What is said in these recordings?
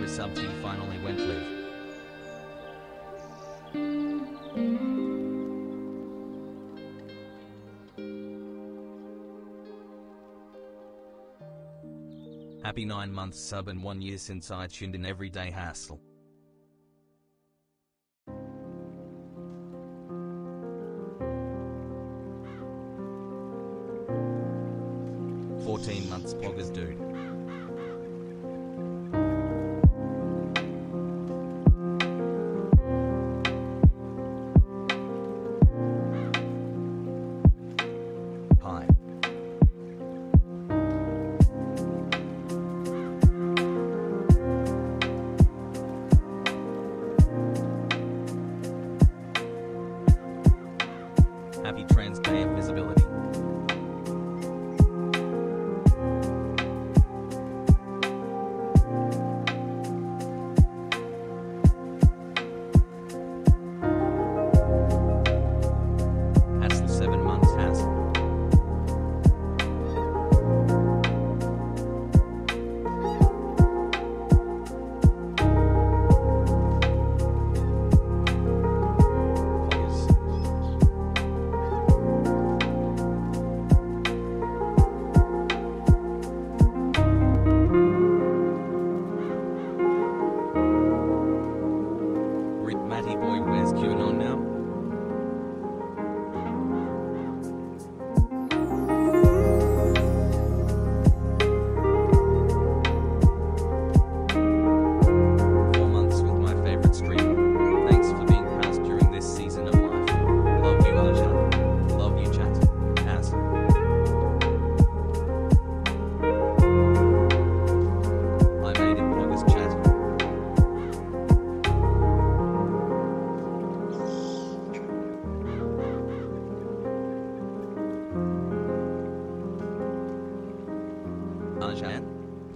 sub T finally went live. Happy 9 months sub and 1 year since I tuned in Everyday Hassle. Months poggers dude. Hi. Happy Trans Day of Visibility.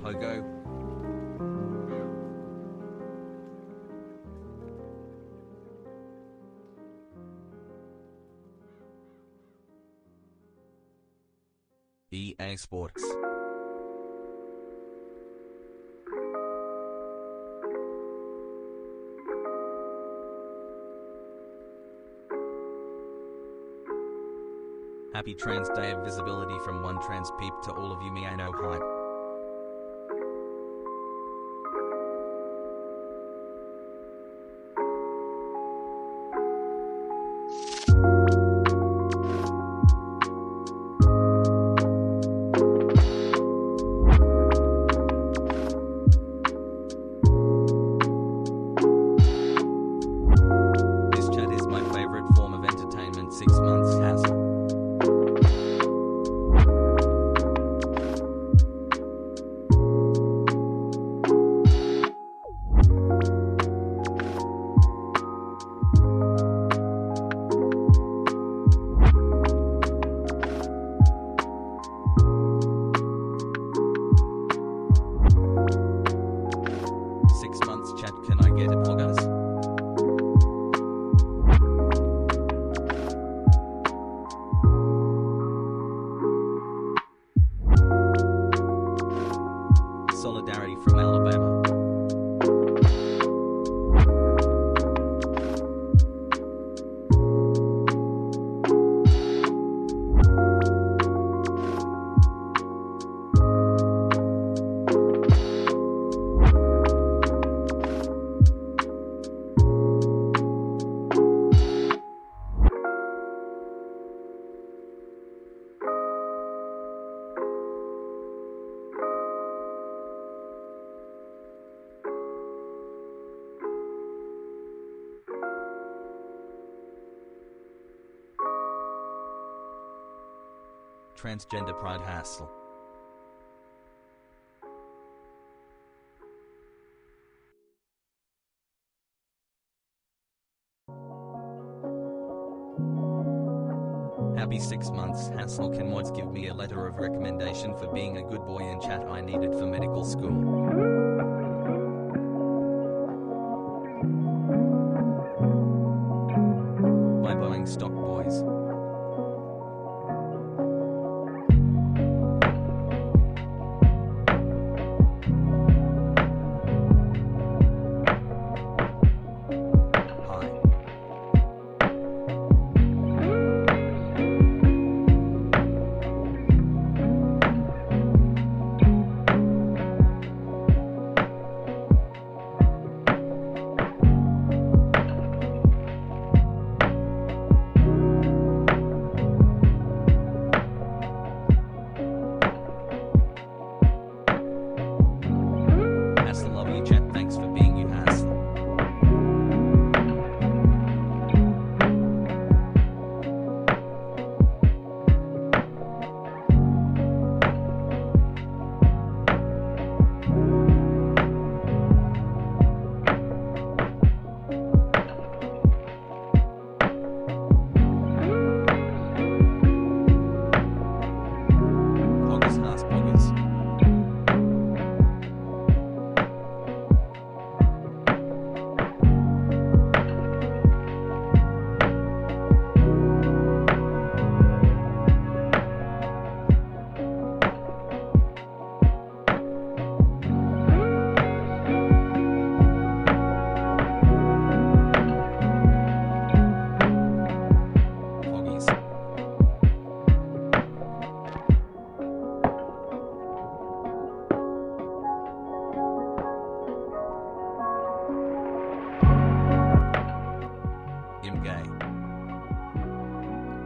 PogU. EA Sports. Happy Trans Day of Visibility from one trans peep to all of you, me I know hype. This chat is my favorite form of entertainment. 6 months Hasan. Chat, can I get it, poggers? Solidarity from Alabama. Transgender pride hassle. Happy 6 months hassle. Can mods give me a letter of recommendation for being a good boy in chat? I need it for medical school. My Boeing stock boys.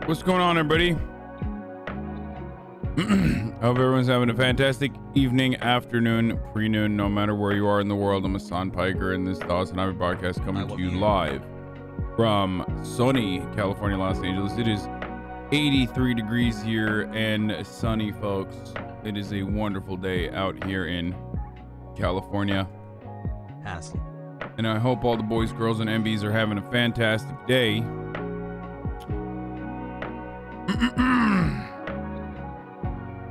What's going on, everybody? Hope everyone's having a fantastic evening, afternoon, pre-noon, no matter where you are in the world. I'm Hasan Piker, and this is the HasanAbi podcast coming to you live from sunny California, Los Angeles. It is 83 degrees here and sunny, folks. It is a wonderful day out here in California. Hassle. And I hope all the boys, girls, and MBs are having a fantastic day.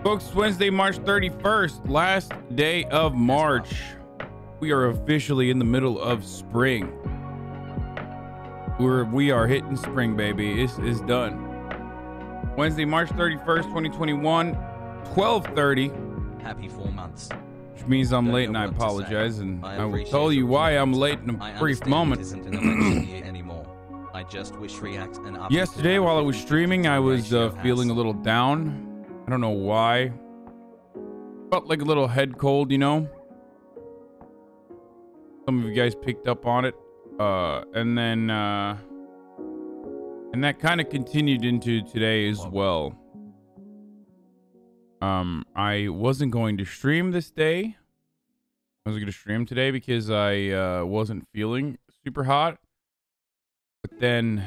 Folks, Wednesday, March 31st, last day of March. We are officially in the middle of spring. We are hitting spring, baby. It's done. Wednesday, March 31st, 2021, 12:30. Happy 4 months. Which means I'm late, and I apologize, and I will tell you why I'm late in a brief moment. Isn't an election year anymore. I just wish React and Yesterday, while I was streaming, I was feeling a little down. I don't know why. Felt like a little head cold, you know. Some of you guys picked up on it, and that kind of continued into today as well. I wasn't going to stream this day. I wasn't going to stream today because I wasn't feeling super hot. But then,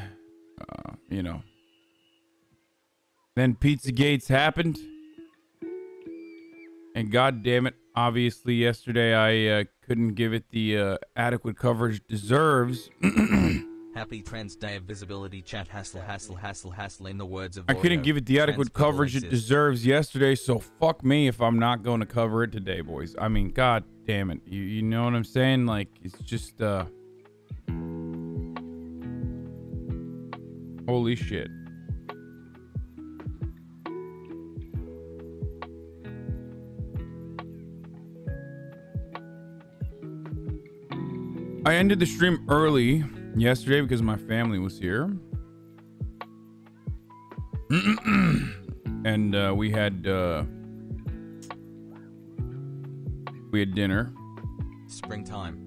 you know, then PIZZA-GAETZ happened. And god damn it, obviously yesterday I couldn't give it the adequate coverage it deserves. Happy Trans Day of Visibility chat. Hassle, hassle, hassle, hassle in the words of I couldn't give it the adequate coverage it deserves yesterday, so fuck me if I'm not going to cover it today, boys. I mean, god damn it. You know what I'm saying? Like, it's just holy shit. I ended the stream early yesterday because my family was here. And we had dinner. Springtime.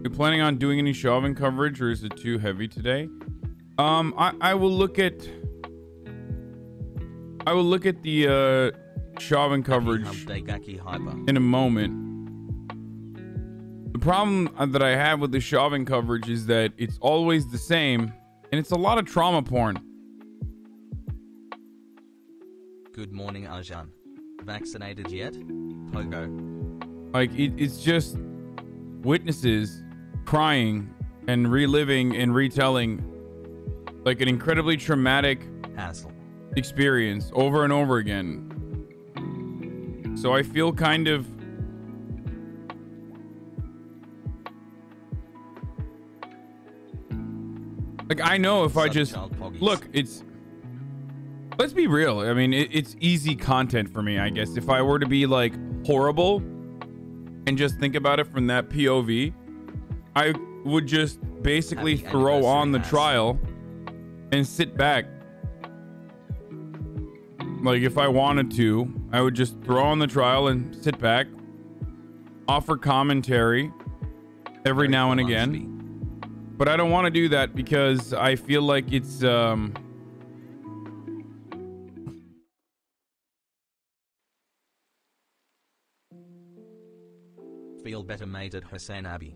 You planning on doing any Chauvin coverage, or is it too heavy today? I will look at the Chauvin coverage in a moment. The problem that I have with the Chauvin coverage is that it's always the same, and it's a lot of trauma porn. Good morning, Arjan. Vaccinated yet? PogU. Like, it's just witnesses crying and reliving and retelling like an incredibly traumatic hassle experience over and over again. So I feel kind of like, I know if I just look, let's be real. I mean, it's easy content for me, I guess. If I were to be like horrible and just think about it from that POV, I would just basically throw on the trial and sit back. Like, if I wanted to, I would just throw on the trial and sit back, offer commentary every now and again. But I don't want to do that because I feel like it's feel better mate at HasanAbi.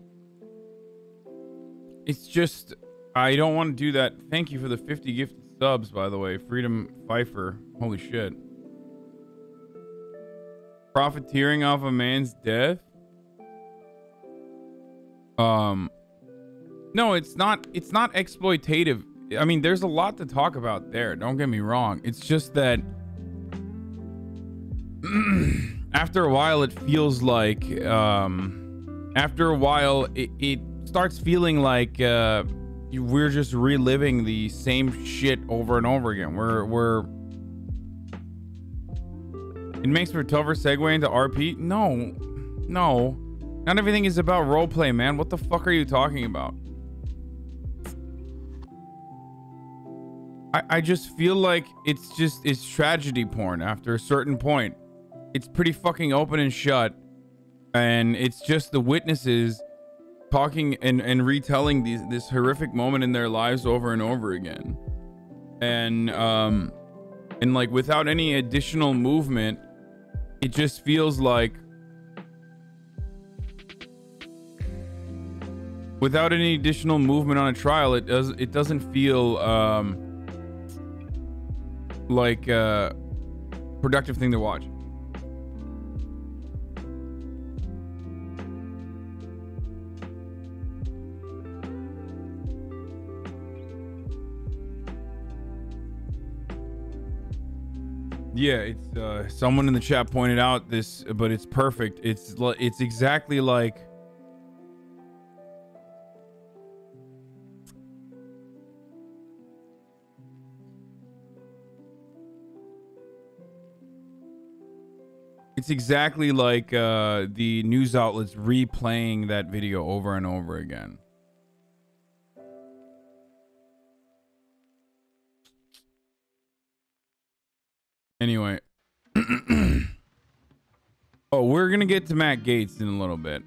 It's just, I don't want to do that. Thank you for the 50 gifted subs, by the way. Freedom Pfeiffer. Holy shit. Profiteering off a man's death? No, it's not exploitative. I mean, there's a lot to talk about there. Don't get me wrong. It's just that after a while, it feels like, after a while, it starts feeling like we're just reliving the same shit over and over again. It makes for a tougher segue into RP. No, not everything is about roleplay, man. What the fuck are you talking about? I just feel like it's tragedy porn after a certain point. It's pretty fucking open and shut, and it's just the witnesses talking and retelling this horrific moment in their lives over and over again. And like without any additional movement, it just feels like without any additional movement on a trial, it doesn't feel like a productive thing to watch. Yeah, it's someone in the chat pointed out this, but it's perfect. It's exactly like the news outlets replaying that video over and over again. Anyway. Oh, we're gonna get to Matt Gaetz in a little bit.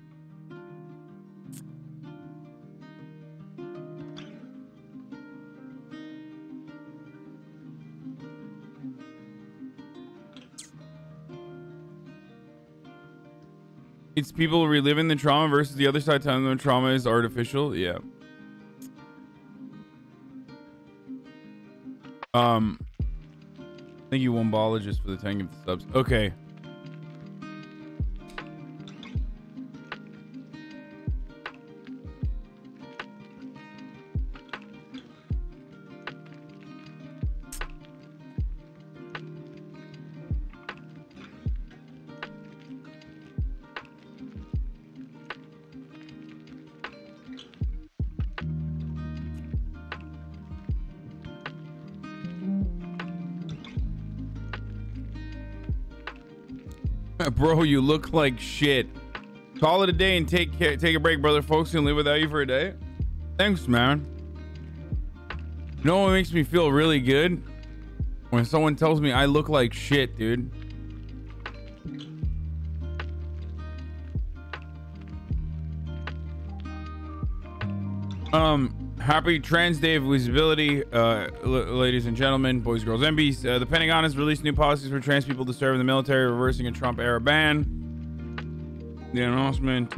It's people reliving the trauma versus the other side telling them the trauma is artificial. Yeah. Thank you, Wombologist, for the 10 gift subs. Okay. Bro, you look like shit. Call it a day and take a break, brother. Folks can live without you for a day. Thanks, man. You know what makes me feel really good? When someone tells me I look like shit, dude. Happy Trans Day of Visibility, ladies and gentlemen, boys, girls, MBs. The Pentagon has released new policies for trans people to serve in the military, reversing a Trump-era ban. The announcement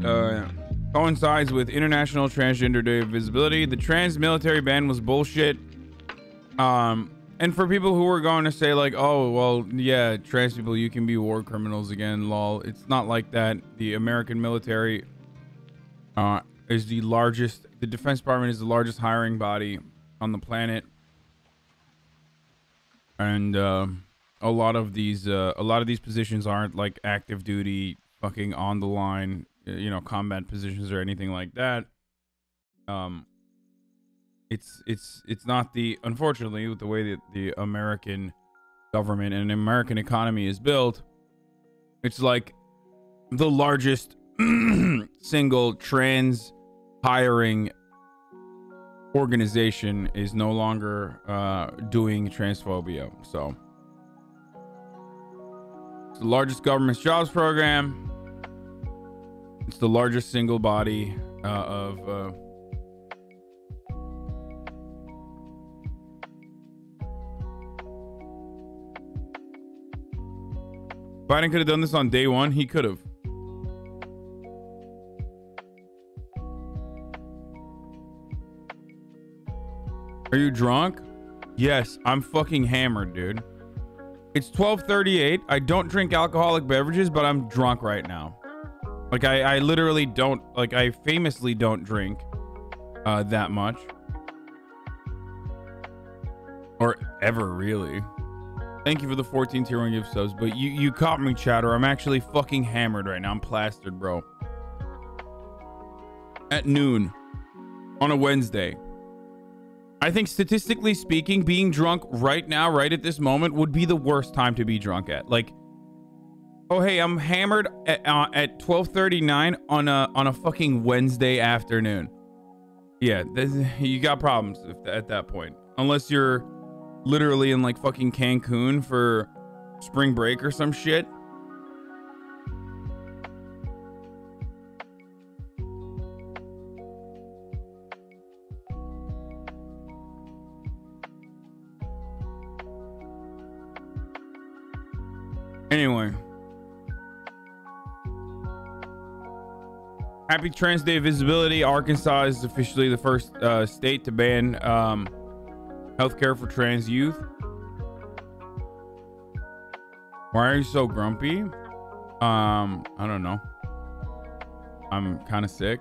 coincides with International Transgender Day of Visibility. The trans military ban was bullshit. And for people who were going to say like, oh, well, yeah, trans people, you can be war criminals again, lol. It's not like that. The American military is the largest. The Defense Department is the largest hiring body on the planet, and a lot of these positions aren't like active duty, fucking on the line, you know, combat positions or anything like that. It's not the, unfortunately, with the way that the American government and American economy is built, it's like the largest single trans hiring organization is no longer doing transphobia. So it's the largest government jobs program. It's the largest single body of Biden could have done this on day one. He could have. Are you drunk? Yes, I'm fucking hammered, dude. It's 12:38. I don't drink alcoholic beverages, but I'm drunk right now. Like I literally don't, like I famously don't drink that much. Or ever, really. Thank you for the 14 tier 1 gift subs, but you caught me, chatter. I'm actually fucking hammered right now. I'm plastered, bro. At noon on a Wednesday. I think statistically speaking, being drunk right now, right at this moment, would be the worst time to be drunk at. Like, oh hey, I'm hammered at 12:39 on a fucking Wednesday afternoon. Yeah, you got problems at that point, unless you're literally in like fucking Cancun for spring break or some shit. Happy Trans Day visibility. Arkansas is officially the first state to ban healthcare for trans youth. Why are you so grumpy? I don't know. I'm kind of sick.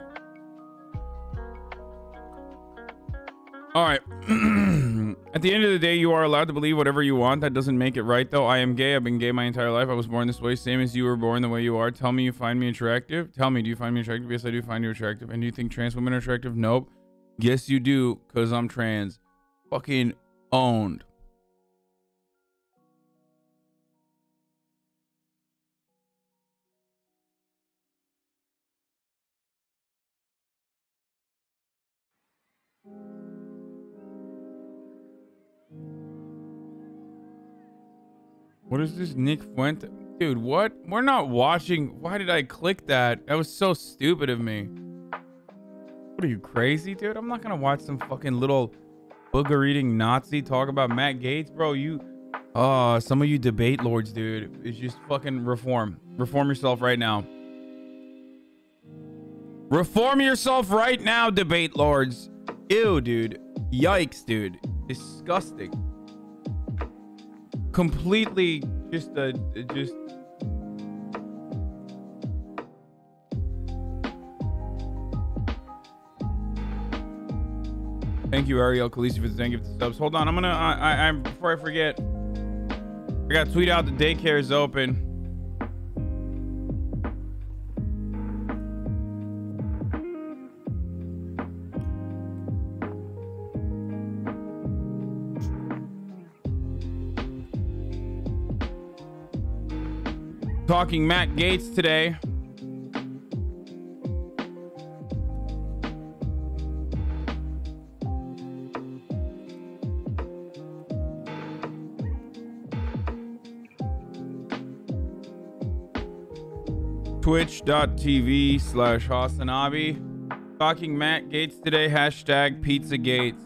All right. At the end of the day, you are allowed to believe whatever you want. That doesn't make it right, though. I am gay. I've been gay my entire life. I was born this way, same as you were born the way you are. Tell me you find me attractive. Tell me, do you find me attractive? Yes, I do find you attractive. And do you think trans women are attractive? Nope. Yes, you do, because I'm trans. Fucking owned. What is this, Nick Fuente? Dude, what? We're not watching. Why did I click that? That was so stupid of me. What are you, crazy, dude? I'm not gonna watch some fucking little booger-eating Nazi talk about Matt Gaetz, bro. You, some of you debate lords, dude. It's just fucking reform. Reform yourself right now. Reform yourself right now, debate lords. Ew, dude. Yikes, dude. Disgusting. Completely just thank you, Ariel Khaleesi, for the 10 gifted subs. Hold on, I'm gonna before I forget, I gotta tweet out the daycare is open. Talking Matt Gaetz today. Twitch.tv/HasanAbi. Talking Matt Gaetz today. Hashtag PIZZA-GAETZ.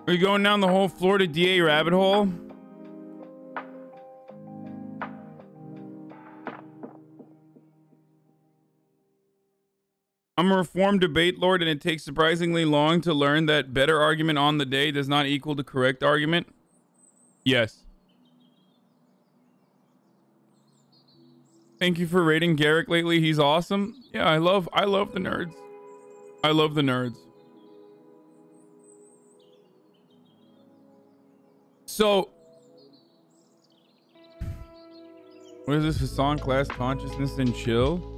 Are you going down the whole Florida DA rabbit hole? I'm a reformed debate lord, and it takes surprisingly long to learn that better argument on the day does not equal the correct argument. Yes. Thank you for rating Garrick lately. He's awesome. Yeah, I love the nerds. I love the nerds. So, what is this? Hasan class consciousness and chill?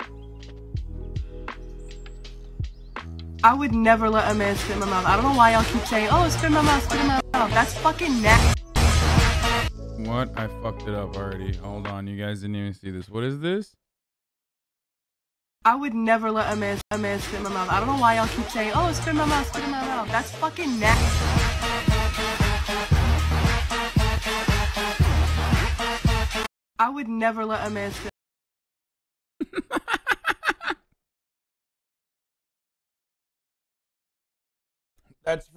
I would never let a man spit in my mouth. I don't know why y'all keep saying, oh, spit in my mouth, spit in my mouth. That's fucking nasty. What? I fucked it up already. Hold on, you guys didn't even see this. What is this? I would never let a man spit in my mouth. I don't know why y'all keep saying, oh, spit in my mouth, spit in my mouth. That's fucking nasty. I would never let a man spit. That's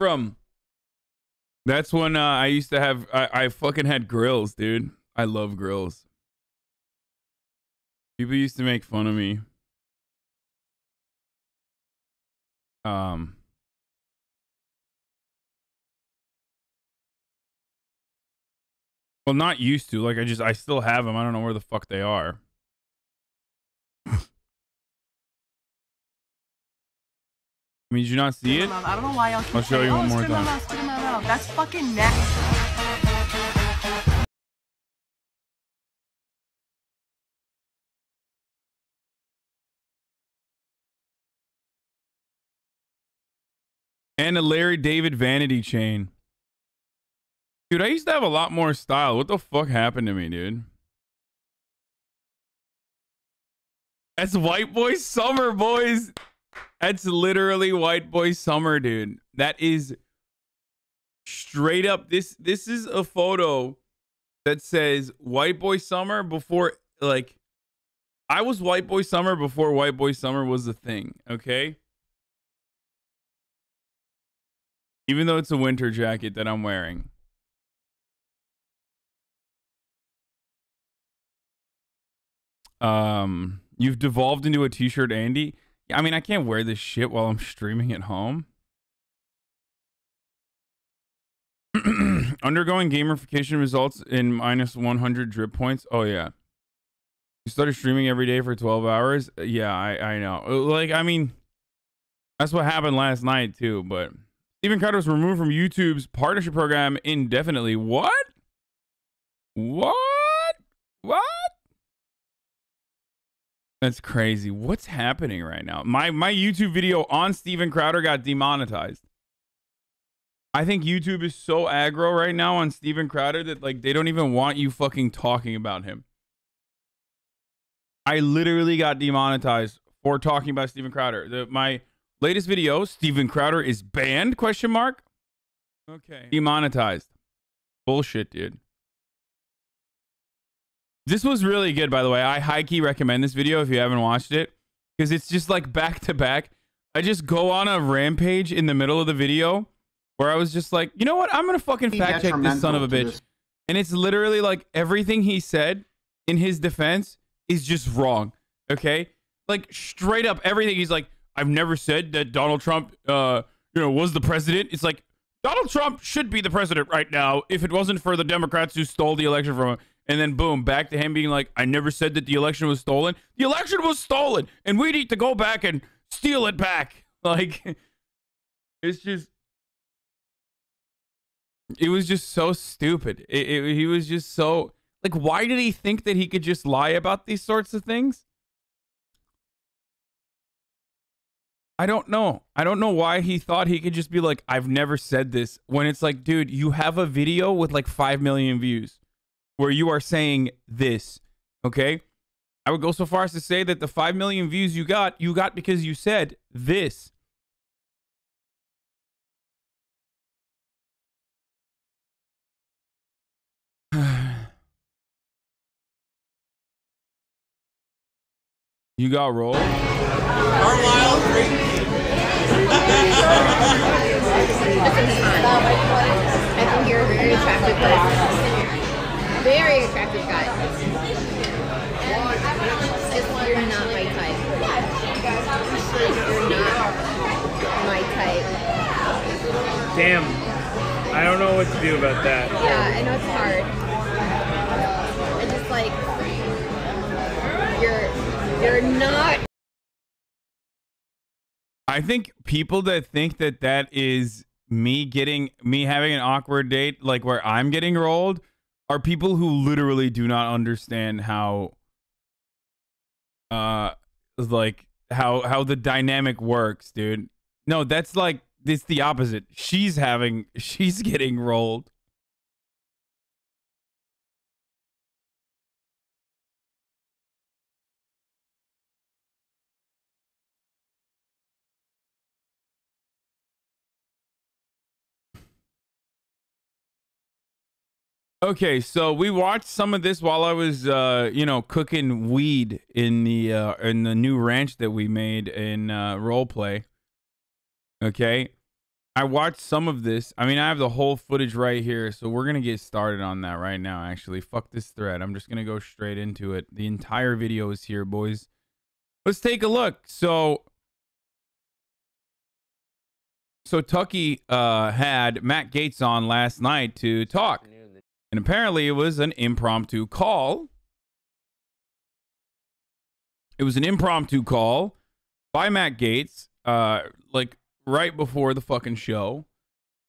when I used to have, I fucking had grills, dude. I love grills. People used to make fun of me. Well, not used to. Like, I still have them. I don't know where the fuck they are. I mean, did you not see it? I don't know why y'all keep I'll show you one more time. That's fucking nasty. And a Larry David vanity chain. Dude, I used to have a lot more style. What the fuck happened to me, dude? That's white boy summer, boys. That's literally white boy summer, dude. That is straight up. This is a photo that says white boy summer before, like, I was white boy summer before white boy summer was a thing, okay? Even though it's a winter jacket that I'm wearing. You've devolved into a t-shirt, Andy. I mean, I can't wear this shit while I'm streaming at home. Undergoing gamification results in -100 drip points. Oh yeah. You started streaming every day for 12 hours. Yeah, I know. Like, I mean, that's what happened last night too. But Steven Crowder was removed from YouTube's partnership program indefinitely. What? What? What? That's crazy. What's happening right now? My YouTube video on Steven Crowder got demonetized. I think YouTube is so aggro right now on Steven Crowder that like they don't even want you fucking talking about him. I literally got demonetized for talking about Steven Crowder. My latest video, Steven Crowder is banned? Question mark. Okay. Demonetized. Bullshit, dude. This was really good, by the way. I high-key recommend this video if you haven't watched it, because it's just like back to back. I just go on a rampage in the middle of the video where I was just like, you know what? I'm going to fucking fact check this son of a bitch. And it's literally like everything he said in his defense is just wrong. Okay? Like straight up everything. He's like, I've never said that Donald Trump, was the president. It's like, Donald Trump should be the president right now if it wasn't for the Democrats who stole the election from him. And then boom, back to him being like, I never said that the election was stolen. The election was stolen, and we need to go back and steal it back. Like, it's just, it was just so stupid. He was just so, like, why did he think that he could just lie about these sorts of things? I don't know. I don't know why he thought he could just be like, I've never said this. When it's like, dude, you have a video with like 5 million views where you are saying this, okay? I would go so far as to say that the 5 million views you got because you said this. You got rolled? Carlisle, I think you're a very attractive person. Very attractive guy. Just, you're not my type. You're not my type. damn. I don't know what to do about that. Yeah, I know it's hard. And just like, you're not. I think people that think that that is me having an awkward date, like where I'm getting rolled, are people who literally do not understand how like how the dynamic works, dude. No, that's like, it's the opposite. She's getting rolled. Okay, so we watched some of this while I was, cooking weed in the new ranch that we made in roleplay. Okay, I watched some of this. I mean, I have the whole footage right here, so we're gonna get started on that right now. Actually, fuck this thread. I'm just gonna go straight into it. The entire video is here, boys. Let's take a look. So Tucky had Matt Gaetz on last night to talk. And apparently it was an impromptu call. It was an impromptu call by Matt Gaetz, like right before the fucking show.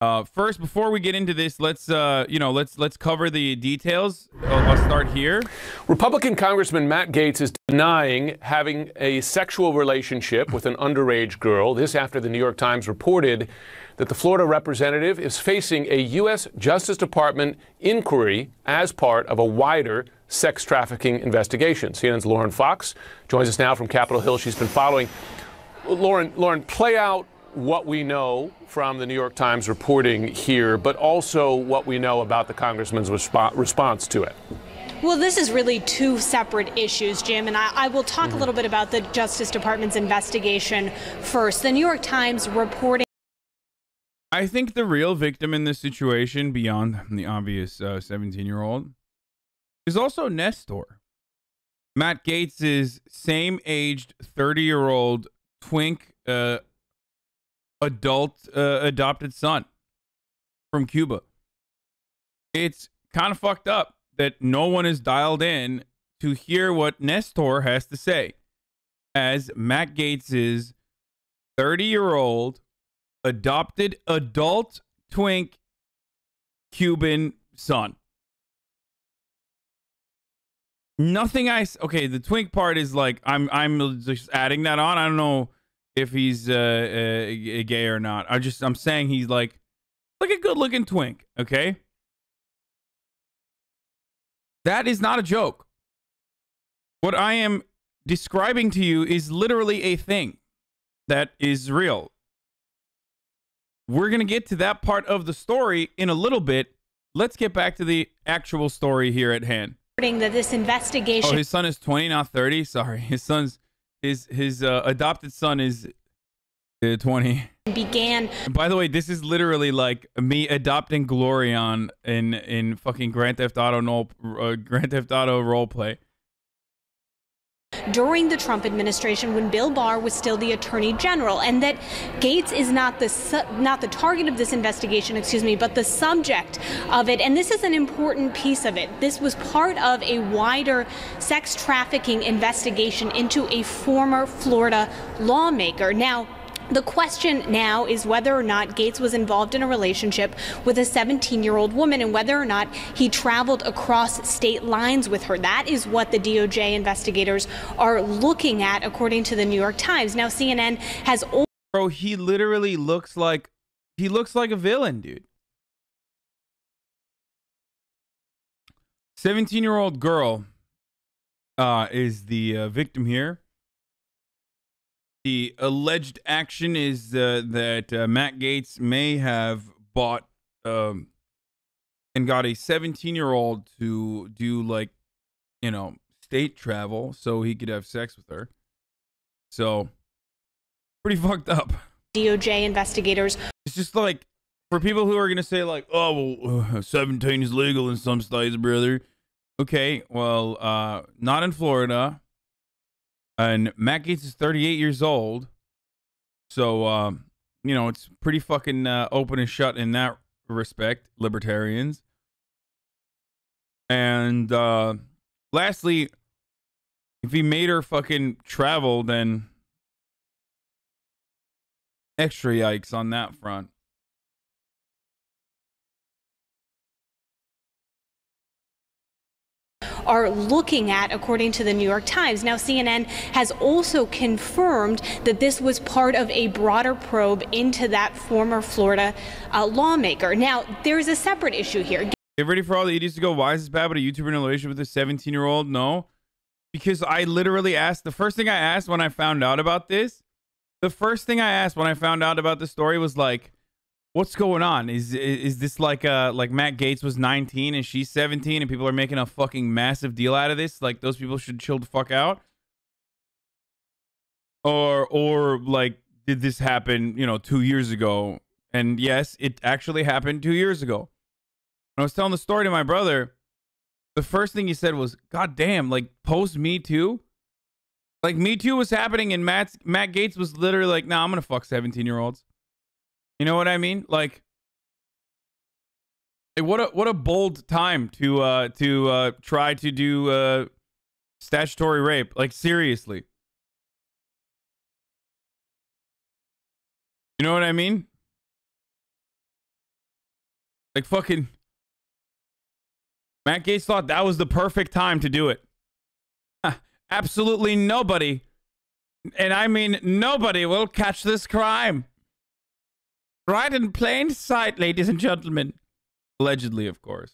First, before we get into this, let's cover the details. I'll start here. Republican Congressman Matt Gaetz is denying having a sexual relationship with an underage girl. This after the New York Times reported that the Florida representative is facing a U.S. Justice Department inquiry as part of a wider sex trafficking investigation. CNN's Lauren Fox joins us now from Capitol Hill. She's been following. Lauren, play out what we know from the New York Times reporting here, but also what we know about the congressman's response to it. Well, this is really two separate issues, Jim, and I will talk a little bit about the Justice Department's investigation first. The New York Times reporting I think the real victim in this situation, beyond the obvious 17-year-old, is also Nestor. Matt Gaetz' same-aged 30-year-old twink adopted son from Cuba. It's kind of fucked up that no one is dialed in to hear what Nestor has to say as Matt Gaetz' 30-year-old adopted adult twink Cuban son. Nothing okay, the twink part is like I'm just adding that on. I don't know if he's gay or not. I'm saying he's like a good-looking twink, okay? That is not a joke. What I am describing to you is literally a thing that is real. We're going to get to that part of the story in a little bit. Let's get back to the actual story here at hand. That this investigation. Oh, his son is 20, not 30. Sorry. His adopted son is 20. Began. By the way, this is literally like me adopting Glorion in fucking Grand Theft Auto roleplay. During the Trump administration, when Bill Barr was still the Attorney General, and that Gaetz is not the target of this investigation, but the subject of it. And this is an important piece of it. This was part of a wider sex trafficking investigation into a former Florida lawmaker. Now, the question now is whether or not Gaetz was involved in a relationship with a 17-year-old woman and whether or not he traveled across state lines with her. That is what the DOJ investigators are looking at, according to the New York Times. Now, CNN has... Bro, he literally looks like a villain, dude. 17-year-old girl is the victim here. The alleged action is that Matt Gaetz may have bought and got a 17-year-old to do, like, you know, state travel so he could have sex with her. So, pretty fucked up. DOJ investigators. It's just like, for people who are going to say, like, oh, well, 17 is legal in some states, brother. Okay, well, not in Florida. And Matt Gaetz is 38 years old. So, you know, it's pretty fucking open and shut in that respect, libertarians. And lastly, if he made her fucking travel, then extra yikes on that front. Are looking at, according to the New York Times. Now, CNN has also confirmed that this was part of a broader probe into that former Florida lawmaker. Now, there's a separate issue here. Get ready for all the idiots to go, why is this bad, but a YouTuber in a relationship with a 17-year-old? No. Because I literally asked, the first thing I asked when I found out about this, the story was like, what's going on? Is this like Matt Gaetz was 19 and she's 17 and people are making a fucking massive deal out of this? Like, those people should chill the fuck out? Or like, did this happen, you know, 2 years ago? And yes, it actually happened 2 years ago. When I was telling the story to my brother, the first thing he said was, God damn, like, post Me Too? Like, Me Too was happening and Matt Gaetz was literally like, nah, I'm gonna fuck 17-year-olds. You know what I mean? Like, what a bold time to try to do statutory rape. Like, seriously. You know what I mean? Like, fucking Matt Gaetz thought that was the perfect time to do it. Absolutely nobody, and I mean nobody, will catch this crime. Right in plain sight, ladies and gentlemen. Allegedly, of course.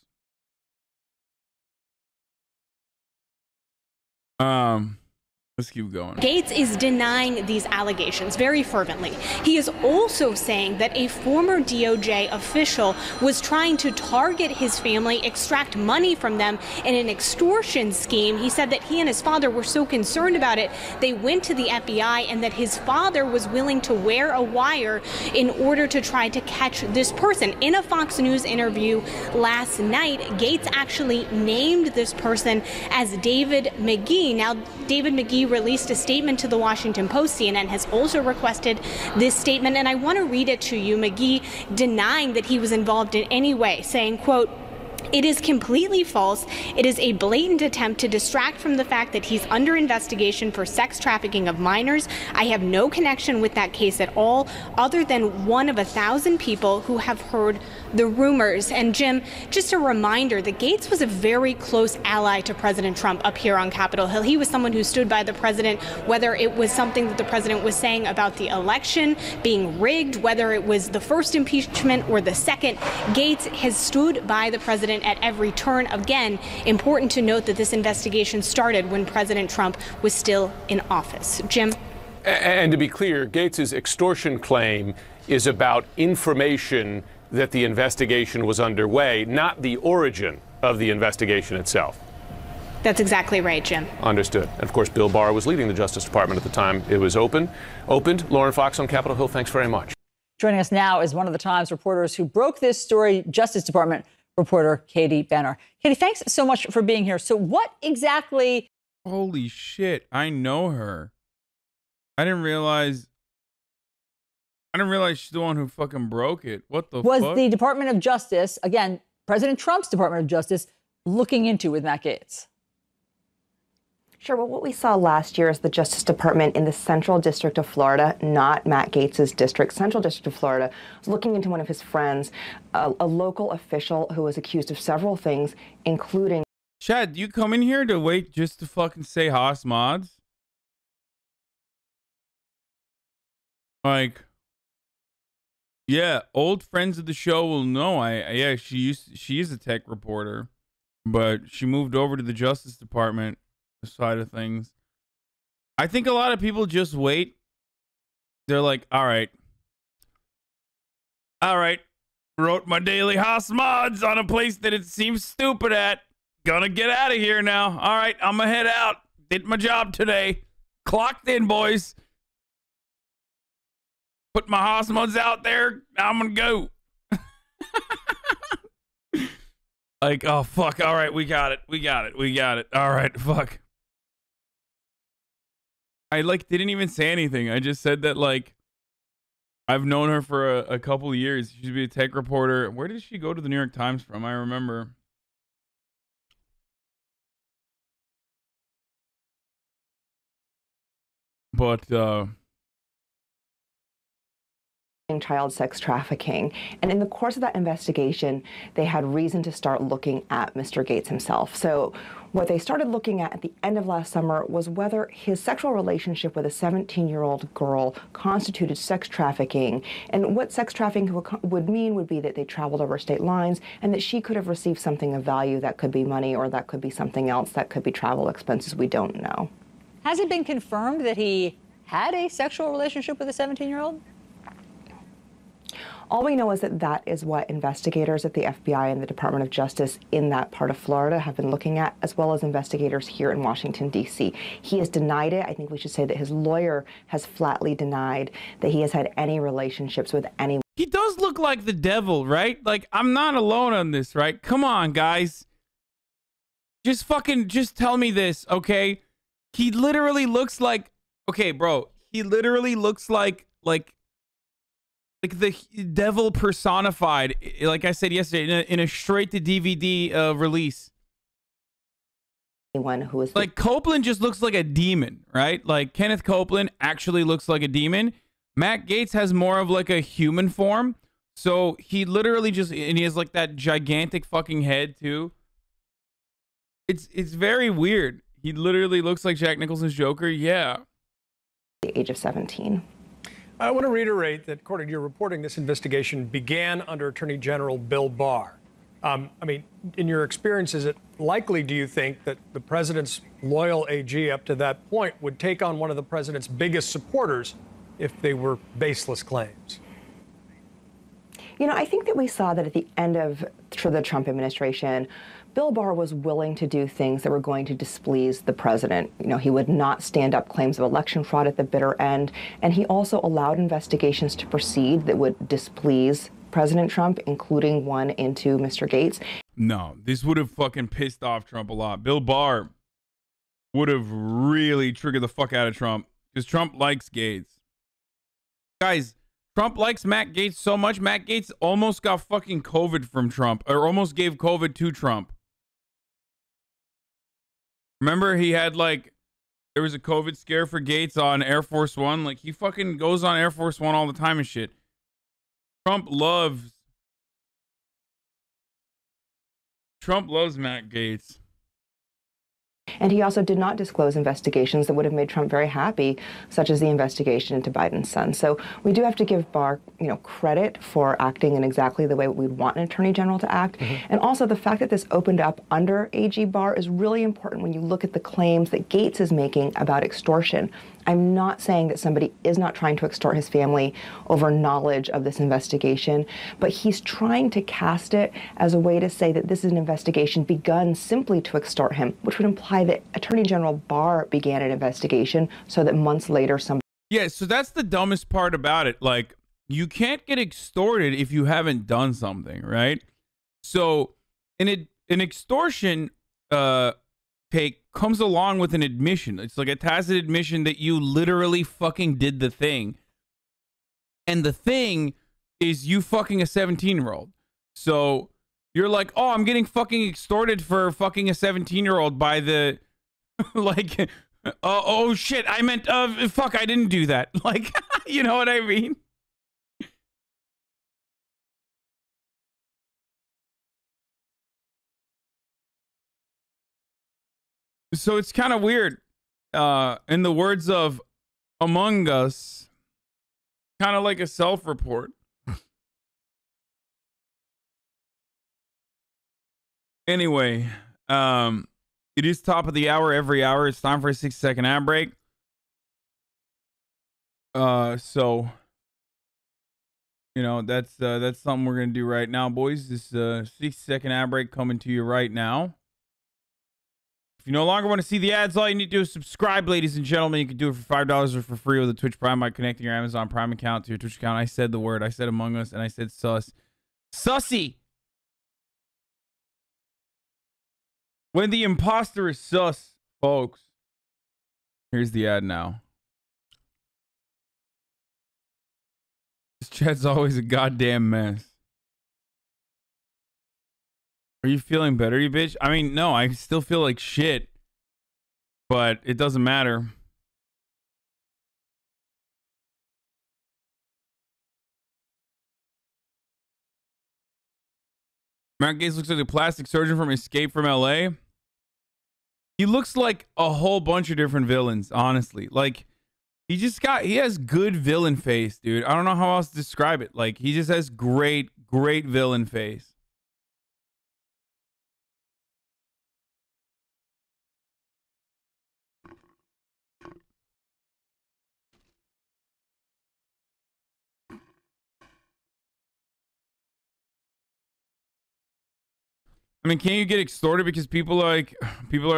Let's keep going. Gaetz is denying these allegations very fervently. He is also saying that a former DOJ official was trying to target his family, extract money from them in an extortion scheme. He said that he and his father were so concerned about it, they went to the FBI, and that his father was willing to wear a wire in order to try to catch this person. In a Fox News interview last night, Gaetz actually named this person as David McGee. Now, David McGee released a statement to the Washington Post. CNN has also requested this statement, and I want to read it to you. McGee denying that he was involved in any way, saying, quote, "It is completely false. It is a blatant attempt to distract from the fact that he's under investigation for sex trafficking of minors. I have no connection with that case at all, other than one of 1,000 people who have heard the rumors." And Jim, just a reminder that Gaetz was a very close ally to President Trump up here on Capitol Hill. He was someone who stood by the president, whether it was something that the president was saying about the election being rigged, whether it was the first impeachment or the second. Gaetz has stood by the president at every turn. Again, important to note that this investigation started when President Trump was still in office. Jim? And to be clear, Gaetz's extortion claim is about information that the investigation was underway, not the origin of the investigation itself. That's exactly right, Jim. Understood. And of course, Bill Barr was leading the Justice Department at the time it was opened. Lauren Fox on Capitol Hill, thanks very much. Joining us now is one of the Times reporters who broke this story, Justice Department reporter Katie Benner. Katie, thanks so much for being here. So what exactly... Holy shit, I know her. I didn't realize she's the one who fucking broke it. What the fuck? Was the Department of Justice, again, President Trump's Department of Justice, looking into with Matt Gaetz? Sure. Well, what we saw last year is the Justice Department in the Central District of Florida, not Matt Gaetz's district, Central District of Florida, was looking into one of his friends, a local official who was accused of several things, including... Chad, you come in here to wait just to fucking say hasMods? Like, yeah, old friends of the show will know. Yeah, she is a tech reporter, but she moved over to the Justice Department side of things. I think a lot of people just wait. They're like, all right, wrote my daily hasMods on a place that it seems stupid at. Gonna get out of here now. All right, I'm gonna head out. Did my job today. Clocked in, boys. Put my hasMods out there. I'm gonna go. Like, oh fuck. All right, we got it. All right, fuck. I didn't even say anything. I just said that I've known her for a couple of years. She used to be a tech reporter. Where did she go to the New York Times from? I remember. But child sex trafficking. And in the course of that investigation, they had reason to start looking at Mr. Gaetz himself. So what they started looking at the end of last summer was whether his sexual relationship with a 17-year-old girl constituted sex trafficking. And what sex trafficking would mean would be that they traveled over state lines and that she could have received something of value. That could be money, or that could be something else. That could be travel expenses. We don't know. Has it been confirmed that he had a sexual relationship with a 17-year-old? All we know is that that is what investigators at the FBI and the Department of Justice in that part of Florida have been looking at, as well as investigators here in Washington, D.C. He has denied it. I think we should say that his lawyer has flatly denied that he has had any relationships with anyone. He does look like the devil, right? Like, I'm not alone on this, right? Come on, guys. Just tell me this, okay? He literally looks like, okay, bro, he literally looks like the devil personified, like I said yesterday, in a straight-to-DVD release. Anyone who is like Copeland just looks like a demon, right? Like Kenneth Copeland actually looks like a demon. Matt Gaetz has more of like a human form. So he literally just, and he has like that gigantic fucking head too. It's very weird. He literally looks like Jack Nicholson's Joker. Yeah. The age of 17. I want to reiterate that, according to your reporting, this investigation began under Attorney General Bill Barr. I mean, in your experience, is it likely, do you think, that the president's loyal AG up to that point would take on one of the president's biggest supporters if they were baseless claims? You know, I think that we saw that at the end of the Trump administration, Bill Barr was willing to do things that were going to displease the president. You know, he would not stand up claims of election fraud at the bitter end, and he also allowed investigations to proceed that would displease President Trump, including one into Mr. Gaetz. No, this would have fucking pissed off Trump a lot. Bill Barr would have really triggered the fuck out of Trump because Trump likes Gaetz. Guys, Trump likes Matt Gaetz so much. Matt Gaetz almost got fucking COVID from Trump, or almost gave COVID to Trump. Remember, he had like, there was a COVID scare for Gaetz on Air Force One. Like, he fucking goes on Air Force One all the time and shit. Trump loves Matt Gaetz. And he also did not disclose investigations that would have made Trump very happy, such as the investigation into Biden's son. So we do have to give Barr, you know, credit for acting in exactly the way we'd want an attorney general to act. And also the fact that this opened up under AG Barr is really important when you look at the claims that Gaetz is making about extortion. I'm not saying that somebody is not trying to extort his family over knowledge of this investigation, but he's trying to cast it as a way to say that this is an investigation begun simply to extort him, which would imply that Attorney General Barr began an investigation so that months later somebody... Yeah, so that's the dumbest part about it. Like, you can't get extorted if you haven't done something, right? So an extortion take comes along with an admission. It's like a tacit admission that you literally fucking did the thing. And the thing is you fucking a 17-year-old. So you're like, oh, I'm getting fucking extorted for fucking a 17-year-old by the, like, oh shit, I meant, fuck, I didn't do that. Like, you know what I mean? So it's kind of weird. In the words of Among Us, kind of like a self-report. Anyway, it is top of the hour every hour. It's time for a 6-second ad break. So, you know, that's something we're gonna do right now, boys. This 6-second ad break coming to you right now. If you no longer want to see the ads, all you need to do is subscribe, ladies and gentlemen. You can do it for $5 or for free with a Twitch Prime by connecting your Amazon Prime account to your Twitch account. I said the word. I said Among Us, and I said sus. Sussy! When the imposter is sus, folks. Here's the ad now. This chat's always a goddamn mess. Are you feeling better, you bitch? I mean, no, I still feel like shit. But it doesn't matter. Matt Gaetz looks like a plastic surgeon from Escape from LA. He looks like a whole bunch of different villains, honestly. Like, he has good villain face, dude. I don't know how else to describe it. Like, he just has great villain face. I mean, can't you get extorted because people are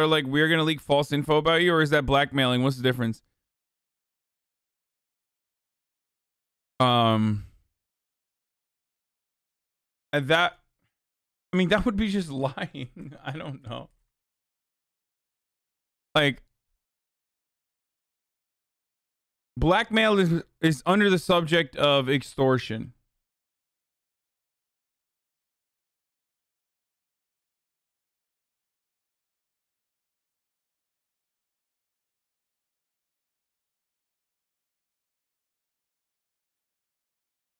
like, we're gonna leak false info about you, or is that blackmailing? What's the difference? And that, I mean, that would be just lying. I don't know. Like, blackmail is under the subject of extortion.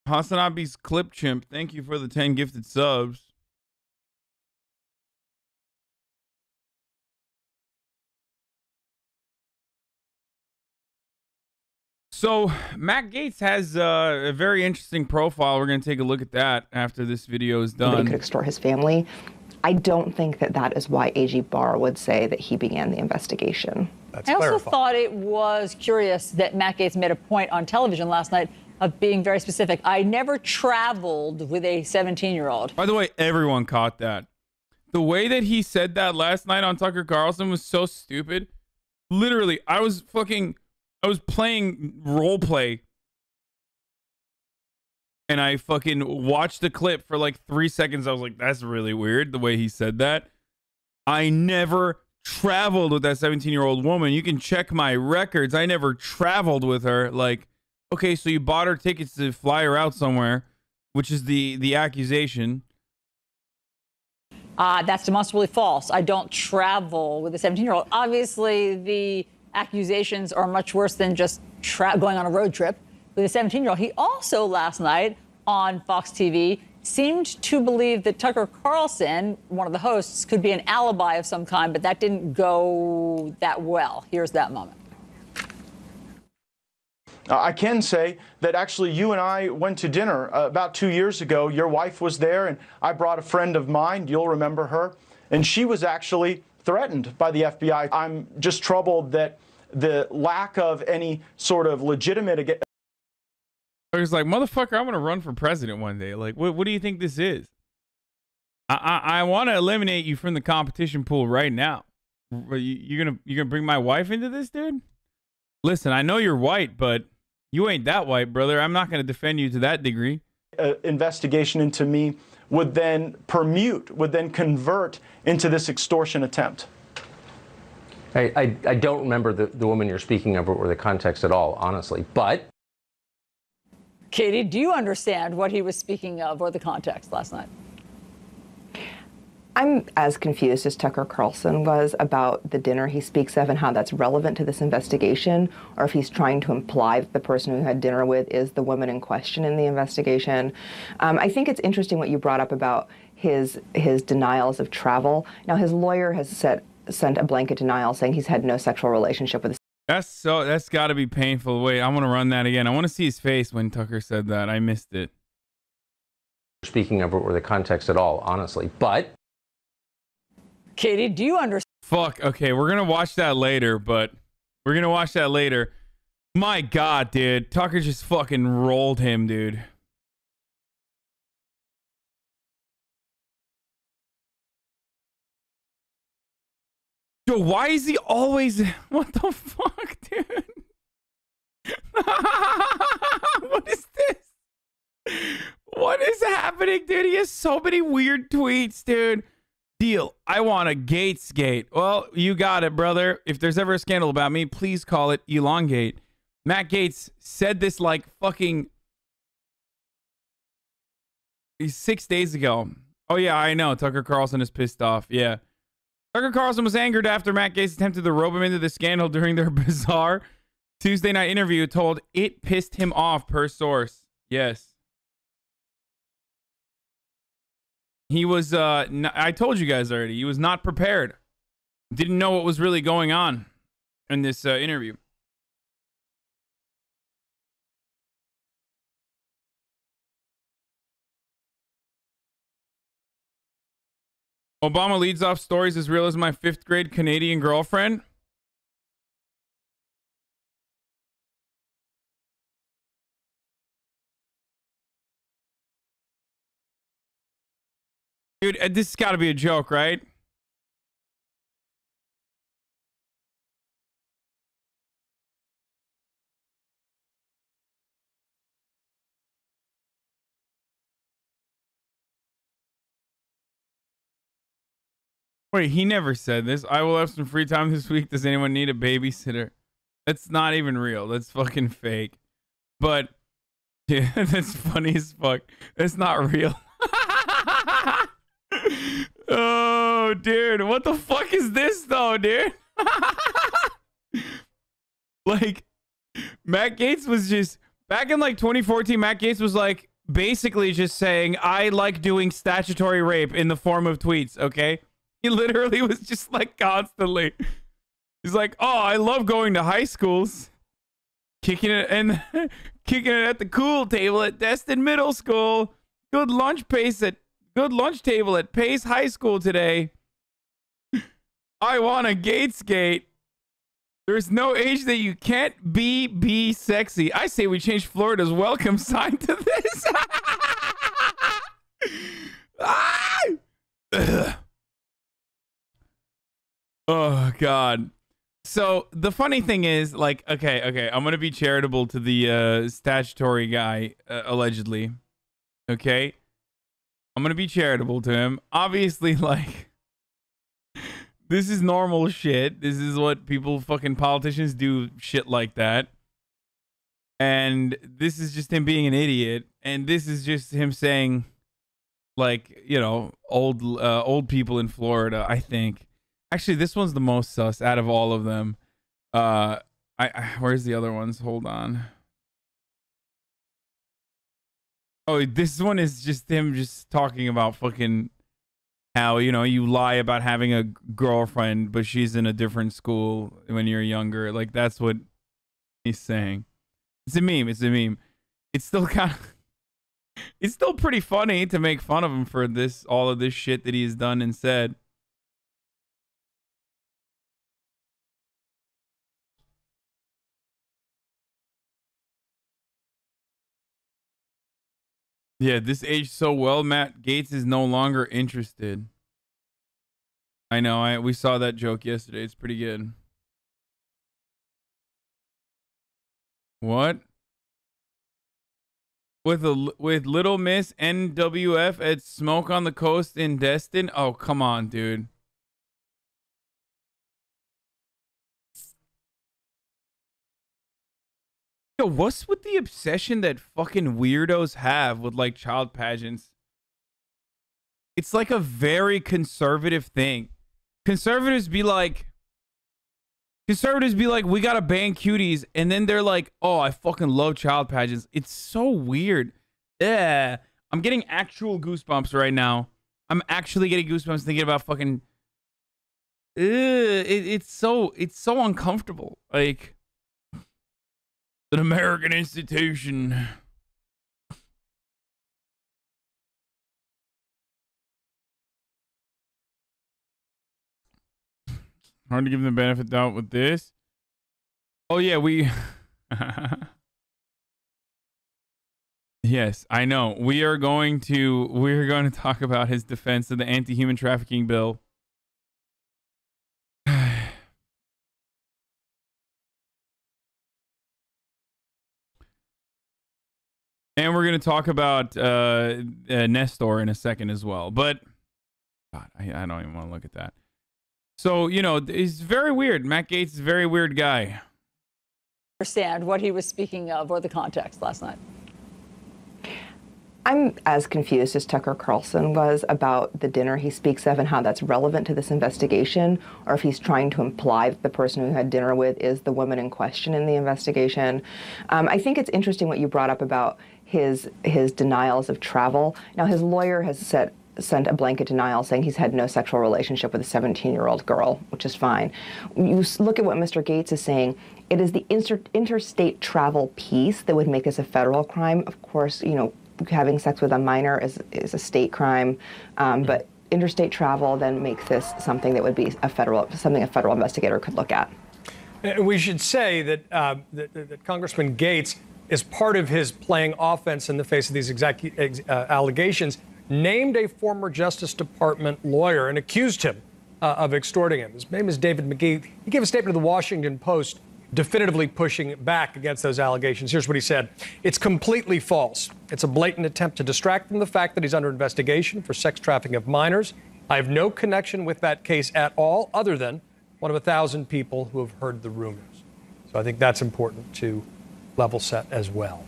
HasanAbi's Clip Chimp, thank you for the 10 gifted subs. So Matt Gaetz has a very interesting profile. We're going to take a look at that after this video is done. He could extort his family. I don't think that that is why AG Barr would say that he began the investigation. That's I also clarified. thought it was curious that Matt Gaetz made a point on television last night of being very specific. I never traveled with a 17-year-old. By the way, everyone caught that. The way that he said that last night on Tucker Carlson was so stupid. Literally, I was playing role play. And I fucking watched the clip for like 3 seconds. I was like, that's really weird the way he said that. I never traveled with that 17-year-old woman. You can check my records. I never traveled with her. Like, okay, so you bought her tickets to fly her out somewhere, which is the accusation. That's demonstrably false. I don't travel with a 17-year-old. Obviously, the accusations are much worse than just going on a road trip with a 17-year-old. He also last night on Fox TV seemed to believe that Tucker Carlson, one of the hosts, could be an alibi of some kind, but that didn't go that well. Here's that moment. I can say that actually you and I went to dinner about 2 years ago. Your wife was there, and I brought a friend of mine. You'll remember her. And she was actually threatened by the FBI. I'm just troubled that the lack of any sort of legitimate... I was like, motherfucker, I'm going to run for president one day. Like, what do you think this is? I want to eliminate you from the competition pool right now. You're gonna bring my wife into this, dude? Listen, I know you're white, but you ain't that white, brother. I'm not going to defend you to that degree. Investigation into me would then convert into this extortion attempt. I don't remember the woman you're speaking of or the context at all, honestly, but... Katie, do you understand what he was speaking of or the context last night? I'm as confused as Tucker Carlson was about the dinner he speaks of and how that's relevant to this investigation, or if he's trying to imply that the person who had dinner with is the woman in question in the investigation. I think it's interesting what you brought up about his denials of travel. Now, his lawyer has sent a blanket denial saying he's had no sexual relationship with. That's got to be painful. Wait, I want to run that again. I want to see his face when Tucker said that. I missed it. Speaking of or the context at all, honestly, but... Katie, do you understand? Fuck, okay, we're going to watch that later, but... We're going to watch that later. My God, dude. Tucker just fucking rolled him, dude. Yo, why is he always... What the fuck, dude? What is this? What is happening, dude? He has so many weird tweets, dude. Deal. I want a Gaetz gate. Well, you got it, brother. If there's ever a scandal about me, please call it elongate. Matt Gaetz said this like fucking 6 days ago. Oh, yeah, I know. Tucker Carlson is pissed off. Yeah. Tucker Carlson was angered after Matt Gaetz attempted to rope him into the scandal during their bizarre Tuesday night interview, told it pissed him off, per source. Yes. He was, I told you guys already, he was not prepared. Didn't know what was really going on in this interview. Obama leads off stories as real as my 5th grade Canadian girlfriend. Dude, this has got to be a joke, right? Wait, he never said this. I will have some free time this week. Does anyone need a babysitter? That's not even real. That's fucking fake. But, yeah, that's funny as fuck. That's not real. Oh, dude. What the fuck is this, though, dude? Like, Matt Gaetz was just... Back in, like, 2014, Matt Gaetz was, like, basically just saying, I like doing statutory rape in the form of tweets, okay? He literally was just like constantly. He's like, oh, I love going to high schools. kicking it and kicking it at the cool table at Destin Middle School. Good lunch table at Pace High School today. I want a Gaetz gate. There's no age that you can't be sexy. I say we change Florida's welcome sign to this. Oh God. So the funny thing is, like, okay, I'm gonna be charitable to the statutory guy, allegedly. Okay, I'm gonna be charitable to him. Obviously, like, this is normal shit. This is what fucking politicians do, shit like that. And this is just him being an idiot. And this is just him saying, like, you know, old people in Florida, I think. Actually, this one's the most sus out of all of them. Where's the other ones? Hold on. Oh, this one is just him just talking about fucking how, you know, you lie about having a girlfriend, but she's in a different school when you're younger. Like, that's what he's saying. It's a meme. It's a meme. It's still kind of... It's still pretty funny to make fun of him for all of this shit that he's done and said. Yeah, this aged so well, Matt Gaetz is no longer interested. I know, we saw that joke yesterday. It's pretty good. What? With Little Miss NWF at Smoke on the Coast in Destin? Oh, come on, dude. Yo, what's with the obsession that fucking weirdos have with, like, child pageants? It's like a very conservative thing. Conservatives be like, we gotta ban cuties, and then they're like, oh, I fucking love child pageants. It's so weird. Yeah, I'm getting actual goosebumps right now. I'm actually getting goosebumps thinking about fucking. It's so uncomfortable. Like, an American institution. Hard to give them the benefit of the doubt with this. Oh yeah, yes, I know. We're going to talk about his defense of the anti-human trafficking bill. And we're going to talk about Nestor in a second as well. But God, I don't even want to look at that. So, you know, he's very weird. Matt Gaetz is a very weird guy. Understand what he was speaking of or the context last night. I'm as confused as Tucker Carlson was about the dinner he speaks of and how that's relevant to this investigation, or if he's trying to imply that the person who had dinner with is the woman in question in the investigation. I think it's interesting what you brought up about his denials of travel. Now, his lawyer has sent a blanket denial saying he's had no sexual relationship with a 17-year-old girl, which is fine. You look at what Mr. Gaetz is saying, it is the interstate travel piece that would make this a federal crime. Of course, you know, having sex with a minor is a state crime, but interstate travel then makes this something that would be something a federal investigator could look at. We should say that, that Congressman Gaetz, as part of his playing offense in the face of these allegations, named a former Justice Department lawyer and accused him of extorting him. His name is David McGee. He gave a statement to the Washington Post definitively pushing back against those allegations. Here's what he said. It's completely false. It's a blatant attempt to distract from the fact that he's under investigation for sex trafficking of minors. I have no connection with that case at all, other than one of 1,000 people who have heard the rumors. So I think that's important to level set as well.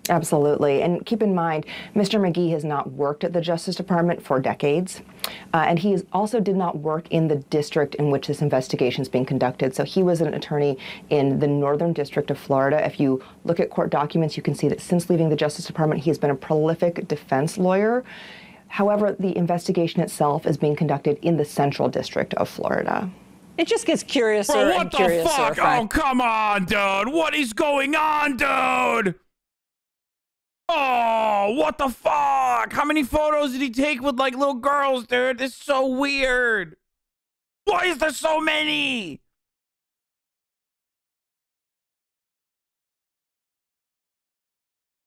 Absolutely. And keep in mind, Mr. McGee has not worked at the Justice Department for decades. And he also did not work in the district in which this investigation is being conducted. So he was an attorney in the Northern District of Florida. If you look at court documents, you can see that since leaving the Justice Department, he has been a prolific defense lawyer. However, the investigation itself is being conducted in the Central District of Florida. It just gets curiouser Bro, and what the curiouser. fuck? Frank. Oh, come on, dude. What is going on, dude? Oh, what the fuck? How many photos did he take with, like, little girls, dude? This is so weird. Why is there so many?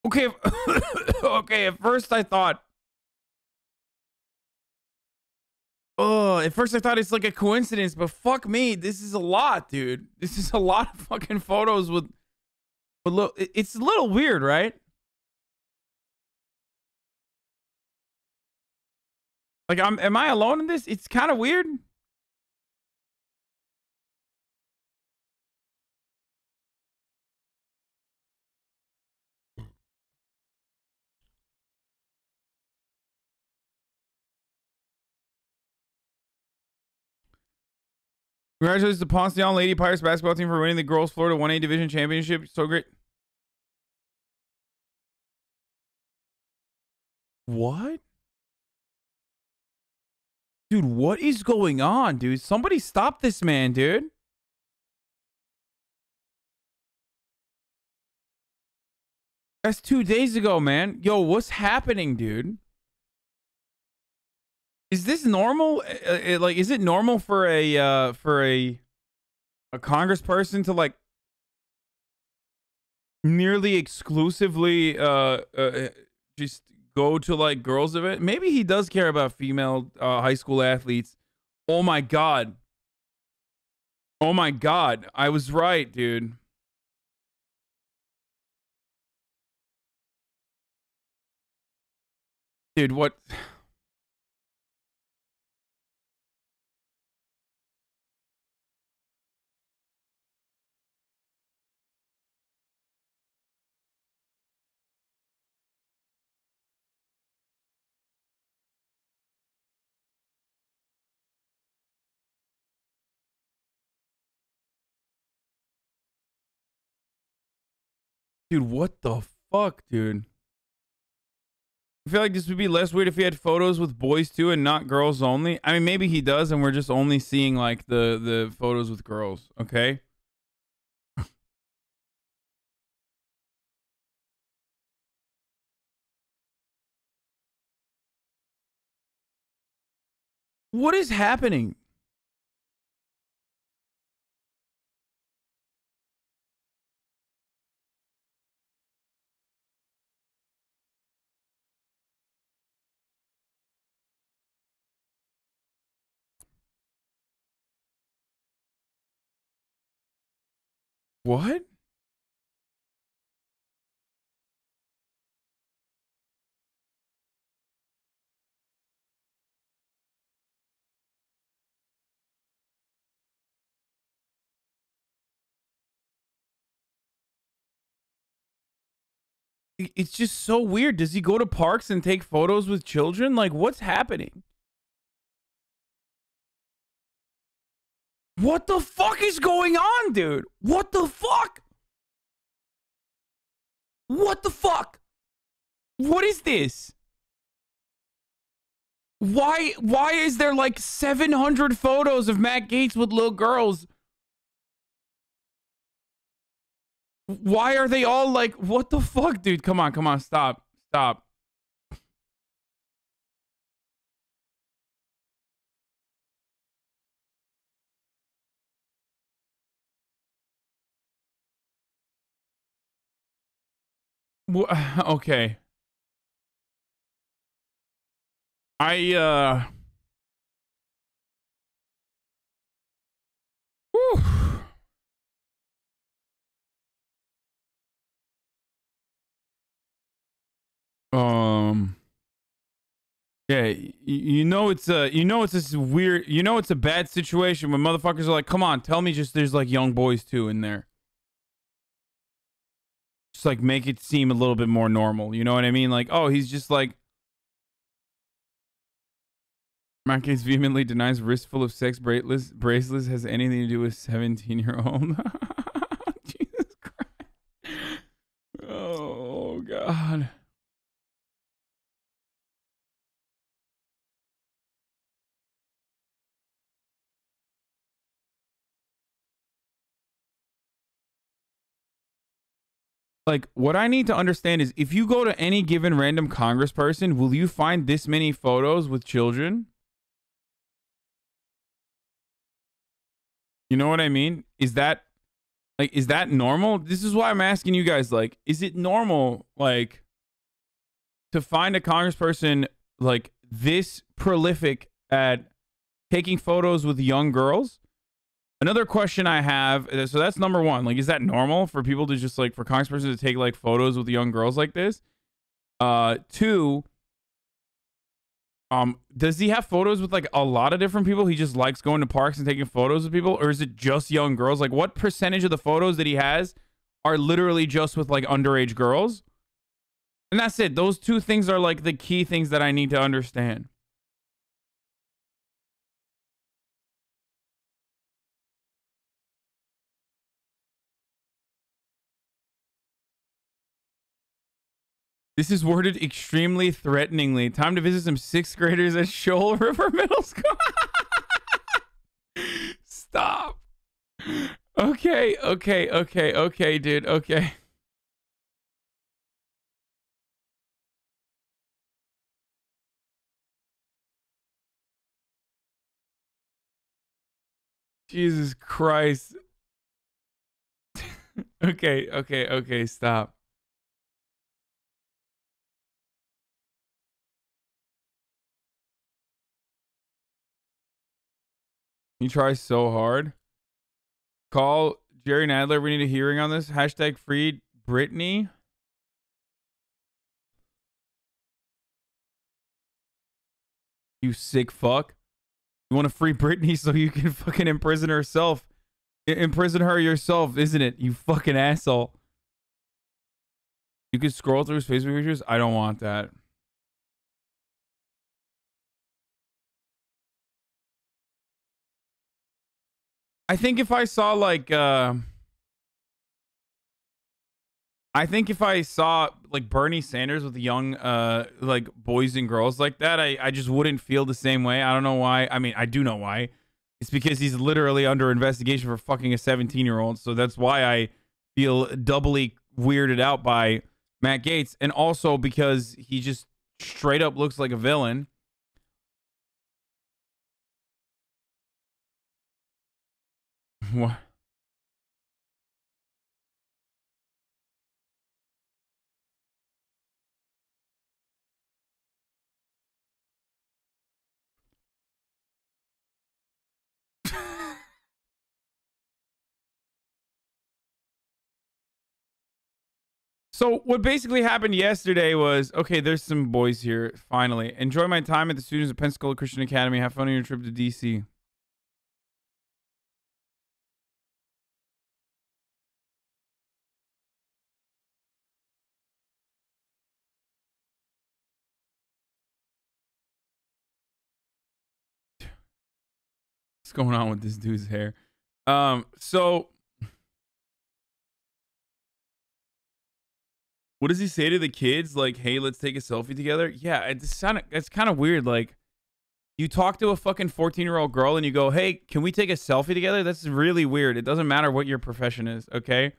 Okay, okay, at first I thought... Oh, at first I thought it's like a coincidence, but fuck me, this is a lot, dude. This is a lot of fucking photos with look. It's a little weird, right? Like, am I alone in this? It's kind of weird. Congratulations to Ponce de Leon Lady Pirates basketball team for winning the girls Florida 1A Division Championship. So great. What? Dude, what is going on, dude? Somebody stop this man, dude. That's 2 days ago, man. Yo, what's happening, dude? Is this normal? Like, is it normal for a congressperson to, like, nearly exclusively just go to, like, girls event? Maybe he does care about female high school athletes. Oh my god. Oh my god. I was right, dude. Dude, what? Dude, what the fuck, dude? I feel like this would be less weird if he had photos with boys too and not girls only. I mean, maybe he does and we're just only seeing, like, the photos with girls, okay? What is happening? What? It's just so weird. Does he go to parks and take photos with children? Like, what's happening? What the fuck is going on, dude? What the fuck? What the fuck? What is this? Why is there like 700 photos of Matt Gaetz with little girls? Why are they all like, what the fuck, dude? Come on, stop. Okay. Whew. Yeah, you know it's this weird, it's a bad situation when motherfuckers are like, come on, tell me just there's like young boys too in there. Just like make it seem a little bit more normal, you know what I mean? Like, oh, he's just like, Matt Gaetz vehemently denies wristful of sex bracelets has anything to do with 17-year-old. Jesus Christ. Oh, God. Like, what I need to understand is if you go to any given random congressperson, will you find this many photos with children? You know what I mean? Is that normal? This is why I'm asking you guys, like, is it normal, like, to find a congressperson like this prolific at taking photos with young girls? Another question I have, so that's number one. Like, is that normal for people to just, like, for congresspersons to take, like, photos with young girls like this? Two, does he have photos with, like, a lot of different people? He just likes going to parks and taking photos with people? Or is it just young girls? Like, what percentage of the photos that he has are literally just with, like, underage girls? And that's it. Those two things are, like, the key things that I need to understand. This is worded extremely threateningly. Time to visit some 6th graders at Shoal River Middle School. Stop. Okay, dude. Okay. Jesus Christ. Okay, stop. He tries so hard. Call Jerry Nadler. We need a hearing on this. Hashtag freed Britney. You sick fuck. You want to free Britney so you can fucking imprison herself. Imprison her yourself, isn't it? You fucking asshole. You can scroll through his Facebook pictures. I don't want that. I think if I saw like Bernie Sanders with young like boys and girls like that, I just wouldn't feel the same way. I don't know why. I mean, I do know why. It's because he's literally under investigation for fucking a 17-year-old. So that's why I feel doubly weirded out by Matt Gaetz, and also because he just straight up looks like a villain. What? So what basically happened yesterday was, okay, there's some boys here, finally. Enjoy my time at the students at Pensacola Christian Academy. Have fun on your trip to D.C. What's going on with this dude's hair? So what does he say to the kids? Like, hey, let's take a selfie together. Yeah, it's kind of weird. Like, you talk to a fucking 14-year-old girl and you go, hey, can we take a selfie together? That's really weird. It doesn't matter what your profession is, okay?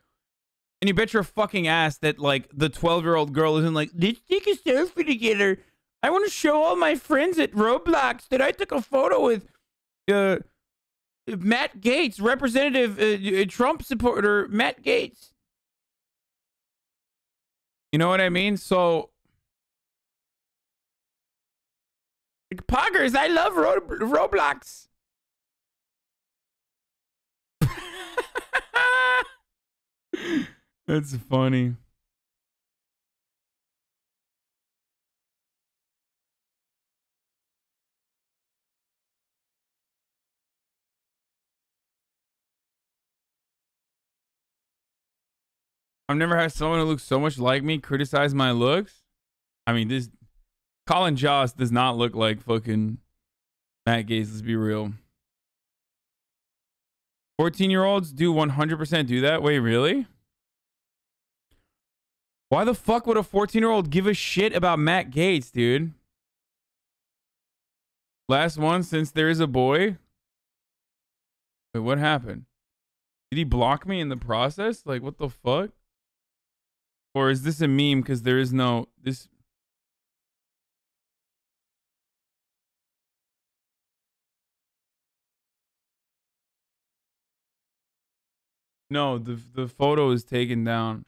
And you bet your fucking ass that, like, the 12-year-old girl isn't like, let's take a selfie together. I want to show all my friends at Roblox that I took a photo with Matt Gaetz, Representative Trump supporter Matt Gaetz. You know what I mean? So, like, poggers, I love Roblox. That's funny. I've never had someone who looks so much like me criticize my looks. I mean, this Colin Jost does not look like fucking Matt Gaetz. Let's be real. 14-year-olds do 100% do that. Wait, really? Why the fuck would a 14-year-old give a shit about Matt Gaetz, dude? Last one since there is a boy. Wait, what happened? Did he block me in the process? Like, what the fuck? Or is this a meme? Because there is no this. No, the photo is taken down.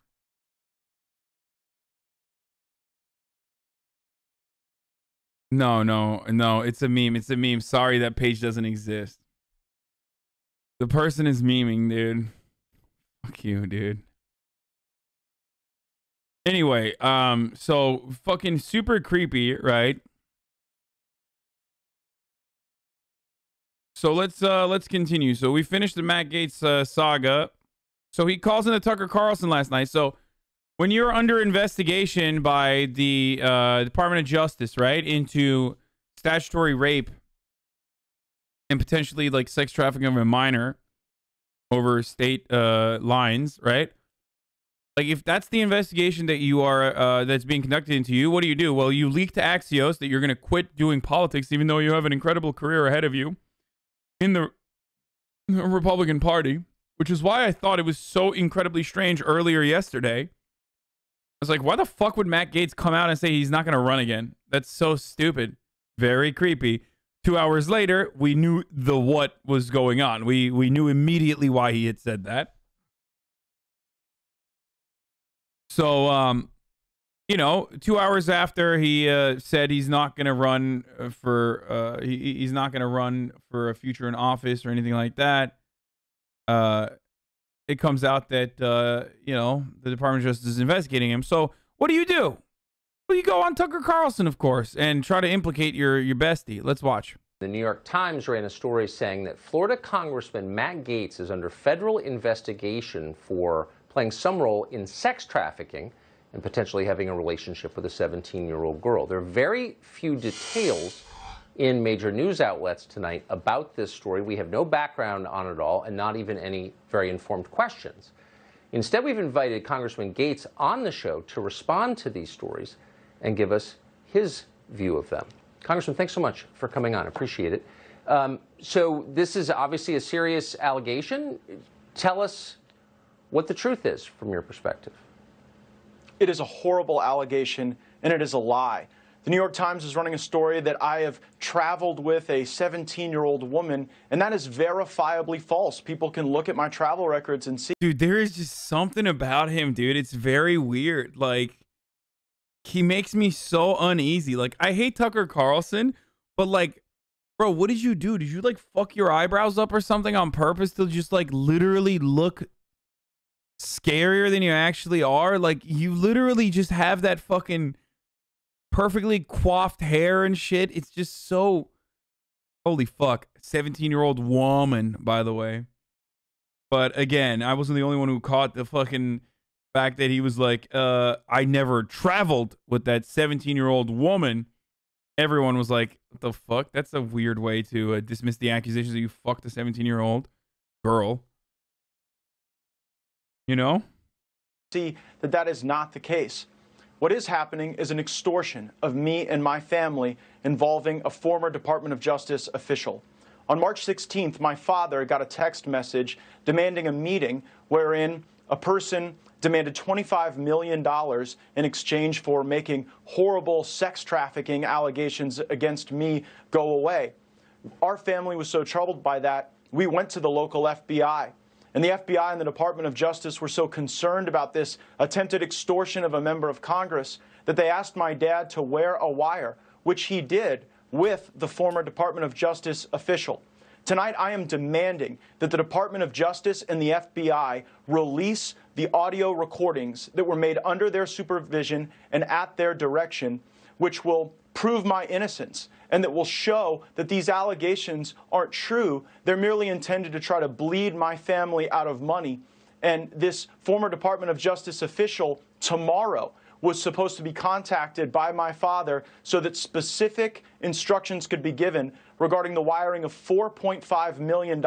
No, it's a meme. It's a meme. Sorry, that page doesn't exist. The person is memeing, dude. Fuck you, dude. Anyway, so fucking super creepy, right? So let's continue. So we finished the Matt Gaetz saga. So he calls in the Tucker Carlson last night. So when you're under investigation by the Department of Justice, right, into statutory rape and potentially like sex trafficking of a minor over state lines, right? Like, if that's the investigation that you are that's being conducted into you, what do? Well, you leak to Axios that you're going to quit doing politics, even though you have an incredible career ahead of you in the Republican Party, which is why I thought it was so incredibly strange earlier yesterday. I was like, why the fuck would Matt Gaetz come out and say he's not going to run again? That's so stupid. Very creepy. 2 hours later, we knew what was going on. We knew immediately why he had said that. So, you know, 2 hours after he said he's not going to run for he's not going to run for a future in office or anything like that, it comes out that you know, the Department of Justice is investigating him. So what do? Well, you go on Tucker Carlson, of course, and try to implicate your bestie. Let's watch. The New York Times ran a story saying that Florida Congressman Matt Gaetz is under federal investigation for playing some role in sex trafficking and potentially having a relationship with a 17-year-old girl. There are very few details in major news outlets tonight about this story. We have no background on it all and not even any very informed questions. Instead, we've invited Congressman Gaetz on the show to respond to these stories and give us his view of them. Congressman, thanks so much for coming on. Appreciate it. So this is obviously a serious allegation. Tell us what the truth is from your perspective. It is a horrible allegation, and it is a lie. The New York Times is running a story that I have traveled with a 17-year-old woman, and that is verifiably false. People can look at my travel records and see. Dude, there is just something about him, dude. It's very weird. Like, he makes me so uneasy. Like, I hate Tucker Carlson, but like, bro, what did you do? Did you like fuck your eyebrows up or something on purpose to just like literally look scarier than you actually are? Like, you literally just have that fucking perfectly coiffed hair and shit. It's just so, holy fuck. 17-year-old woman, by the way. But again, I wasn't the only one who caught the fucking fact that he was like, I never traveled with that 17-year-old woman. Everyone was like, what the fuck? That's a weird way to dismiss the accusations that you fucked a 17-year-old girl. You know? See that that is not the case. What is happening is an extortion of me and my family involving a former Department of Justice official. On March 16th, my father got a text message demanding a meeting wherein a person demanded $25 million in exchange for making horrible sex trafficking allegations against me go away. Our family was so troubled by that, we went to the local FBI. And the FBI and the Department of Justice were so concerned about this attempted extortion of a member of Congress that they asked my dad to wear a wire, which he did with the former Department of Justice official. Tonight, I am demanding that the Department of Justice and the FBI release the audio recordings that were made under their supervision and at their direction, which will prove my innocence and that will show that these allegations aren't true. They're merely intended to try to bleed my family out of money. And this former Department of Justice official tomorrow was supposed to be contacted by my father so that specific instructions could be given regarding the wiring of $4.5 million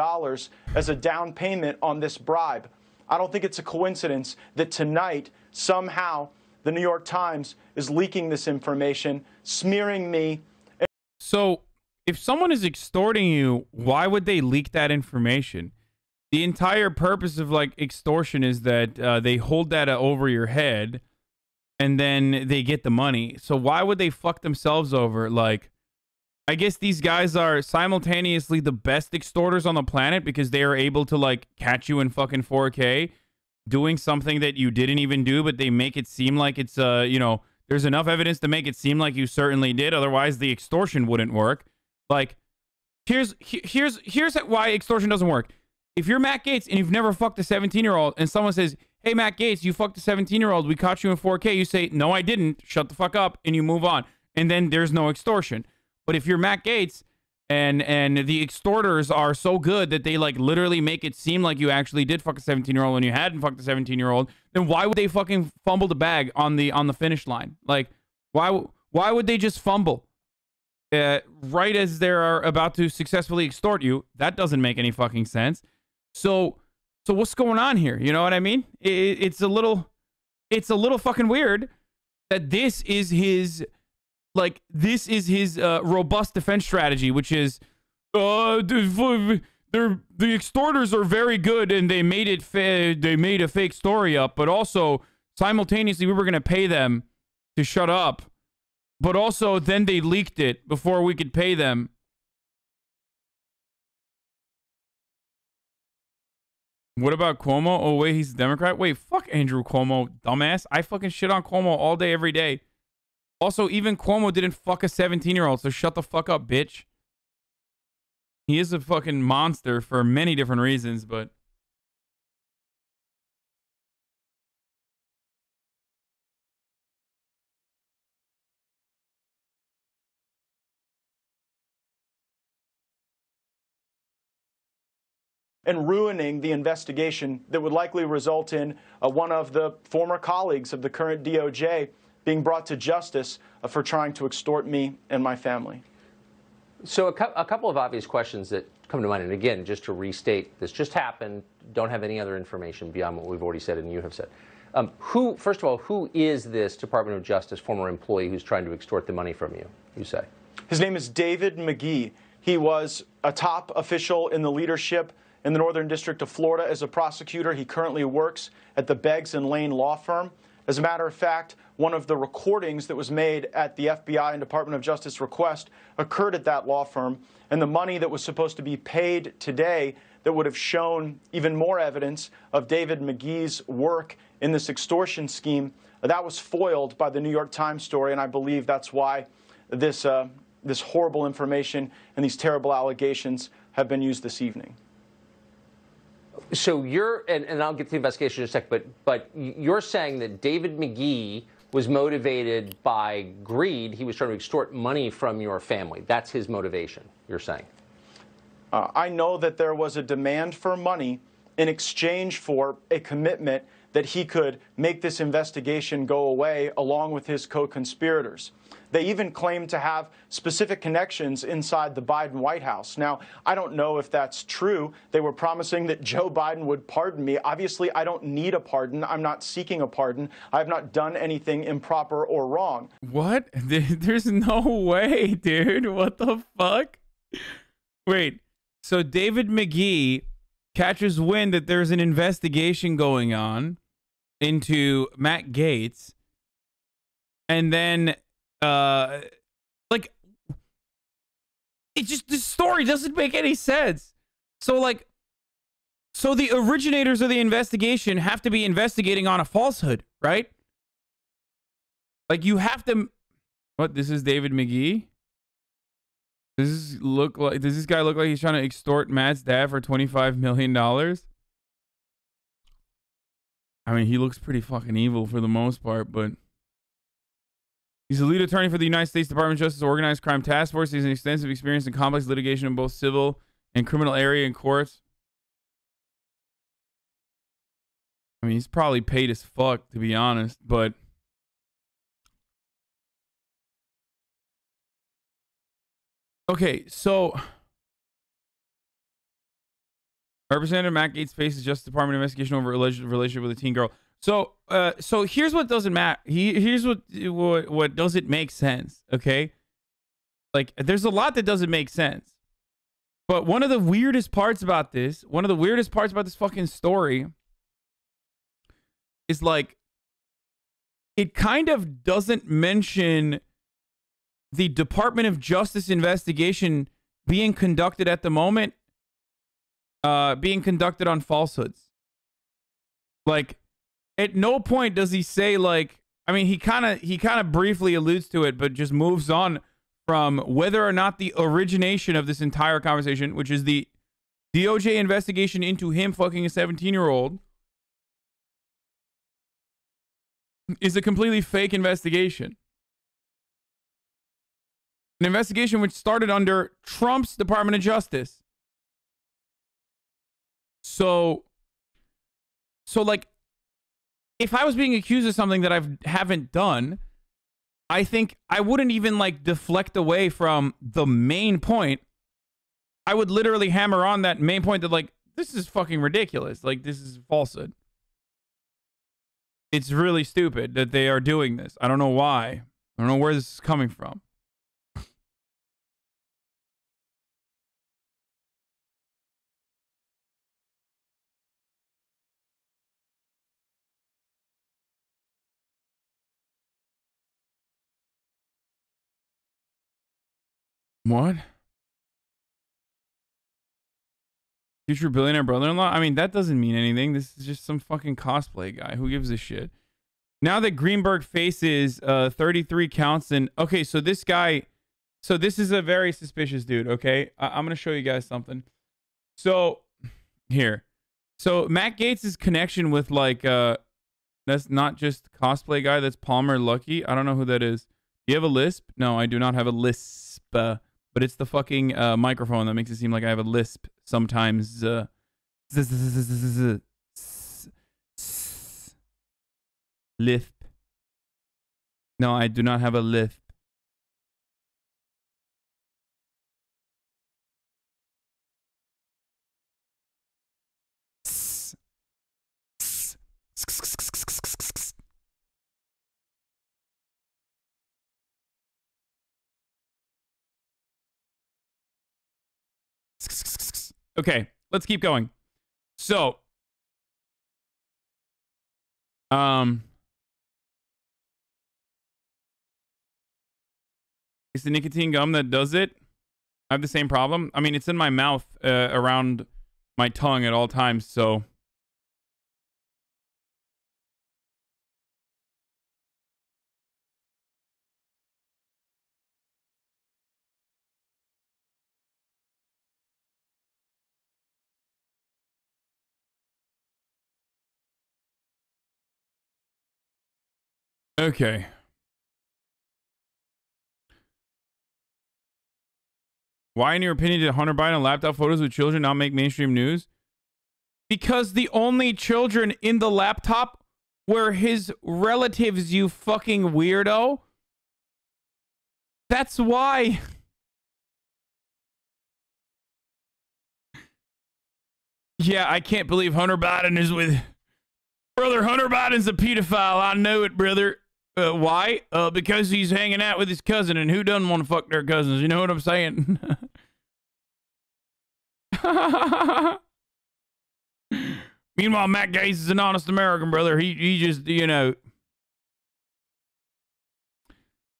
as a down payment on this bribe. I don't think it's a coincidence that tonight, somehow, the New York Times is leaking this information, smearing me. So, if someone is extorting you, why would they leak that information? The entire purpose of, like, extortion is that they hold that over your head and then they get the money. So why would they fuck themselves over? Like, I guess these guys are simultaneously the best extorters on the planet because they are able to like catch you in fucking 4K doing something that you didn't even do, but they make it seem like it's you know, there's enough evidence to make it seem like you certainly did. Otherwise, the extortion wouldn't work. Like, here's why extortion doesn't work. If you're Matt Gaetz and you've never fucked a 17-year-old and someone says, hey, Matt Gaetz, you fucked a 17-year-old. We caught you in 4K. You say, no, I didn't. Shut the fuck up. And you move on. And then there's no extortion. But if you're Matt Gaetz and the extorters are so good that they like literally make it seem like you actually did fuck a 17-year-old when you hadn't fucked a 17-year-old, then why would they fucking fumble the bag on the finish line? Like, why would they just fumble right as they're about to successfully extort you? That doesn't make any fucking sense. So what's going on here? You know what I mean? It's a little fucking weird that this is his robust defense strategy, which is the extorters are very good and they made a fake story up, but also simultaneously we were going to pay them to shut up, but also then they leaked it before we could pay them. What about Cuomo? Oh, wait, he's a Democrat? Wait, fuck Andrew Cuomo, dumbass. I fucking shit on Cuomo all day, every day. Also, even Cuomo didn't fuck a 17-year-old, so shut the fuck up, bitch. He is a fucking monster for many different reasons, but... and ruining the investigation that would likely result in one of the former colleagues of the current DOJ being brought to justice for trying to extort me and my family. So a couple of obvious questions that come to mind, and again, just to restate, this just happened, don't have any other information beyond what we've already said and you have said. First of all, who is this Department of Justice former employee who's trying to extort the money from you, you say? His name is David McGee. He was a top official in the leadership in the Northern District of Florida as a prosecutor. He currently works at the Beggs and Lane law firm. As a matter of fact, one of the recordings that was made at the FBI and Department of Justice request occurred at that law firm, and the money that was supposed to be paid today that would have shown even more evidence of David McGee's work in this extortion scheme, that was foiled by the New York Times story, and I believe that's why this horrible information and these terrible allegations have been used this evening. So you're, and I'll get to the investigation in a sec, but you're saying that David McGee was motivated by greed. He was trying to extort money from your family. That's his motivation, you're saying? I know that there was a demand for money in exchange for a commitment that he could make this investigation go away along with his co-conspirators. They even claimed to have specific connections inside the Biden White House. Now, I don't know if that's true. They were promising that Joe Biden would pardon me. Obviously, I don't need a pardon. I'm not seeking a pardon. I have not done anything improper or wrong. What? There's no way, dude. What the fuck? Wait, so David McGee catches wind that there's an investigation going on into Matt Gaetz, and then like, it just, this story doesn't make any sense. So the originators of the investigation have to be investigating on a falsehood, right? Like, you have to... What, this is David McGee? Does this guy look like he's trying to extort Matt's dad for $25 million? I mean, he looks pretty fucking evil for the most part, but... He's a lead attorney for the United States Department of Justice Organized Crime Task Force. He has an extensive experience in complex litigation in both civil and criminal area and courts. I mean, he's probably paid as fuck, to be honest, but... Okay, so... Representative Matt Gaetz faces Justice Department investigation over alleged relationship with a teen girl. So here's what doesn't matter. Here's what doesn't make sense. Okay, like, there's a lot that doesn't make sense. But one of the weirdest parts about this fucking story is, like, it kind of doesn't mention the Department of Justice investigation being conducted at the moment, being conducted on falsehoods. Like, at no point does he say, like, I mean, he kind of briefly alludes to it, but just moves on from whether or not the origination of this entire conversation, which is the DOJ investigation into him fucking a 17-year-old, is a completely fake investigation. An investigation which started under Trump's Department of Justice. So like, if I was being accused of something that I haven't done, I think I wouldn't even like deflect away from the main point. I would literally hammer on that main point that, like, this is fucking ridiculous. Like, this is falsehood. It's really stupid that they are doing this. I don't know why. I don't know where this is coming from. What? Future billionaire brother-in-law? I mean, that doesn't mean anything. This is just some fucking cosplay guy. Who gives a shit? Now that Greenberg faces 33 counts and... Okay, so this guy... So this is a very suspicious dude, okay? I'm going to show you guys something. So, here. So, Matt Gaetz' connection with, like... that's not just cosplay guy. That's Palmer Lucky. I don't know who that is. Do you have a lisp? No, I do not have a lisp. But it's the fucking microphone that makes it seem like I have a lisp sometimes. Lisp. No, I do not have a lisp. Okay, let's keep going. So, it's the nicotine gum that does it. I have the same problem. I mean, it's in my mouth, around my tongue at all times, so... Okay. Why, in your opinion, did Hunter Biden laptop photos with children not make mainstream news? Because the only children in the laptop were his relatives, you fucking weirdo. That's why. Yeah, I can't believe Hunter Biden is with... Brother, Hunter Biden's a pedophile. I know it, brother. Why? Because he's hanging out with his cousin, and who doesn't want to fuck their cousins? You know what I'm saying? Meanwhile, Matt Gaetz is an honest American, brother. He just, you know.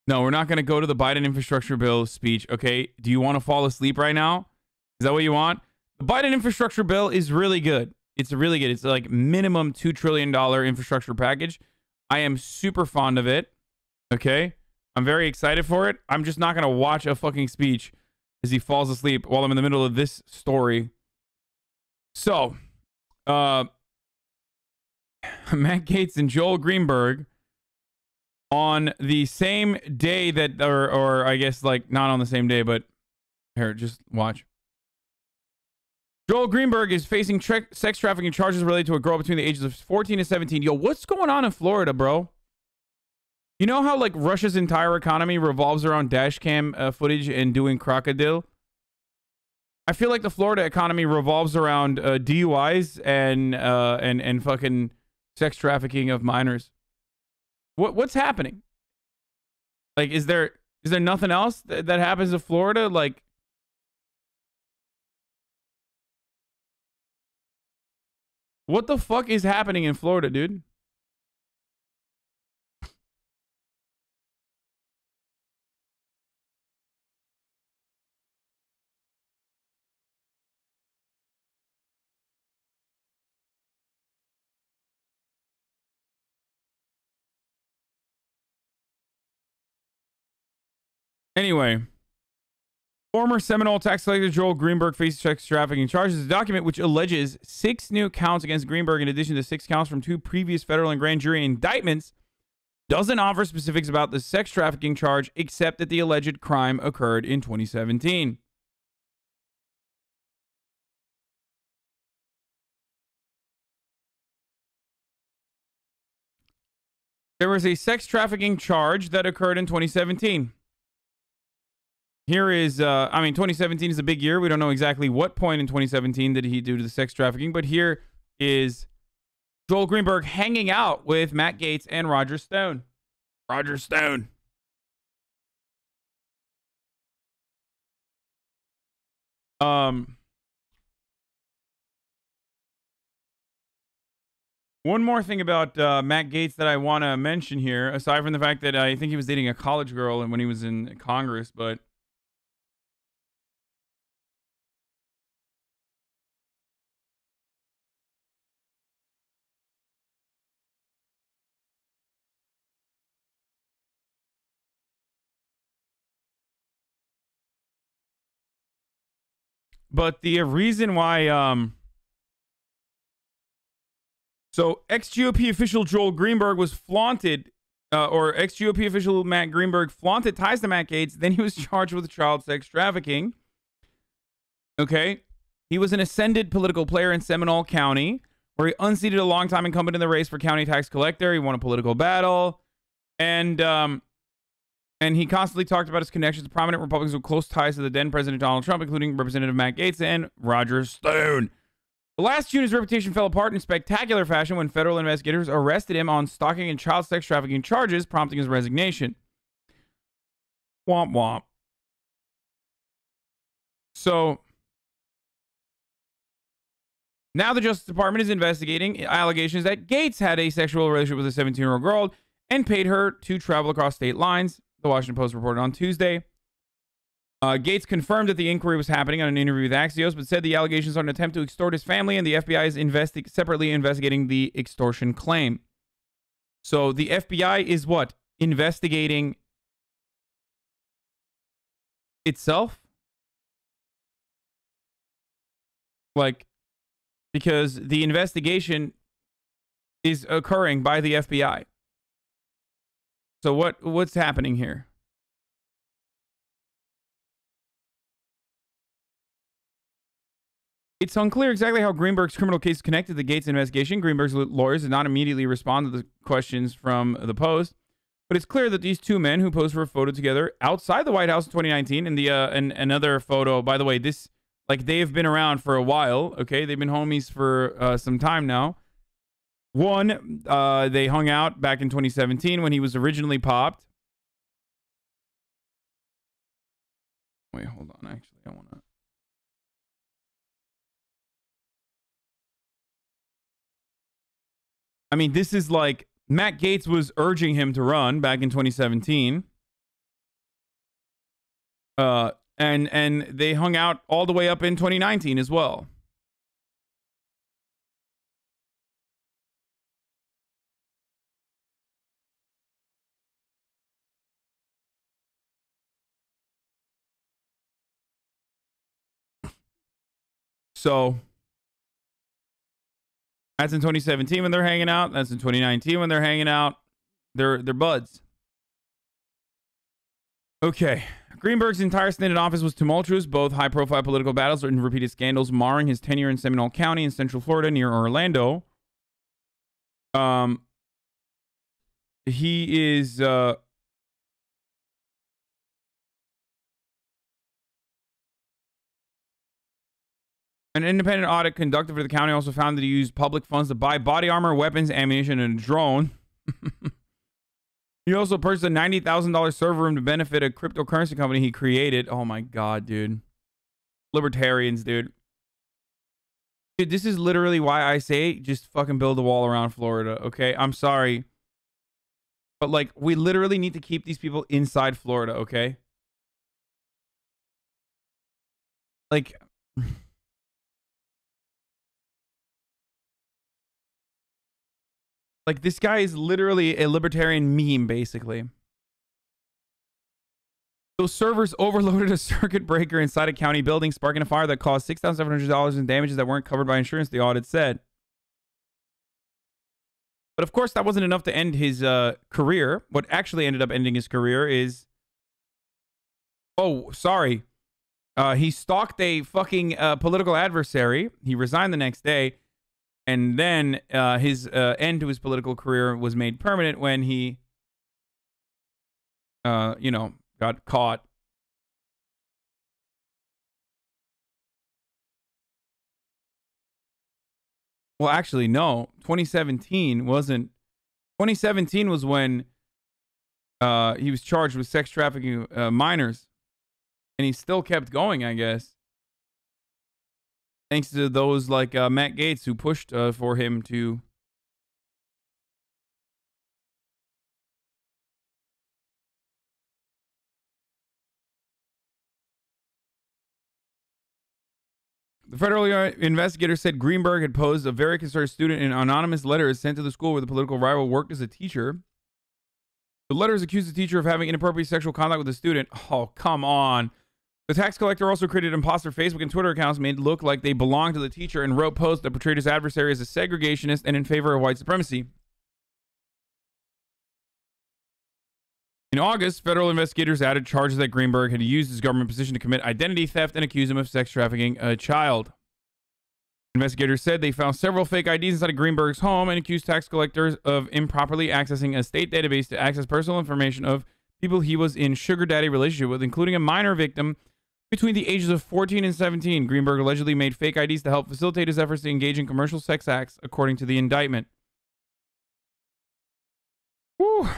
No, we're not going to go to the Biden infrastructure bill speech, okay? Do you want to fall asleep right now? Is that what you want? The Biden infrastructure bill is really good. It's really good. It's like minimum $2 trillion infrastructure package. I am super fond of it. Okay? I'm very excited for it. I'm just not going to watch a fucking speech as he falls asleep while I'm in the middle of this story. So, Matt Gaetz and Joel Greenberg on the same day that, or I guess like not on the same day, but here, just watch. Joel Greenberg is facing sex trafficking charges related to a girl between the ages of 14 and 17. Yo, what's going on in Florida, bro? You know how like Russia's entire economy revolves around dash cam footage and doing crocodile? I feel like the Florida economy revolves around DUIs and fucking sex trafficking of minors. What's happening? Like, is there nothing else that happens in Florida? Like, what the fuck is happening in Florida, dude? Anyway, former Seminole tax collector Joel Greenberg faces sex trafficking charges. A document which alleges 6 new counts against Greenberg in addition to 6 counts from 2 previous federal and grand jury indictments doesn't offer specifics about the sex trafficking charge except that the alleged crime occurred in 2017. There was a sex trafficking charge that occurred in 2017. Here is, 2017 is a big year. We don't know exactly what point in 2017 did he do to the sex trafficking, but here is Joel Greenberg hanging out with Matt Gaetz and Roger Stone. Roger Stone. One more thing about Matt Gaetz that I want to mention here, aside from the fact that I think he was dating a college girl and when he was in Congress, but the reason why so ex-GOP official Joel Greenberg was flaunted, or ex-GOP official Matt Greenberg flaunted ties to Matt Gaetz. Then he was charged with child sex trafficking. Okay. He was an ascended political player in Seminole County, where he unseated a longtime incumbent in the race for county tax collector. He won a political battle. And he constantly talked about his connections to prominent Republicans with close ties to the then President Donald Trump, including Representative Matt Gaetz and Roger Stone. Last June, his reputation fell apart in spectacular fashion when federal investigators arrested him on stalking and child sex trafficking charges, prompting his resignation. Womp womp. So, now the Justice Department is investigating allegations that Gaetz had a sexual relationship with a 17-year-old girl and paid her to travel across state lines, the Washington Post reported on Tuesday. Gaetz confirmed that the inquiry was happening on an interview with Axios, but said the allegations are an attempt to extort his family, and the FBI is separately investigating the extortion claim. So the FBI is what? Investigating itself? Like, because the investigation is occurring by the FBI. So what's happening here? It's unclear exactly how Greenberg's criminal case is connected to the Gaetz investigation. Greenberg's lawyers did not immediately respond to the questions from the Post, but it's clear that these 2 men who posed for a photo together outside the White House in 2019, and another photo, by the way, this, like, they have been around for a while. Okay, they've been homies for some time now. One, they hung out back in 2017 when he was originally popped. Wait, hold on. Actually, I want to. I mean, this is like Matt Gaetz was urging him to run back in 2017. And they hung out all the way up in 2019 as well. So that's in 2017 when they're hanging out. That's in 2019 when they're hanging out. They're buds. Okay. Greenberg's entire stint in office was tumultuous, both high-profile political battles and repeated scandals marring his tenure in Seminole County in Central Florida near Orlando. He is an independent audit conducted for the county also found that he used public funds to buy body armor, weapons, ammunition, and a drone. He also purchased a $90,000 server room to benefit a cryptocurrency company he created. Oh my God, dude. Libertarians, dude. Dude, this is literally why I say just fucking build a wall around Florida, okay? I'm sorry. But, like, we literally need to keep these people inside Florida, okay? Like... Like, this guy is literally a libertarian meme, basically. Those servers overloaded a circuit breaker inside a county building, sparking a fire that caused $6,700 in damages that weren't covered by insurance, the audit said. But of course, that wasn't enough to end his career. What actually ended up ending his career is... Oh, sorry. He stalked a fucking political adversary. He resigned the next day. And then his end to his political career was made permanent when he, you know, got caught. Well, actually, no. 2017 wasn't. 2017 was when he was charged with sex trafficking minors. And he still kept going, I guess. Thanks to those like Matt Gaetz who pushed for him to... The federal investigator said Greenberg had posed a very concerned student in anonymous letters sent to the school where the political rival worked as a teacher. The letters accused the teacher of having inappropriate sexual contact with the student. Oh, come on. The tax collector also created imposter Facebook and Twitter accounts made it look like they belonged to the teacher and wrote posts that portrayed his adversary as a segregationist and in favor of white supremacy. In August, federal investigators added charges that Greenberg had used his government position to commit identity theft and accused him of sex trafficking a child. Investigators said they found several fake IDs inside of Greenberg's home and accused tax collectors of improperly accessing a state database to access personal information of people he was in sugar daddy relationship with, including a minor victim between the ages of 14 and 17. Greenberg allegedly made fake IDs to help facilitate his efforts to engage in commercial sex acts, according to the indictment. Whew.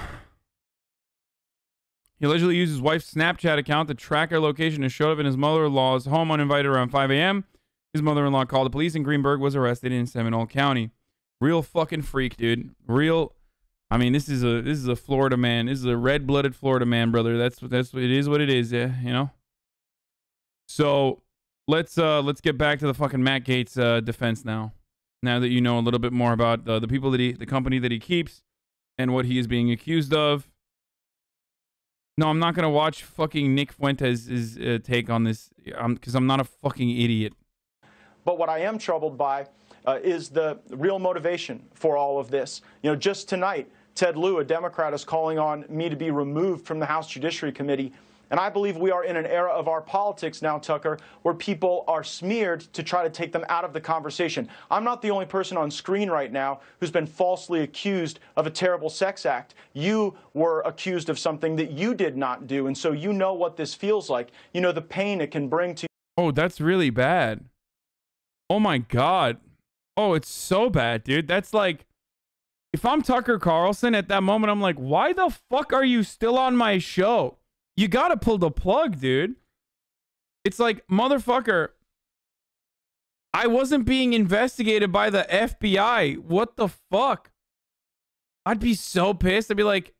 He allegedly used his wife's Snapchat account to track her location and showed up in his mother-in-law's home uninvited around 5 a.m. His mother-in-law called the police and Greenberg was arrested in Seminole County. Real fucking freak, dude. Real. I mean, this is a Florida man. This is a red-blooded Florida man, brother. That's it is what it is, yeah, you know. So let's get back to the fucking Matt Gaetz defense now. Now that you know a little bit more about the people that the company that he keeps and what he is being accused of. No, I'm not gonna watch fucking Nick Fuentes' take on this because I'm not a fucking idiot. But what I am troubled by is the real motivation for all of this. You know, just tonight, Ted Lieu, a Democrat, is calling on me to be removed from the House Judiciary Committee. And I believe we are in an era of our politics now, Tucker, where people are smeared to try to take them out of the conversation. I'm not the only person on screen right now who's been falsely accused of a terrible sex act. You were accused of something that you did not do, and so you know what this feels like. You know the pain it can bring to you. Oh, that's really bad. Oh, my God. Oh, it's so bad, dude. That's like, if I'm Tucker Carlson at that moment, I'm like, why the fuck are you still on my show? You gotta pull the plug, dude. It's like, motherfucker, I wasn't being investigated by the FBI. What the fuck? I'd be so pissed. I'd be like,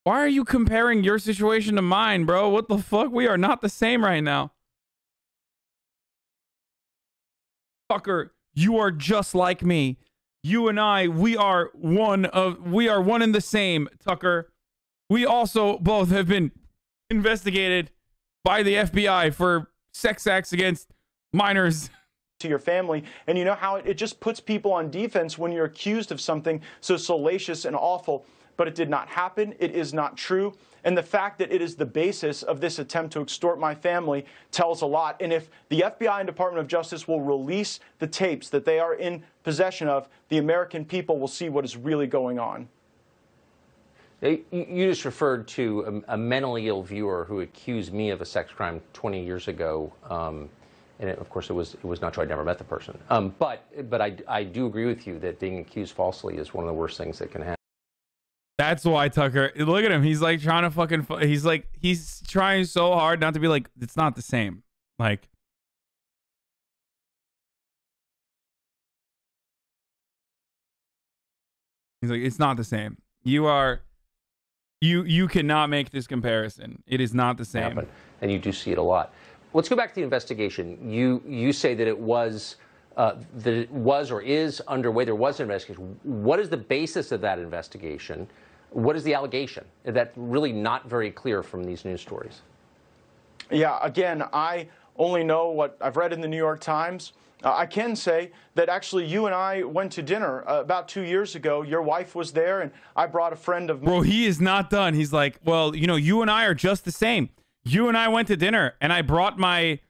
why are you comparing your situation to mine, bro? What the fuck? We are not the same right now. Tucker, you are just like me. You and I, we are one and the same, Tucker. We also both have been investigated by the FBI for sex acts against minors. To your family, and you know how it just puts people on defense when you're accused of something so salacious and awful, but it did not happen. It is not true. And the fact that it is the basis of this attempt to extort my family tells a lot. And if the FBI and Department of Justice will release the tapes that they are in possession of, the American people will see what is really going on. You just referred to a mentally ill viewer who accused me of a sex crime 20 years ago. And of course, it was not true. I never met the person. But I do agree with you that being accused falsely is one of the worst things that can happen. That's why Tucker, look at him. He's like trying to fucking, he's trying so hard not to be like, it's not the same. Like, he's like, it's not the same. You cannot make this comparison. It is not the same. And you do see it a lot. Let's go back to the investigation. You say that it was or is underway. There was an investigation. What is the basis of that investigation? What is the allegation? That's really not very clear from these news stories. Yeah, again, I only know what I've read in the New York Times. I can say that actually you and I went to dinner about 2 years ago. Your wife was there, and I brought a friend of mine. Bro, he is not done. He's like, well, you know, you and I are just the same. You and I went to dinner, and I brought my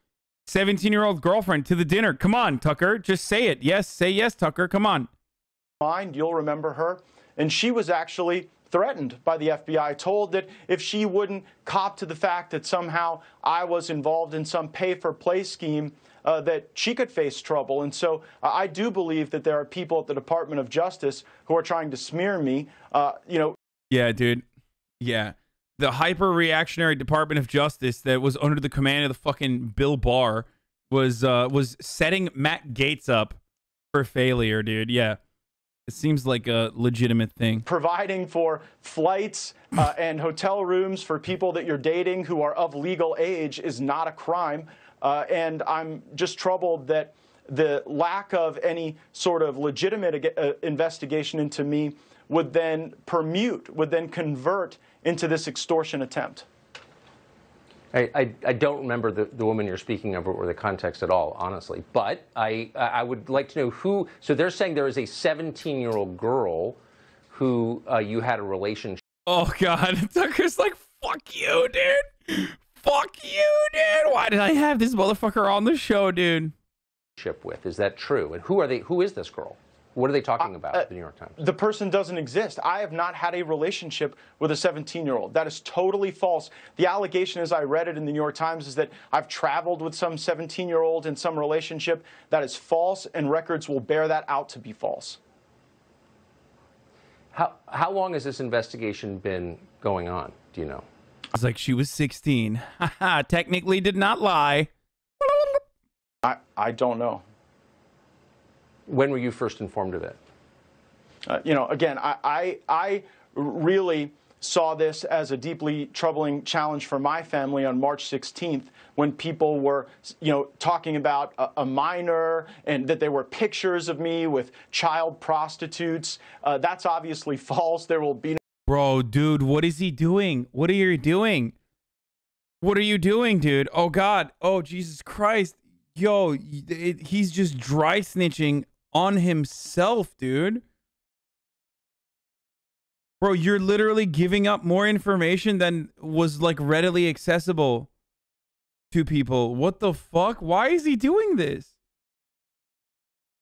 17-year-old girlfriend to the dinner. Come on, Tucker. Just say it. Yes, say yes, Tucker. Come on. You'll remember her. And she was actually threatened by the FBI, told that if she wouldn't cop to the fact that somehow I was involved in some pay-for-play scheme, that she could face trouble. And so I do believe that there are people at the Department of Justice who are trying to smear me, you know. Yeah, dude. Yeah. The hyper-reactionary Department of Justice that was under the command of the fucking Bill Barr was setting Matt Gaetz up for failure, dude. Yeah. It seems like a legitimate thing. Providing for flights and hotel rooms for people that you're dating who are of legal age is not a crime. And I'm just troubled that the lack of any sort of legitimate investigation into me would then convert into this extortion attempt. I don't remember the woman you're speaking of or the context at all, honestly. But I would like to know who. So they're saying there is a 17-year-old girl who you had a relationship. Oh, God. Tucker's like, fuck you, dude. Fuck you, dude. Why did I have this motherfucker on the show, dude? With. Is that true? And who are they? Who is this girl? What are they talking about at the New York Times? The person doesn't exist. I have not had a relationship with a 17-year-old. That is totally false. The allegation, as I read it in the New York Times, is that I've traveled with some 17-year-old in some relationship. That is false, and records will bear that out to be false. How long has this investigation been going on? Do you know? It's like she was 16. Haha, technically did not lie. I don't know. When were you first informed of it? You know, again, I really saw this as a deeply troubling challenge for my family on March 16th when people were, you know, talking about a minor and that there were pictures of me with child prostitutes. That's obviously false. There will be no... Bro, dude, what is he doing? What are you doing? What are you doing, dude? Oh, God. Oh, Jesus Christ. Yo, he's just dry snitching on himself, dude. Bro, you're literally giving up more information than was like readily accessible to people. What the fuck? Why is he doing this?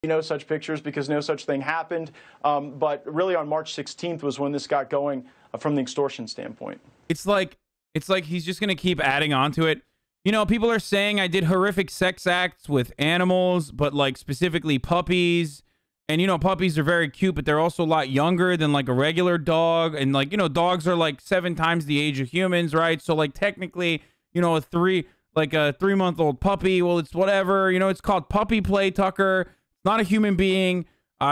No such pictures because no such thing happened. But really on March 16th was when this got going from the extortion standpoint. It's like he's just going to keep adding on to it. You know, people are saying I did horrific sex acts with animals, but like specifically puppies. And, you know, puppies are very cute, but they're also a lot younger than like a regular dog. And like, you know, dogs are like 7 times the age of humans, right? So like technically, you know, a 3-month-old puppy, well, it's whatever. You know, it's called puppy play, Tucker. It's not a human being.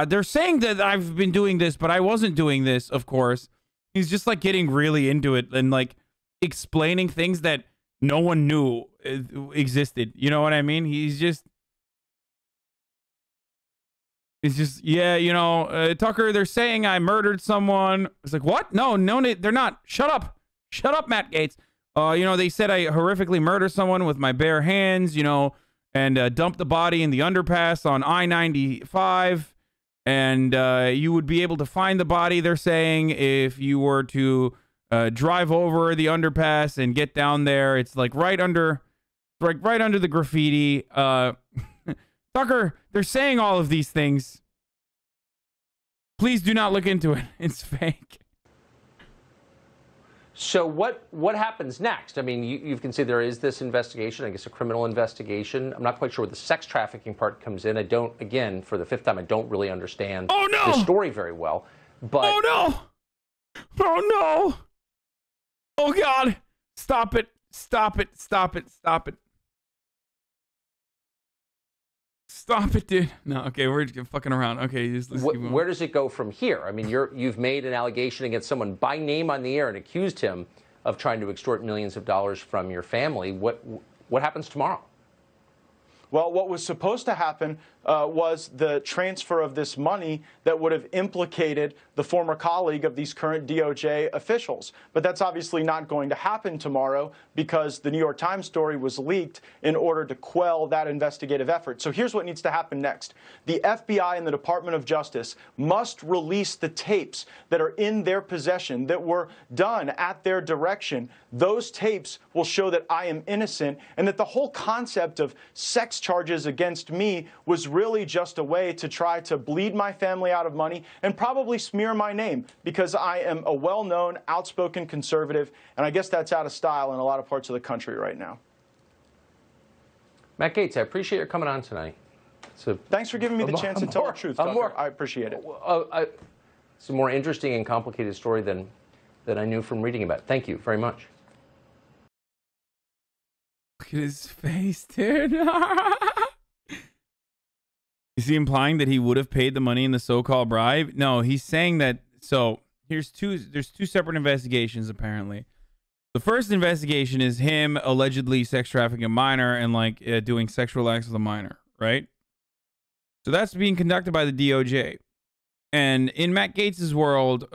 They're saying that I've been doing this, but I wasn't doing this, of course. He's just like getting really into it and like explaining things that no one knew existed. You know what I mean? It's just, yeah, you know, Tucker, they're saying I murdered someone. It's like, what? No, they're not. Shut up. Shut up, Matt Gaetz. You know, they said I horrifically murdered someone with my bare hands, you know, and dumped the body in the underpass on I-95. And you would be able to find the body, they're saying, if you were to drive over the underpass and get down there. It's like right under the graffiti. Tucker, they're saying all of these things. Please do not look into it. It's fake. So what happens next? I mean, you can see there is this investigation, I guess a criminal investigation. I'm not quite sure where the sex trafficking part comes in. I don't, again, for the 5th time, I don't really understand the story very well. But oh no! Oh no! Oh God! Stop it! Stop it! Stop it! Stop it! Stop it, dude. No, okay, we're just fucking around. Okay, let's keep going. Where does it go from here? I mean, you've made an allegation against someone by name on the air and accused him of trying to extort millions of dollars from your family. What happens tomorrow? Well, what was supposed to happen was the transfer of this money that would have implicated the former colleague of these current DOJ officials. But that's obviously not going to happen tomorrow because the New York Times story was leaked in order to quell that investigative effort. So here's what needs to happen next. The FBI and the Department of Justice must release the tapes that are in their possession that were done at their direction. Those tapes will show that I am innocent and that the whole concept of sex charges against me was really just a way to try to bleed my family out of money and probably smear my name because I am a well-known, outspoken conservative, and I guess that's out of style in a lot of parts of the country right now. Matt Gaetz, I appreciate your coming on tonight. Thanks for giving me the chance to tell the truth, Tucker. I appreciate it. It's a more interesting and complicated story than I knew from reading about it. Thank you very much. Look at his face, dude. Is he implying that he would have paid the money in the so-called bribe? No, he's saying that. So there's two separate investigations apparently. The first investigation is him allegedly sex trafficking a minor and like doing sexual acts with a minor, right? So that's being conducted by the DOJ. And in Matt Gaetz's world,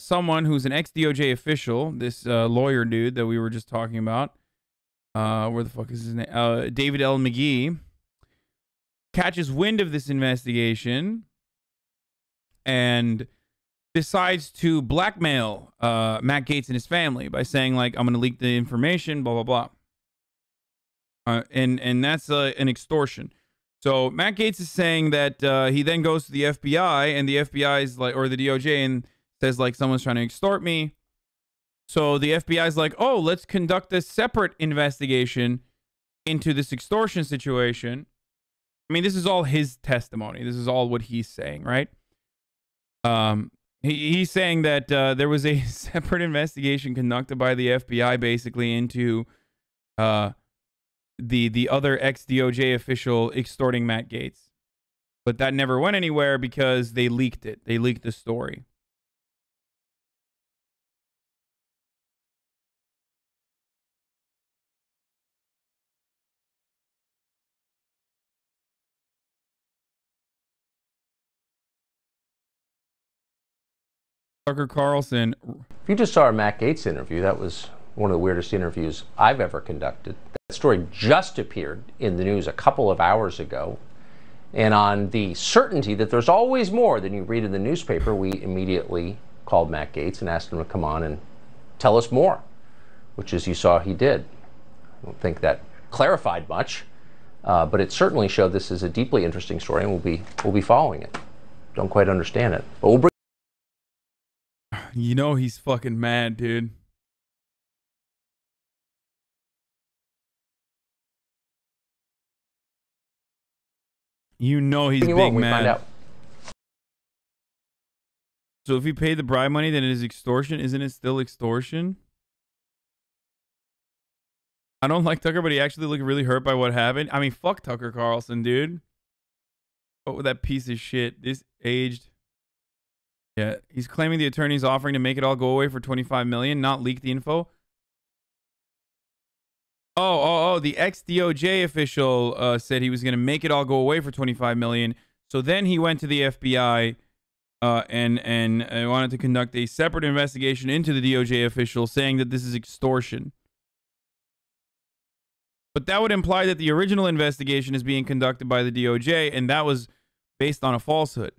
someone who's an ex-DOJ official, this lawyer dude that we were just talking about, where the fuck is his name? David L. McGee, catches wind of this investigation and decides to blackmail Matt Gaetz and his family by saying, like, I'm going to leak the information, blah, blah, blah. And that's an extortion. So Matt Gaetz is saying that he then goes to the FBI and the FBI is like, or the DOJ, and says, like, someone's trying to extort me. So the FBI is like, oh, let's conduct a separate investigation into this extortion situation. I mean, this is all his testimony. This is all what he's saying, right? He's saying that there was a separate investigation conducted by the FBI basically into the other ex-DOJ official extorting Matt Gaetz. But that never went anywhere because they leaked it. They leaked the story. Tucker Carlson. If you just saw our Matt Gaetz interview, that was one of the weirdest interviews I've ever conducted. That story just appeared in the news a couple of hours ago. And on the certainty that there's always more than you read in the newspaper, we immediately called Matt Gaetz and asked him to come on and tell us more, which, as you saw, he did. I don't think that clarified much, but it certainly showed this is a deeply interesting story, and we'll be following it. Don't quite understand it, but we'll bring. You know he's fucking mad, dude. You know he's big mad. So if he paid the bribe money, then it is extortion. Isn't it still extortion? I don't like Tucker, but he actually looked really hurt by what happened. I mean, fuck Tucker Carlson, dude. What with that piece of shit? This aged. Yeah, he's claiming the attorney's offering to make it all go away for $25 million, not leak the info. Oh, the ex-DOJ official said he was going to make it all go away for $25 million. So then he went to the FBI and wanted to conduct a separate investigation into the DOJ official, saying that this is extortion. But that would imply that the original investigation is being conducted by the DOJ, and that was based on a falsehood.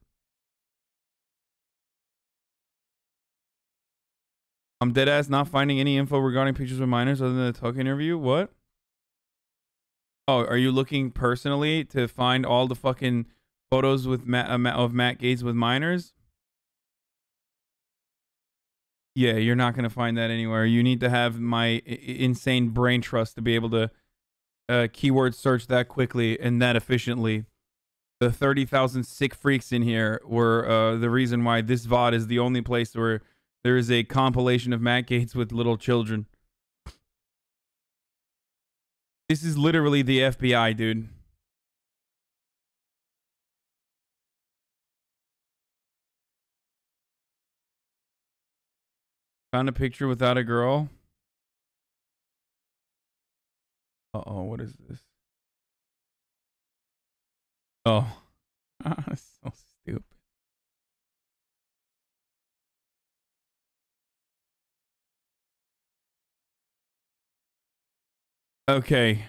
I'm deadass not finding any info regarding pictures of minors other than the Tuck interview. What? Oh, are you looking personally to find all the fucking photos with Matt Gaetz with minors? Yeah, you're not going to find that anywhere. You need to have my insane brain trust to be able to keyword search that quickly and that efficiently. The 30,000 sick freaks in here were the reason why this VOD is the only place where there is a compilation of Matt Gaetz with little children. This is literally the FBI, dude. Found a picture without a girl. Uh-oh, what is this? Oh. So stupid. Okay.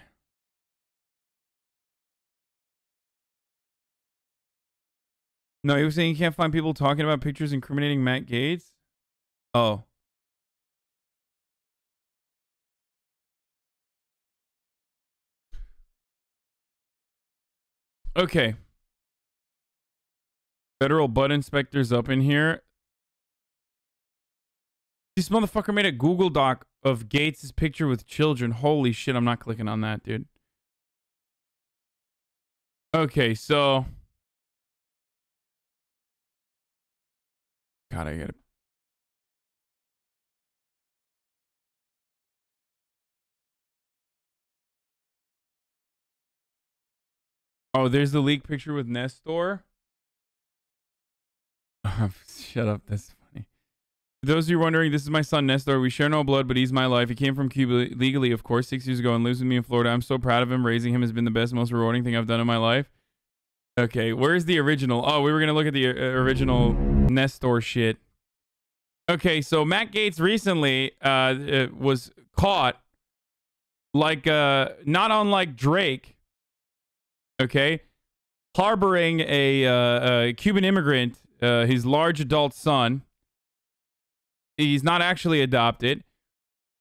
No, he was saying you can't find people talking about pictures incriminating Matt Gaetz. Oh. Okay. Federal butt inspectors up in here. This motherfucker made a Google Doc of Gaetz' picture with children. Holy shit, I'm not clicking on that, dude. Okay, so... God, I get it. Oh, there's the leaked picture with Nestor. Shut up, that's funny. For those of you wondering, this is my son Nestor. We share no blood, but he's my life. He came from Cuba legally, of course, 6 years ago and lives with me in Florida. I'm so proud of him. Raising him has been the best, most rewarding thing I've done in my life. Okay, where's the original? Oh, we were going to look at the original Nestor shit. Okay, so Matt Gaetz recently was caught, like, not unlike Drake, okay, harboring a Cuban immigrant, his large adult son. He's not actually adopted.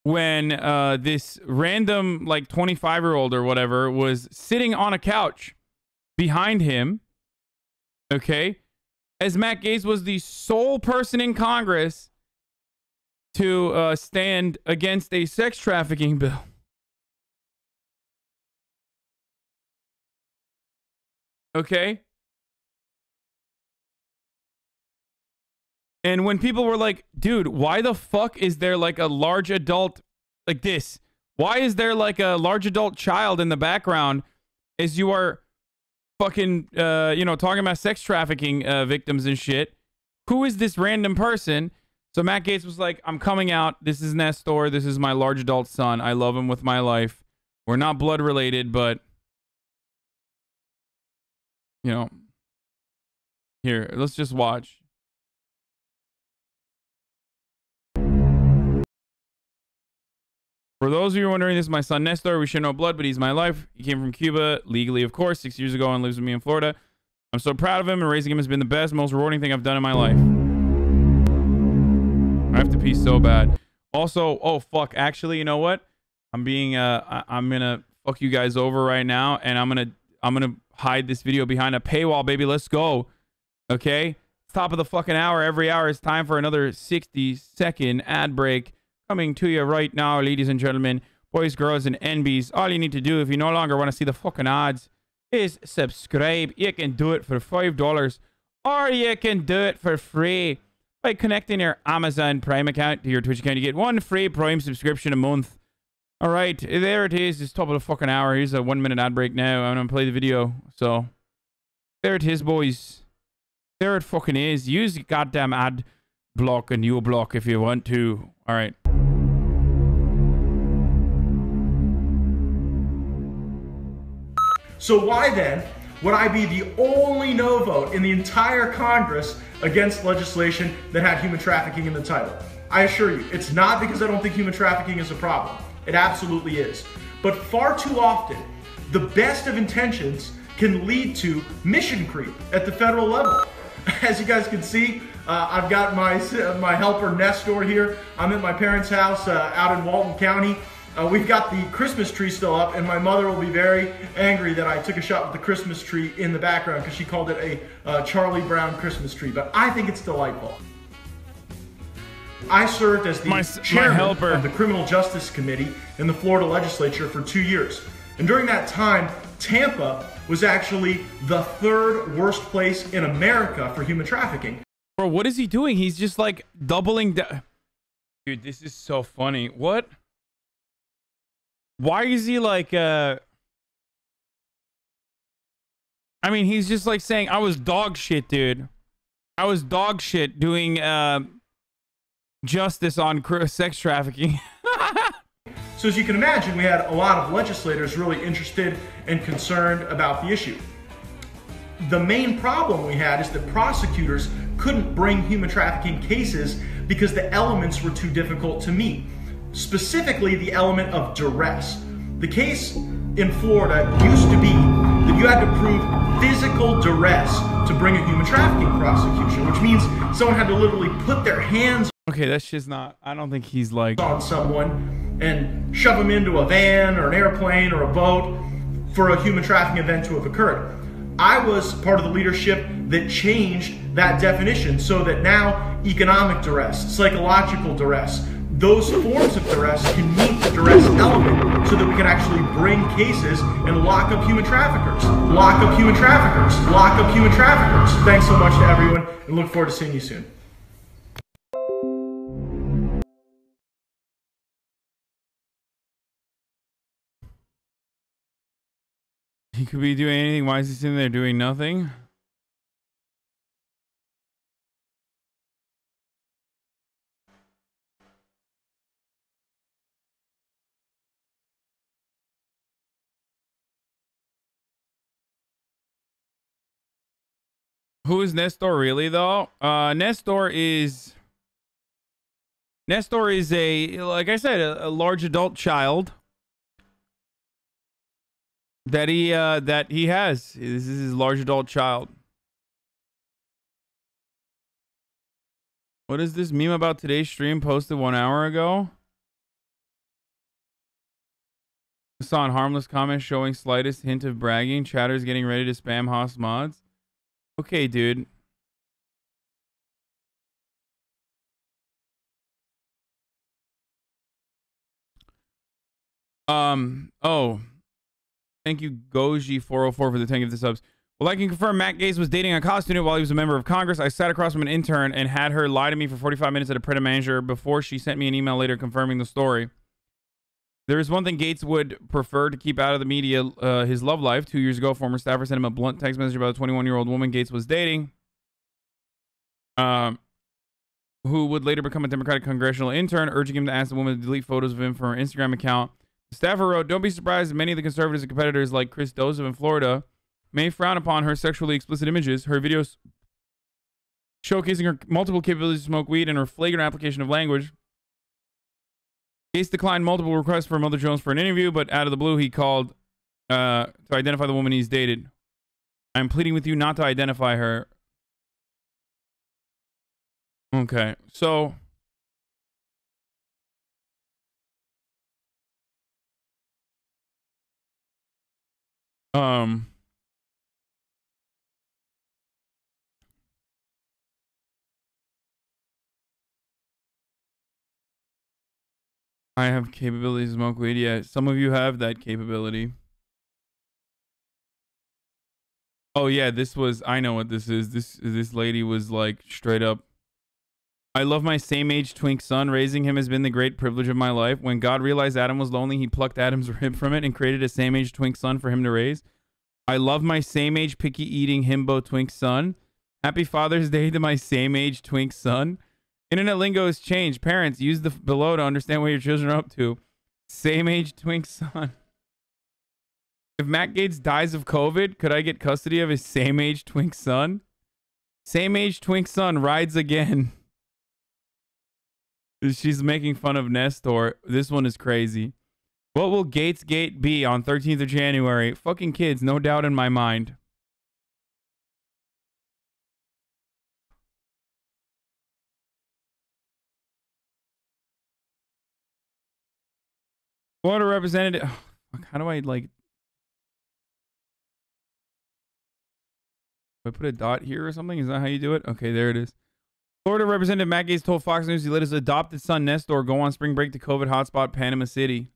When this random, like, 25-year-old or whatever was sitting on a couch behind him, okay, as Matt Gaetz was the sole person in Congress to stand against a sex trafficking bill. Okay? And when people were like, dude, why the fuck is there like a large adult like this? Why is there like a large adult child in the background as you are fucking, you know, talking about sex trafficking victims and shit? Who is this random person? So Matt Gaetz was like, I'm coming out. This is Nestor. This is my large adult son. I love him with my life. We're not blood related, but, you know, here, let's just watch. For those of you wondering, this is my son Nestor. We share no blood, but he's my life. He came from Cuba, legally, of course, 6 years ago and lives with me in Florida. I'm so proud of him, and raising him has been the best, most rewarding thing I've done in my life. I have to pee so bad. Also, oh, fuck. Actually, you know what? I'm being, I'm gonna fuck you guys over right now, and I'm gonna hide this video behind a paywall, baby. Let's go. Okay? Top of the fucking hour. Every hour is time for another 60-second ad break. Coming to you right now, ladies and gentlemen, boys, girls, and NBs. All you need to do if you no longer want to see the fucking ads is subscribe. You can do it for $5, or you can do it for free by connecting your Amazon Prime account to your Twitch account. You get one free Prime subscription a month. All right, there it is. It's top of the fucking hour. Here's a 1-minute ad break now. I'm gonna play the video. So there it is, boys. There it fucking is. Use the goddamn ad block and you block if you want to. All right. So why then would I be the only no vote in the entire Congress against legislation that had human trafficking in the title? I assure you, it's not because I don't think human trafficking is a problem. It absolutely is. But far too often, the best of intentions can lead to mission creep at the federal level. As you guys can see, I've got my helper Nestor here. I'm at my parents' house out in Walton County. We've got the Christmas tree still up, and my mother will be very angry that I took a shot with the Christmas tree in the background because she called it a Charlie Brown Christmas tree, but I think it's delightful. I served as the chairman of the Criminal Justice Committee in the Florida legislature for 2 years. And during that time, Tampa was actually the third worst place in America for human trafficking. Bro, what is he doing? He's just like doubling down. Dude, this is so funny. What? Why is he like, I mean, he's just like saying, I was dog shit, dude. I was dog shit doing justice on sex trafficking. So as you can imagine, we had a lot of legislators really interested and concerned about the issue. The main problem we had is that prosecutors couldn't bring human trafficking cases because the elements were too difficult to meet. Specifically, the element of duress. The case in Florida used to be that you had to prove physical duress to bring a human trafficking prosecution, which means someone had to literally put their hands Okay, that's just not, I don't think he's like on someone and shove them into a van or an airplane or a boat for a human trafficking event to have occurred. I was part of the leadership that changed that definition so that now economic duress, psychological duress, those forms of duress can meet the duress element so that we can actually bring cases and lock up human traffickers. Lock up human traffickers. Lock up human traffickers. Thanks so much to everyone and look forward to seeing you soon. he could be doing anything. Why is he sitting there doing nothing? Who is Nestor really though? Nestor is a, like I said, a large adult child that he has. This is his large adult child. What is this meme about today's stream posted 1 hour ago? Hasan, harmless comment showing slightest hint of bragging. Chatter's getting ready to spam hasMods. Okay, dude. Oh. Thank you, Goji404 for the 10 of the subs. Well, I can confirm Matt Gaetz was dating a college student while he was a member of Congress. I sat across from an intern and had her lie to me for 45 minutes at a Pret Manager before she sent me an email later confirming the story. There is one thing Gaetz would prefer to keep out of the media, his love life. 2 years ago, former staffer sent him a blunt text message about a 21-year-old woman Gaetz was dating, who would later become a Democratic congressional intern, urging him to ask the woman to delete photos of him from her Instagram account. The staffer wrote, "Don't be surprised if many of the conservatives and competitors like Chris Dozov in Florida may frown upon her sexually explicit images. Her videos showcasing her multiple capabilities to smoke weed and her flagrant application of language." Gaetz declined multiple requests for Mother Jones for an interview, but out of the blue, he called to identify the woman he's dated. "I'm pleading with you not to identify her." Okay, so I have capabilities to smoke weed. Yeah, some of you have that capability. Oh yeah, this was, I know what this is. This lady was like straight up, "I love my same age twink son. Raising him has been the great privilege of my life. When God realized Adam was lonely, he plucked Adam's rib from it and created a same age twink son for him to raise. I love my same age picky eating himbo twink son. Happy Father's Day to my same age twink son. Internet lingo has changed. Parents, use the below to understand what your children are up to. Same age twink son. If Matt Gaetz dies of COVID, could I get custody of his same age twink son? Same age twink son rides again." She's making fun of Nestor. This one is crazy. "What will Gaetz Gate be on 13th of January? Fucking kids, no doubt in my mind." Florida representative. Oh, how do I like? Do I put a dot here or something? Is that how you do it? Okay, there it is. Florida Representative Matt Gaetz told Fox News he let his adopted son Nestor go on spring break to COVID hotspot Panama City.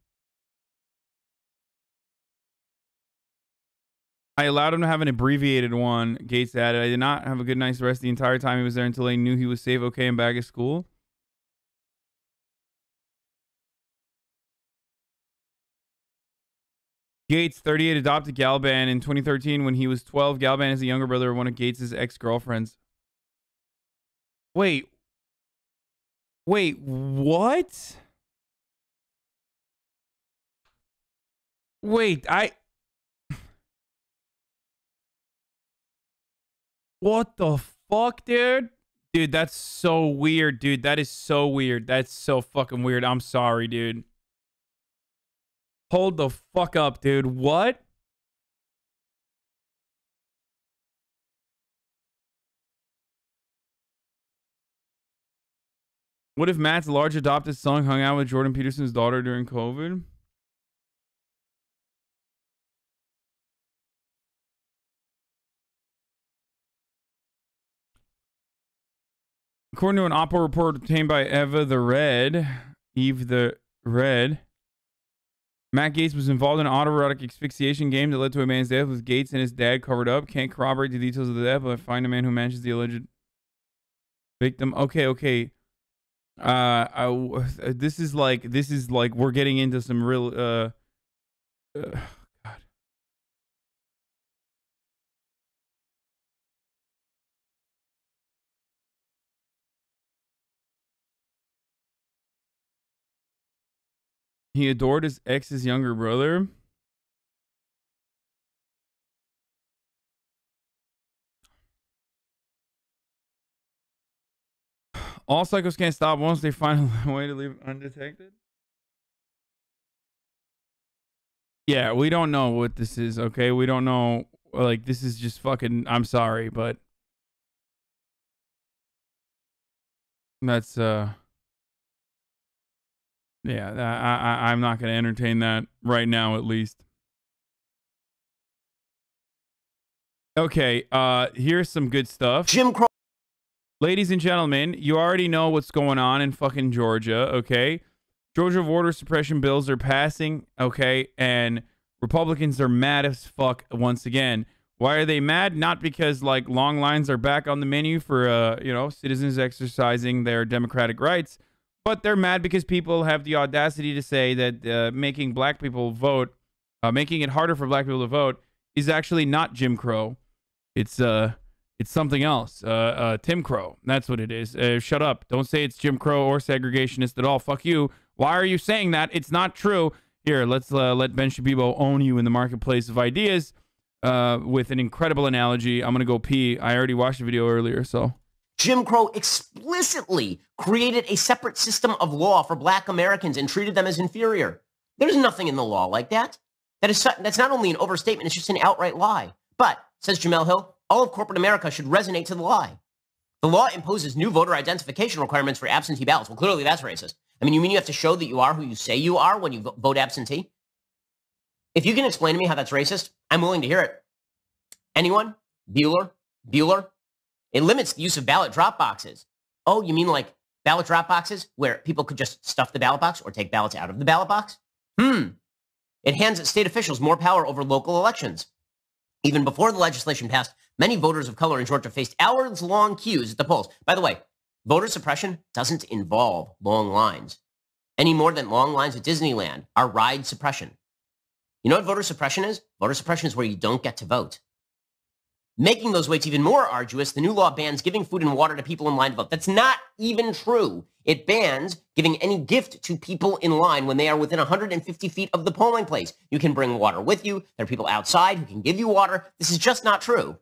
"I allowed him to have an abbreviated one," Gaetz added. "I did not have a good night's rest the entire time he was there until they knew he was safe, okay, and back at school." Gaetz, 38, adopted Galban in 2013 when he was 12. Galban is the younger brother of one of Gaetz' ex-girlfriends. Wait, what? Wait, What the fuck, dude? Dude, that's so weird, dude. That is so weird. That's so fucking weird. I'm sorry, dude. Hold the fuck up, dude. What? What if Matt's large adopted son hung out with Jordan Peterson's daughter during COVID? According to an Oppo report obtained by Eve the Red, Matt Gaetz was involved in an autoerotic asphyxiation game that led to a man's death with Gaetz and his dad covered up. Can't corroborate the details of the death, but find a man who manages the alleged victim. Okay. This is like we're getting into some real God. He adored his ex's younger brother. All psychos can't stop once they find a way to leave undetected. Yeah, we don't know what this is, okay? We don't know. Like, this is just fucking... I'm sorry, but... That's, yeah, I'm not going to entertain that right now, at least. Okay, here's some good stuff. Jim Crow. Ladies and gentlemen, you already know what's going on in fucking Georgia, okay? Georgia voter suppression bills are passing, okay? And Republicans are mad as fuck once again. Why are they mad? Not because, like, long lines are back on the menu for, you know, citizens exercising their democratic rights, but they're mad because people have the audacity to say that making black people vote, making it harder for black people to vote is actually not Jim Crow. It's something else. Tim Crow. That's what it is. Shut up. Don't say it's Jim Crow or segregationist at all. Fuck you. Why are you saying that? It's not true. Here, let's let Ben Shabibo own you in the marketplace of ideas with an incredible analogy. I'm going to go pee. I already watched the video earlier, so... Jim Crow explicitly created a separate system of law for black Americans and treated them as inferior. There's nothing in the law like that. That's not only an overstatement, it's just an outright lie. But, says Jamel Hill, all of corporate America should resonate to the lie. The law imposes new voter identification requirements for absentee ballots. Well, clearly that's racist. I mean, you mean you have to show that you are who you say you are when you vote absentee? If you can explain to me how that's racist, I'm willing to hear it. Anyone? Bueller? It limits the use of ballot drop boxes. Oh, you mean like ballot drop boxes where people could just stuff the ballot box or take ballots out of the ballot box? It hands state officials more power over local elections. Even before the legislation passed, many voters of color in Georgia faced hours-long queues at the polls. By the way, voter suppression doesn't involve long lines, any more than long lines at Disneyland are ride suppression. You know what voter suppression is? Voter suppression is where you don't get to vote. Making those waits even more arduous, the new law bans giving food and water to people in line to vote. That's not even true. It bans giving any gift to people in line when they are within 150 feet of the polling place. You can bring water with you. There are people outside who can give you water. This is just not true.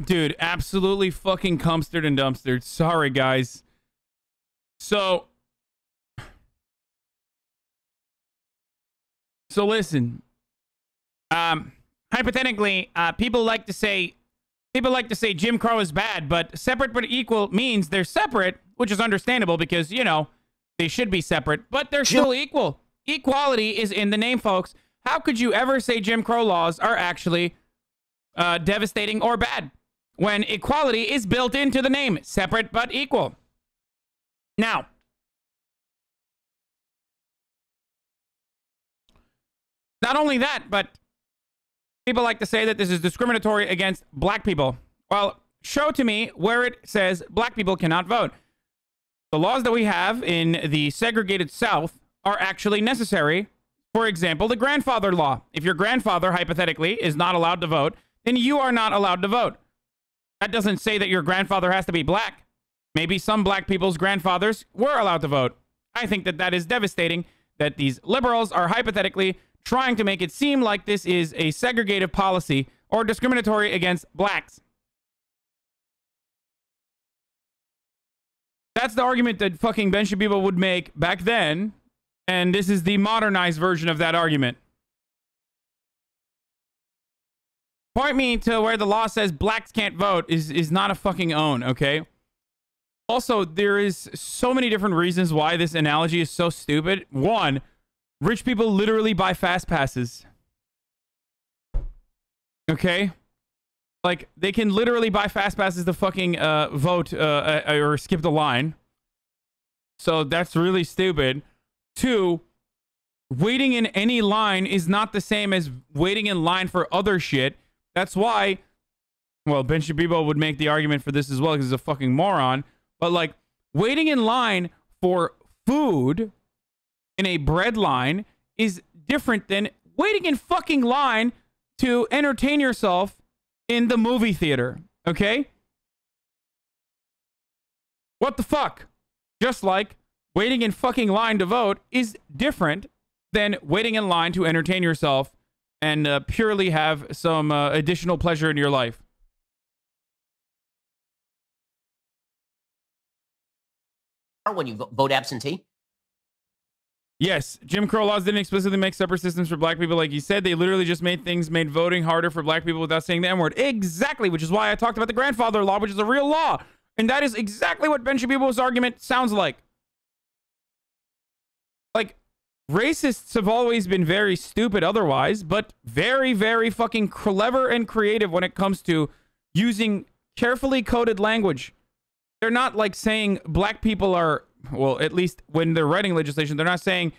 Dude, absolutely fucking cumstered and dumpstered. Sorry, guys. So listen. Hypothetically, people like to say Jim Crow is bad, but separate but equal means they're separate, which is understandable because, you know, they should be separate, but they're still equal. Equality is in the name, folks. How could you ever say Jim Crow laws are actually devastating or bad when equality is built into the name? Separate but equal. Now, not only that, but people like to say that this is discriminatory against black people. Well, show to me where it says black people cannot vote. The laws that we have in the segregated South are actually necessary. For example, the grandfather law. If your grandfather, hypothetically, is not allowed to vote, then you are not allowed to vote. That doesn't say that your grandfather has to be black. Maybe some black people's grandfathers were allowed to vote. I think that that is devastating. that these liberals are hypothetically trying to make it seem like this is a segregative policy or discriminatory against blacks. That's the argument that fucking Ben Shabibo would make back then, and this is the modernized version of that argument. Point me to where the law says blacks can't vote is not a fucking own, okay? Also, there is so many different reasons why this analogy is so stupid. One, rich people literally buy fast passes. Okay? Like, they can literally buy fast passes to fucking vote or skip the line. So that's really stupid. Two, waiting in any line is not the same as waiting in line for other shit. That's why, well, Ben Shabibo would make the argument for this as well because he's a fucking moron. But, like, waiting in line for food in a bread line is different than waiting in fucking line to entertain yourself in the movie theater, okay? What the fuck? Just like waiting in fucking line to vote is different than waiting in line to entertain yourself and purely have some additional pleasure in your life. When you vote absentee? Yes, Jim Crow laws didn't explicitly make separate systems for black people like you said. They literally just made voting harder for black people without saying the N-word. Exactly, which is why I talked about the grandfather law, which is a real law. And that is exactly what Ben Shabibo's argument sounds like. Like, racists have always been very stupid otherwise, but very, very fucking clever and creative when it comes to using carefully coded language. They're not like saying black people are, well, at least when they're writing legislation, they're not saying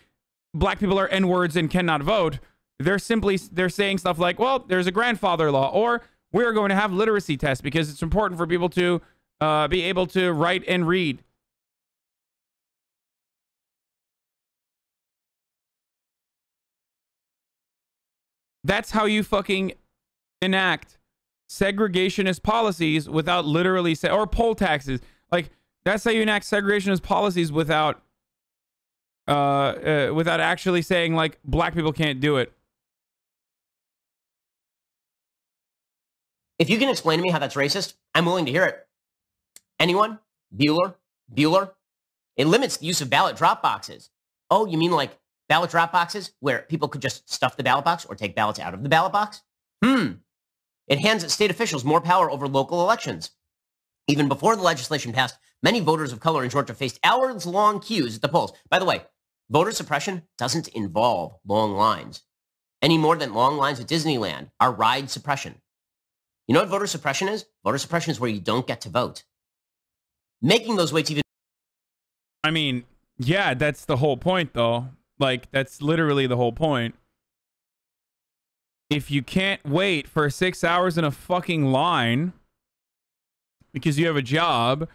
black people are N-words and cannot vote. They're saying stuff like, well, there's a grandfather law, or we're going to have literacy tests because it's important for people to be able to write and read. That's how you fucking enact segregationist policies without literally say, or poll taxes. Like, that's how you enact segregationist policies without actually saying, like, black people can't do it. If you can explain to me how that's racist, I'm willing to hear it. Anyone? Bueller? It limits the use of ballot drop boxes. Oh, you mean like ballot drop boxes where people could just stuff the ballot box or take ballots out of the ballot box? It hands state officials more power over local elections. Even before the legislation passed, many voters of color in Georgia faced hours-long queues at the polls. By the way, voter suppression doesn't involve long lines, any more than long lines at Disneyland are ride suppression. You know what voter suppression is? Voter suppression is where you don't get to vote. Making those waits even... I mean, yeah, that's the whole point, though. Like, that's literally the whole point. If you can't wait for 6 hours in a fucking line because you have a job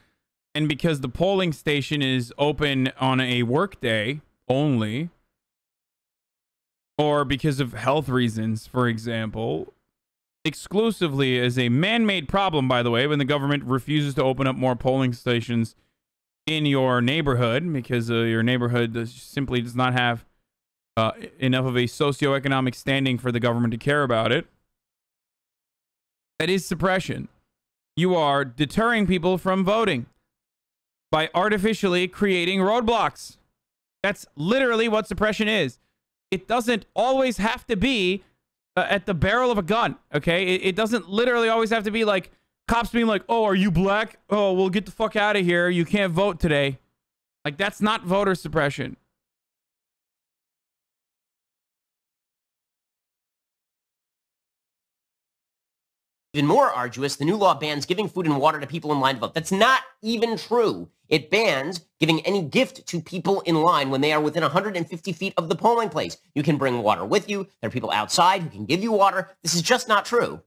and because the polling station is open on a work day only, or because of health reasons, for example, exclusively as a man-made problem, by the way, when the government refuses to open up more polling stations in your neighborhood because your neighborhood simply does not have enough of a socioeconomic standing for the government to care about it. That is suppression. You are deterring people from voting by artificially creating roadblocks. That's literally what suppression is. It doesn't always have to be at the barrel of a gun, okay? It doesn't literally always have to be like cops being like, oh, are you black? Oh, well, get the fuck out of here. You can't vote today. Like, that's not voter suppression. Even more arduous, the new law bans giving food and water to people in line to vote. That's not even true. It bans giving any gift to people in line when they are within 150 feet of the polling place. You can bring water with you. There are people outside who can give you water. This is just not true.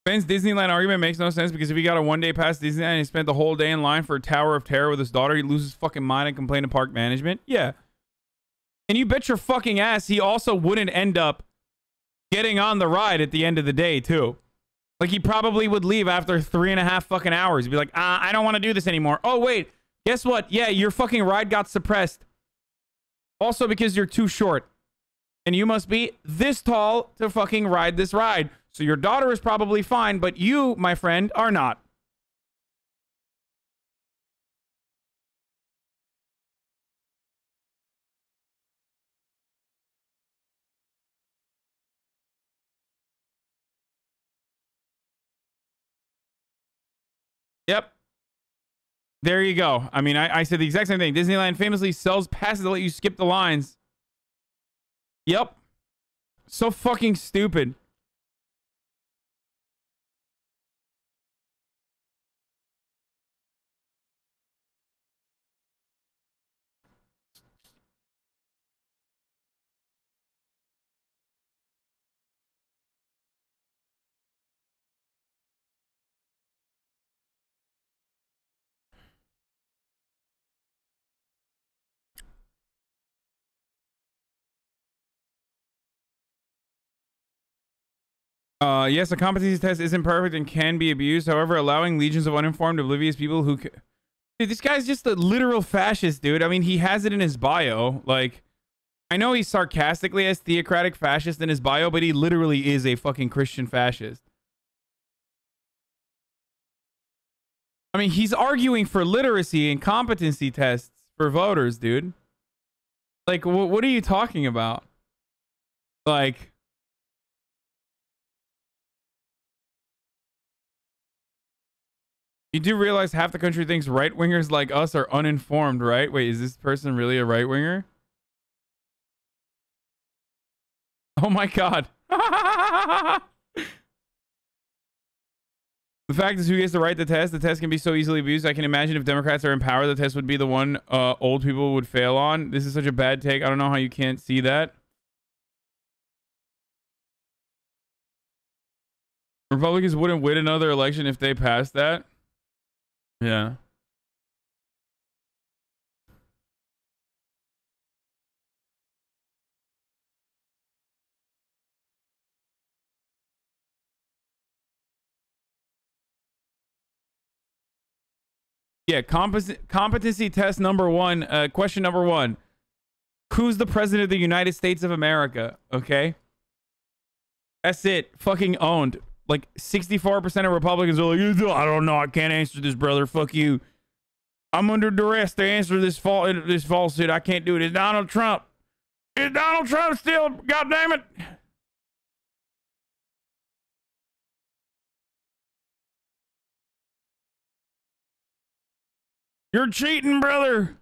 Ben's Disneyland argument makes no sense because if he got a one-day pass to Disneyland and he spent the whole day in line for a Tower of Terror with his daughter, he'd lose his fucking mind and complain to park management. Yeah. And you bet your fucking ass he also wouldn't end up getting on the ride at the end of the day, too. Like, he probably would leave after 3.5 fucking hours. He'd be like, I don't want to do this anymore. Oh, wait. Guess what? Yeah, your fucking ride got suppressed. Also because you're too short. And you must be this tall to fucking ride this ride. So your daughter is probably fine, but you, my friend, are not. Yep. There you go. I mean, I said the exact same thing. Disneyland famously sells passes to let you skip the lines. Yep. So fucking stupid. Yes, a competency test isn't perfect and can be abused. However, allowing legions of uninformed, oblivious people who... Dude, this guy's just a literal fascist, dude. I mean, he has it in his bio. Like, I know he sarcastically has theocratic fascist in his bio, but he literally is a fucking Christian fascist. I mean, he's arguing for literacy and competency tests for voters, dude. Like, what are you talking about? Like... You do realize half the country thinks right-wingers like us are uninformed, right? Wait, is this person really a right-winger? Oh my god. The fact is, who gets to write the test? The test can be so easily abused. I can imagine if Democrats are in power, the test would be the one old people would fail on. This is such a bad take. I don't know how you can't see that. Republicans wouldn't win another election if they passed that. Yeah. Yeah, competency test number one, question number one. Who's the president of the United States of America? Okay. That's it. Fucking owned. Like 64% of Republicans are like, I don't know, I can't answer this, brother. Fuck you. I'm under duress to answer this falsehood. I can't do it. It's Donald Trump. It's Donald Trump still. God damn it. You're cheating, brother.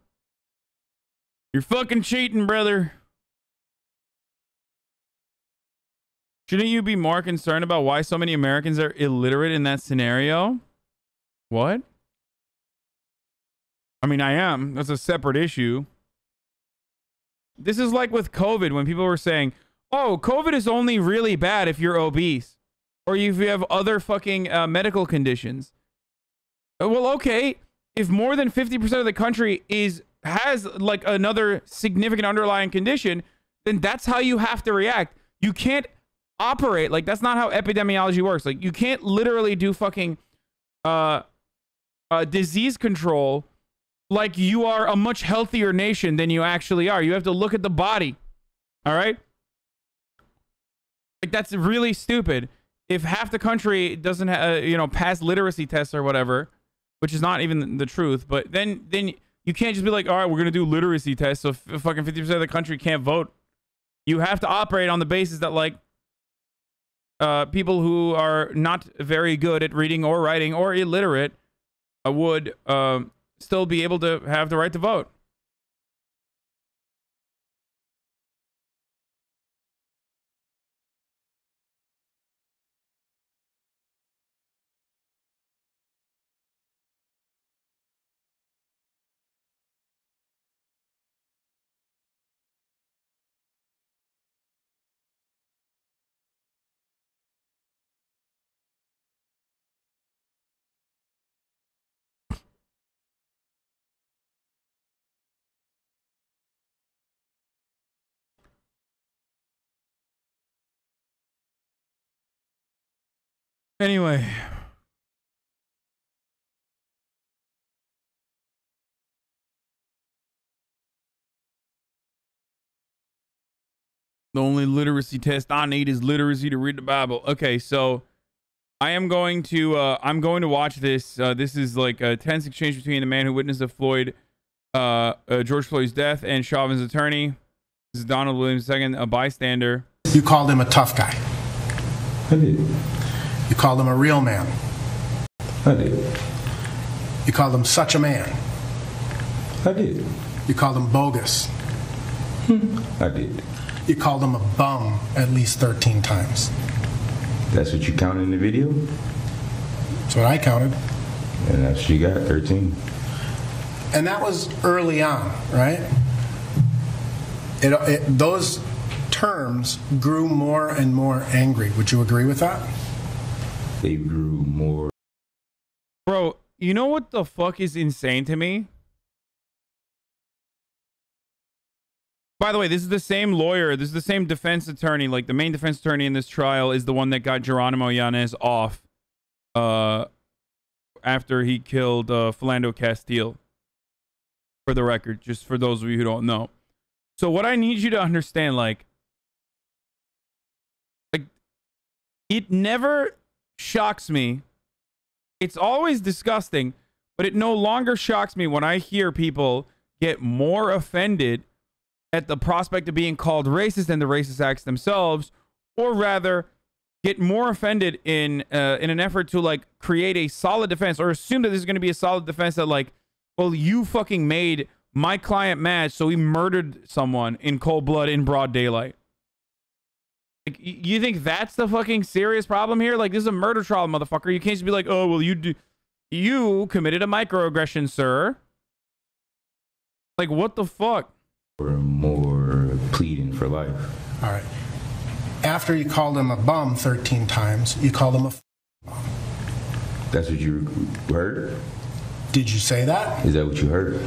You're fucking cheating, brother. Shouldn't you be more concerned about why so many Americans are illiterate in that scenario? What? I mean, I am. That's a separate issue. This is like with COVID when people were saying, oh, COVID is only really bad if you're obese or if you have other fucking medical conditions. Well, okay. If more than 50% of the country has like another significant underlying condition, then that's how you have to react. You can't operate like that's not how epidemiology works. Like you can't literally do fucking disease control like you are a much healthier nation than you actually are. You have to look at the body. All right? Like that's really stupid. If half the country doesn't pass literacy tests or whatever, which is not even the truth, but then you can't just be like, all right, we're going to do literacy tests so fucking 50% of the country can't vote. You have to operate on the basis that like people who are not very good at reading or writing or illiterate would still be able to have the right to vote. Anyway. The only literacy test I need is literacy to read the Bible. Okay, so I am going to I'm going to watch this. This is like a tense exchange between the man who witnessed the George Floyd's death and Chauvin's attorney. This is Donald Williams II, a bystander. You called him a tough guy. I did. You called him a real man. I did. You called him such a man. I did. You called him bogus. I did. You called him a bum at least 13 times. That's what you counted in the video? That's what I counted. And that's what you got, 13. And that was early on, right? Those terms grew more and more angry. Would you agree with that? They grew more. Bro, you know what the fuck is insane to me? By the way, this is the same lawyer. This is the same defense attorney. Like, the main defense attorney in this trial is the one that got Geronimo Yanez off after he killed Philando Castile. For the record, just for those of you who don't know. So what I need you to understand, like it never shocks me. It's always disgusting, but it no longer shocks me when I hear people get more offended at the prospect of being called racist than the racist acts themselves, or rather get more offended in an effort to like create a solid defense or assume that there's going to be a solid defense that like, well, you fucking made my client mad, so he murdered someone in cold blood in broad daylight. Like, you think that's the fucking serious problem here? Like, this is a murder trial, motherfucker. You can't just be like, oh, well, you committed a microaggression, sir. Like, what the fuck? Or more pleading for life. All right. After you called him a bum 13 times, you called him a bum. That's what you heard? Did you say that? Is that what you heard?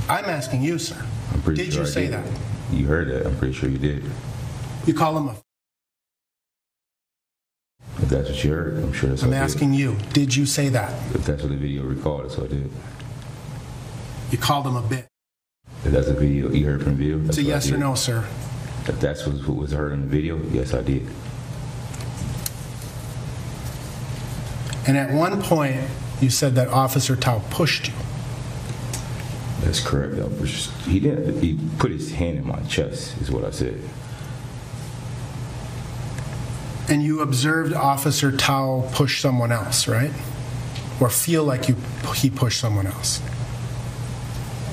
I'm asking you, sir. I'm pretty did sure you I say did. that? You heard that. I'm pretty sure you did. You call him a... If that's what you heard, I'm sure that's what I did. I'm asking you, did you say that? If that's what the video recorded, so I did. You called him a bitch. If that's a video you heard from the video, it's a yes or no, sir. If that's what was heard in the video, yes, I did. And at one point, you said that Officer Tao pushed you. That's correct. He didn't. He put his hand in my chest, is what I said. And you observed Officer Tao push someone else, right? Or feel like he pushed someone else?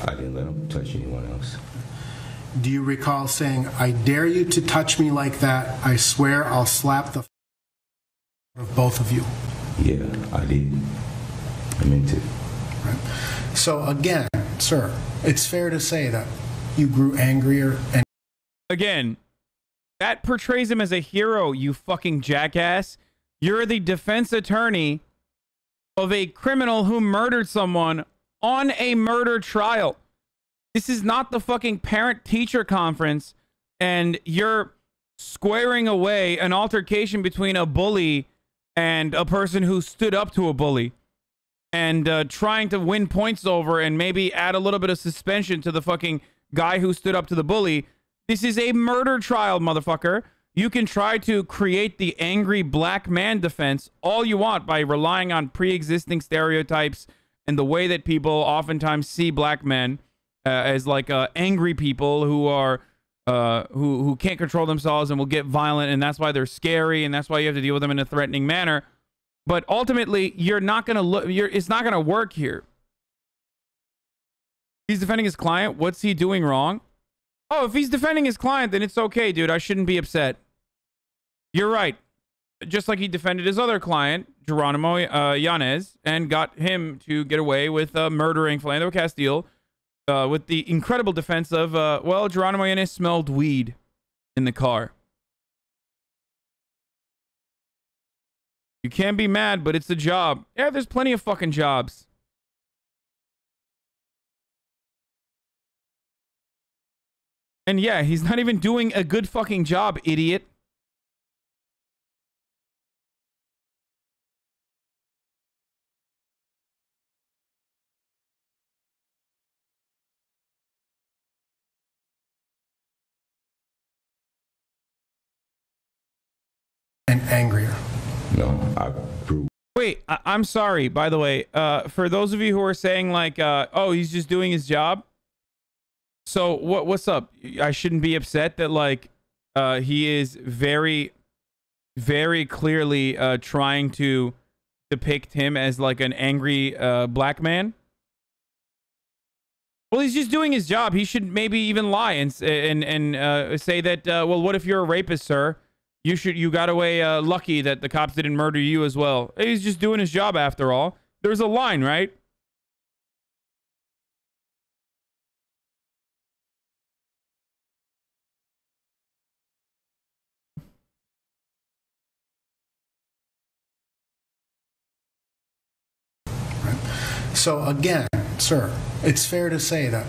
I didn't let him touch anyone else. Do you recall saying, I dare you to touch me like that. I swear I'll slap the of both of you? Yeah, I did. I meant it. Right. So again, sir, it's fair to say that you grew angrier and... Again, that portrays him as a hero, you fucking jackass. You're the defense attorney of a criminal who murdered someone on a murder trial. This is not the fucking parent-teacher conference, and you're squaring away an altercation between a bully and a person who stood up to a bully, and trying to win points over and maybe add a little bit of suspension to the fucking guy who stood up to the bully. This is a murder trial, motherfucker. You can try to create the angry black man defense all you want by relying on pre-existing stereotypes and the way that people oftentimes see black men as like angry people who are who can't control themselves and will get violent, and that's why they're scary, and that's why you have to deal with them in a threatening manner. But ultimately, you're not gonna look. It's not gonna work here. He's defending his client. What's he doing wrong? Oh, if he's defending his client, then it's okay, dude. I shouldn't be upset. You're right. Just like he defended his other client, Geronimo Yanez, and got him to get away with murdering Philando Castile with the incredible defense of, well, Geronimo Yanez smelled weed in the car. You can't be mad, but it's a job. Yeah, there's plenty of fucking jobs. And yeah, he's not even doing a good fucking job, idiot. and angrier. No, I grew. Wait, I'm sorry, by the way. For those of you who are saying like, oh, he's just doing his job. So what's up? I shouldn't be upset that like he is very, very clearly trying to depict him as like an angry black man. Well, he's just doing his job. He should maybe even lie and say that, well, what if you're a rapist, sir? You got away lucky that the cops didn't murder you as well. He's just doing his job after all. There's a line, right? So again, sir, it's fair to say that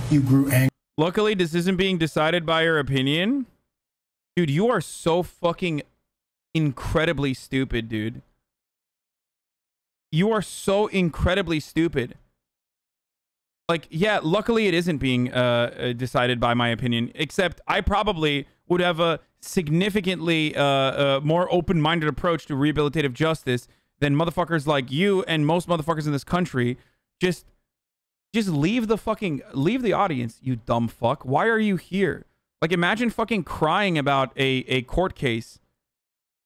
you grew angry. Luckily, this isn't being decided by your opinion. Dude, you are so fucking incredibly stupid, dude. You are so incredibly stupid. Like, yeah, luckily it isn't being decided by my opinion, except I probably would have a significantly more open-minded approach to rehabilitative justice than motherfuckers like you and most motherfuckers in this country. Just leave the audience, you dumb fuck. Why are you here? Like, imagine fucking crying about a court case.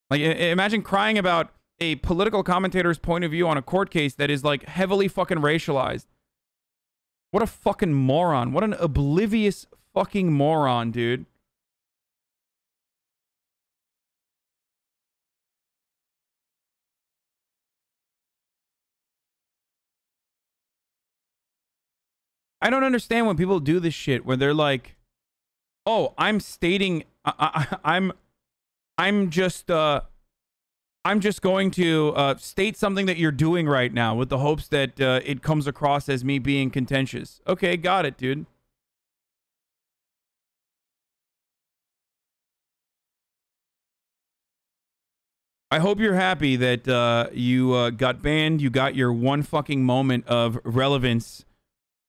Like, imagine crying about a political commentator's point of view on a court case that is like heavily fucking racialized. What a fucking moron. What an oblivious fucking moron, dude. I don't understand when people do this shit where they're like, "Oh, I'm stating, I'm just going to state something that you're doing right now with the hopes that it comes across as me being contentious." Okay, got it, dude. I hope you're happy that you got banned. You got your one fucking moment of relevance.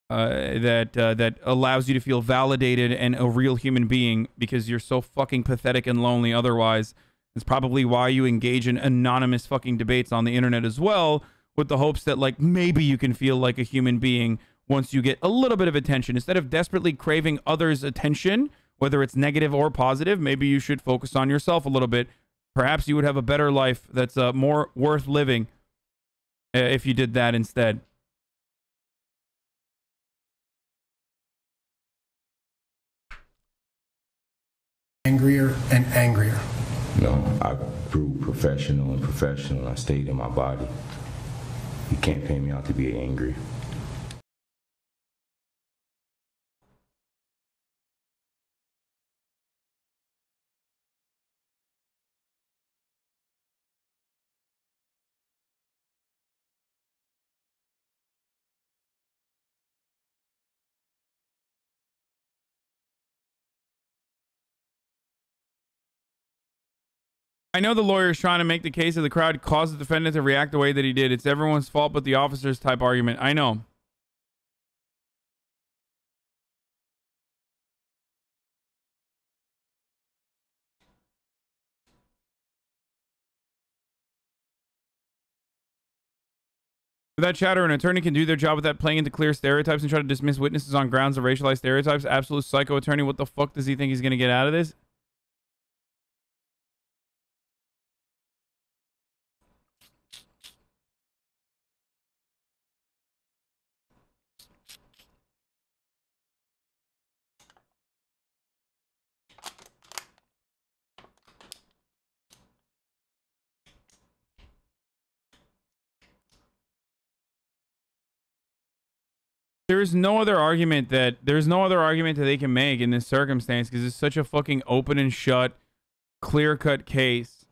That allows you to feel validated and a real human being, because you're so fucking pathetic and lonely otherwise. It's probably why you engage in anonymous fucking debates on the internet as well, with the hopes that like maybe you can feel like a human being once you get a little bit of attention. Instead of desperately craving others' attention, whether it's negative or positive, maybe you should focus on yourself a little bit. Perhaps you would have a better life that's more worth living if you did that instead. Angrier and angrier. No, I grew professional and professional. I stayed in my body. You can't pay me out to be angry. I know the lawyer is trying to make the case that the crowd caused the defendant to react the way that he did. It's everyone's fault but the officers type argument. I know. For that chatter, an attorney can do their job without playing into clear stereotypes and try to dismiss witnesses on grounds of racialized stereotypes. Absolute psycho attorney. What the fuck does he think he's going to get out of this? There's no other argument that they can make in this circumstance, because it's such a fucking open and shut, clear-cut case.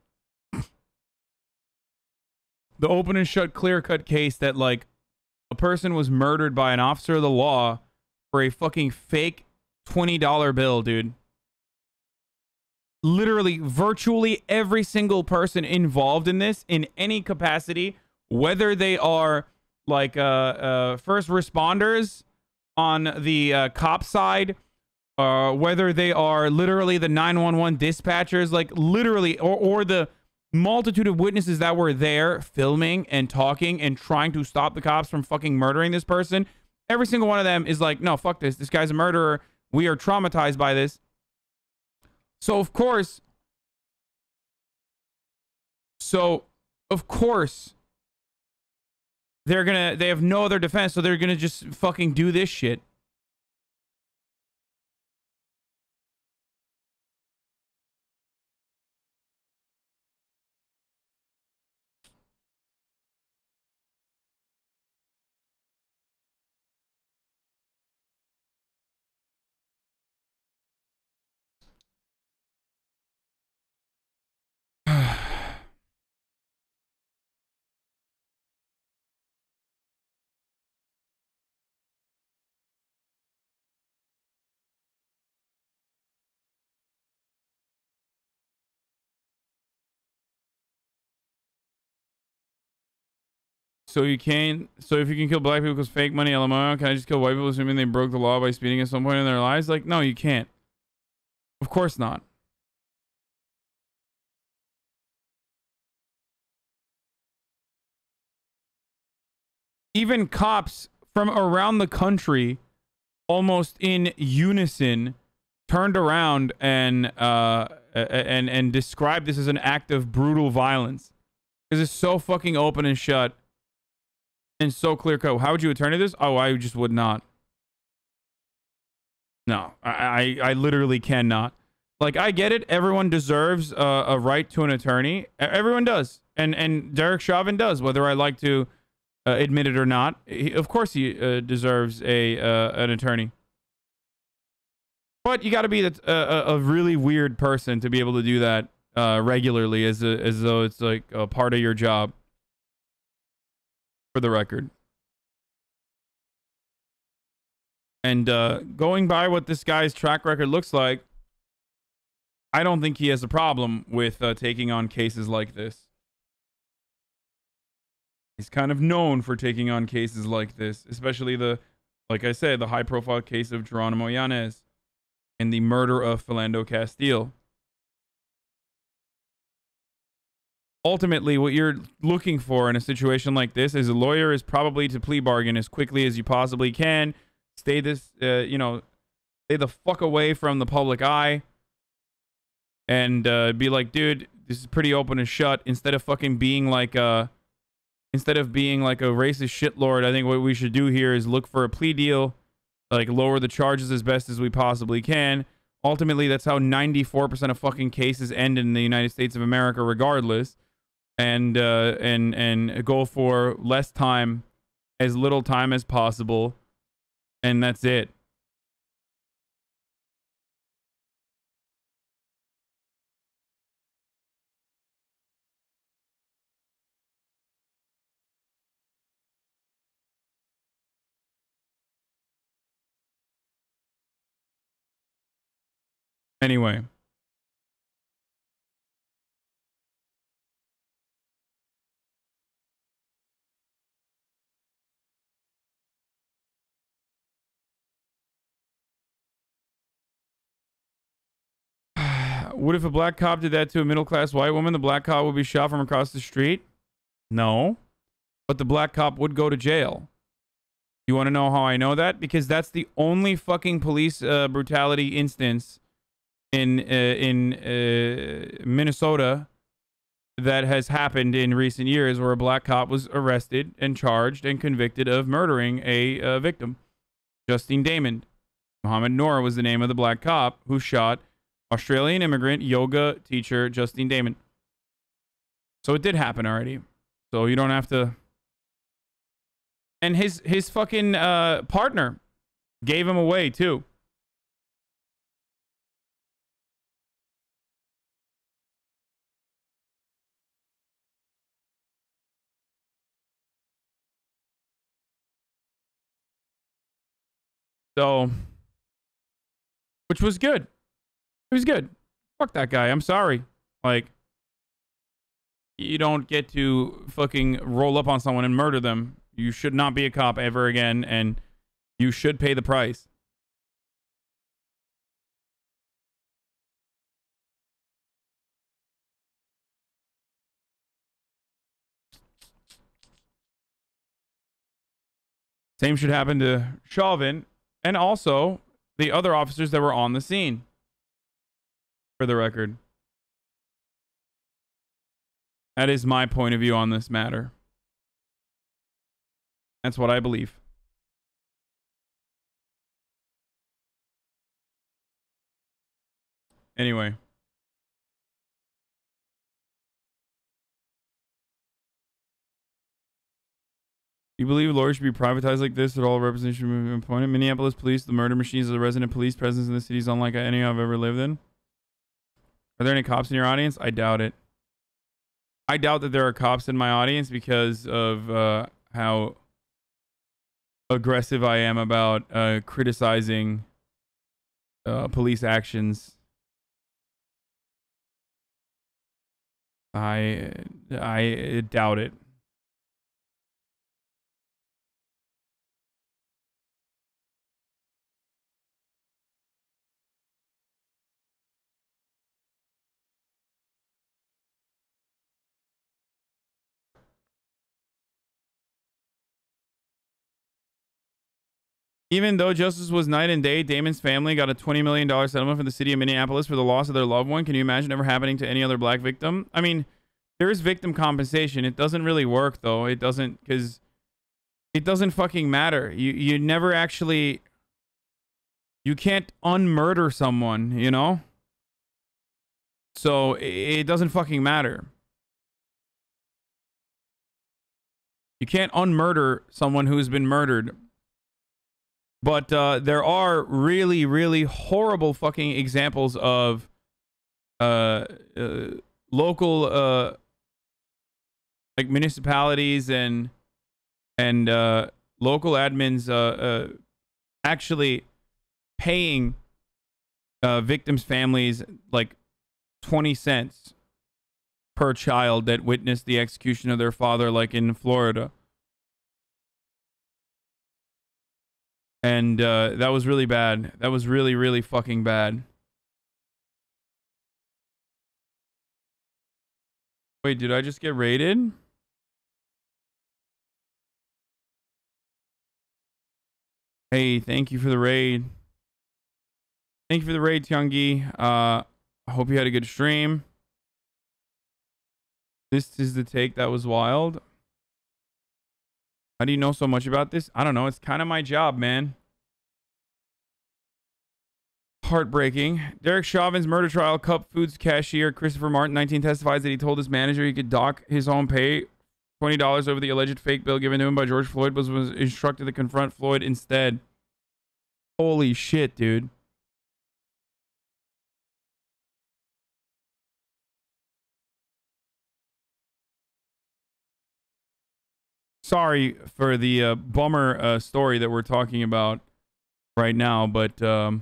The open and shut, clear-cut case that like a person was murdered by an officer of the law for a fucking fake $20 bill, dude. Literally, virtually every single person involved in this in any capacity, whether they are like first responders on the cop side, whether they are literally the 911 dispatchers, like literally, or the multitude of witnesses that were there filming and talking and trying to stop the cops from fucking murdering this person. Every single one of them is like, no, fuck this. This guy's a murderer. We are traumatized by this. So, of course, they have no other defense, so they're gonna just fucking do this shit. So if you can kill black people because fake money, LMAO, can I just kill white people assuming they broke the law by speeding at some point in their lives? Like, no, you can't. Of course not. Even cops from around the country, almost in unison, turned around and described this as an act of brutal violence. Because it's so fucking open and shut. And so clear cut. How would you attorney this? Oh, I just would not. No, I literally cannot. Like, I get it. Everyone deserves a right to an attorney. Everyone does. And Derek Chauvin does, whether I like to admit it or not. Of course he deserves an attorney. But you got to be a really weird person to be able to do that regularly as though it's like a part of your job. For the record. And going by what this guy's track record looks like, I don't think he has a problem with taking on cases like this. He's kind of known for taking on cases like this, especially like I said, the high-profile case of Geronimo Yanez and the murder of Philando Castile. Ultimately, what you're looking for in a situation like this as a lawyer is probably to plea bargain as quickly as you possibly can. Stay stay the fuck away from the public eye. And be like, dude, this is pretty open and shut. Instead of being like a racist shitlord, I think what we should do here is look for a plea deal, like lower the charges as best as we possibly can. Ultimately, that's how 94% of fucking cases end in the United States of America, regardless. And go for less time, as little time as possible, and that's it. Anyway. What if a black cop did that to a middle-class white woman? The black cop would be shot from across the street? No. But the black cop would go to jail. You want to know how I know that? Because that's the only fucking police brutality instance in Minnesota that has happened in recent years where a black cop was arrested and charged and convicted of murdering a victim. Justine Damon. Mohammed Noor was the name of the black cop who shot Australian immigrant yoga teacher Justine Damon. So it did happen already. So you don't have to. And his fucking partner gave him away too. So, which was good. It was good. Fuck that guy. I'm sorry. Like, you don't get to fucking roll up on someone and murder them. You should not be a cop ever again, and you should pay the price. Same should happen to Chauvin and also the other officers that were on the scene, for the record. That is my point of view on this matter. That's what I believe. Anyway. You believe lawyers should be privatized like this, that all representation should be appointed? Minneapolis police, the murder machines of the resident police presence in the city is unlike any I've ever lived in. Are there any cops in your audience? I doubt it. I doubt that there are cops in my audience because of how aggressive I am about criticizing police actions. I doubt it. Even though justice was night and day, Damon's family got a $20 million settlement from the city of Minneapolis for the loss of their loved one. Can you imagine ever happening to any other black victim? I mean, there is victim compensation. It doesn't really work, though. It doesn't, because it doesn't fucking matter. You never actually... You can't unmurder someone, you know? So, it doesn't fucking matter. You can't unmurder someone who's been murdered. But there are really, really horrible fucking examples of local like municipalities and local admins actually paying victims' families like 20 cents per child that witnessed the execution of their father, like in Florida. And that was really bad. That was really, really fucking bad. Wait, did I just get raided? Hey, thank you for the raid. Thank you for the raid, Tyungi. I hope you had a good stream. This is the take that was wild. How do you know so much about this? I don't know. It's kind of my job, man. Heartbreaking. Derek Chauvin's murder trial. Cup Foods cashier Christopher Martin, 19, testifies that he told his manager he could dock his own pay $20 over the alleged fake bill given to him by George Floyd, was instructed to confront Floyd instead. Holy shit, dude. Sorry for the bummer story that we're talking about right now, but we're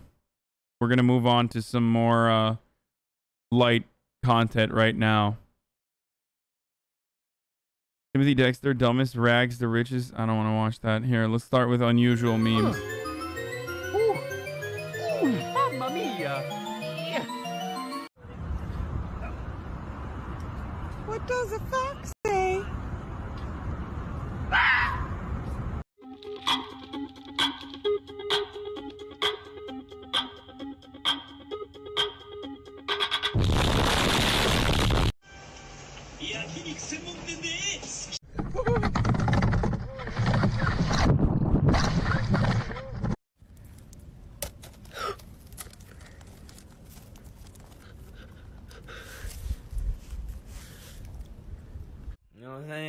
going to move on to some more light content right now. Timothy Dexter, dumbest rags to riches. I don't want to watch that. Here, let's start with unusual memes. Mamma mia! What does a fox say?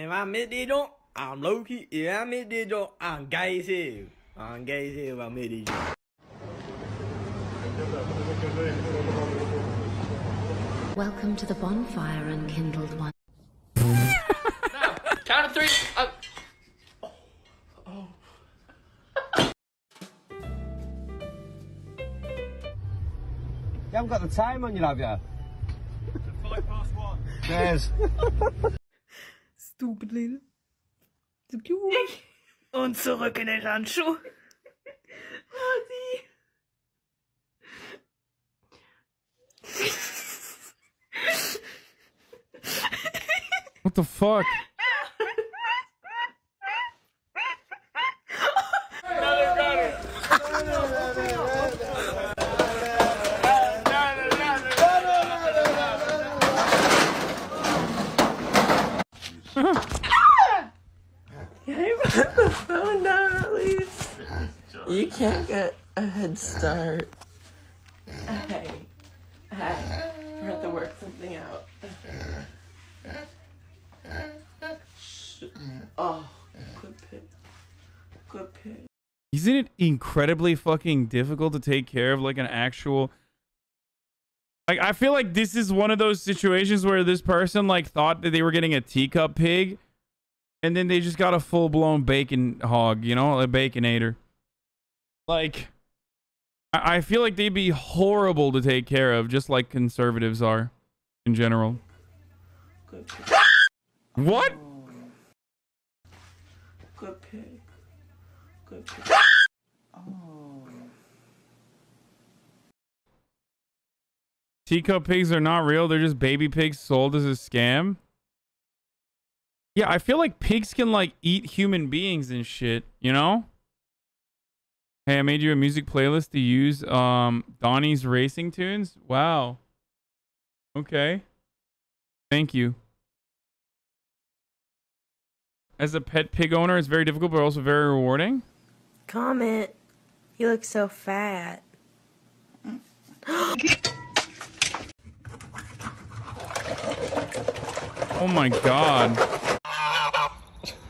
I'm mid-digit. I'm low-key. Yeah, I'm mid-digit. I'm gay as hell. I'm gay as hell. I'm mid-digit. Welcome to the bonfire, unkindled one. Count of three. You haven't got the time on you, have you? 1:05. Cheers. Stupid little. So cute. Und zurück in den Rancho. What the fuck? You can't get a head start. Hey, we have to work something out. Oh, good pick. Good pick. Isn't it incredibly fucking difficult to take care of like an actual... Like, I feel like this is one of those situations where this person like thought that they were getting a teacup pig and then they just got a full-blown bacon hog, you know, a baconator. Like, I feel like they'd be horrible to take care of, just like conservatives are in general. What? Good pig. Good pig. Teacup pigs are not real. They're just baby pigs sold as a scam. Yeah, I feel like pigs can like eat human beings and shit, you know? Hey, I made you a music playlist to use Donnie's racing tunes. Wow. Okay. Thank you. As a pet pig owner, it's very difficult, but also very rewarding. Comment. You look so fat. Oh my god.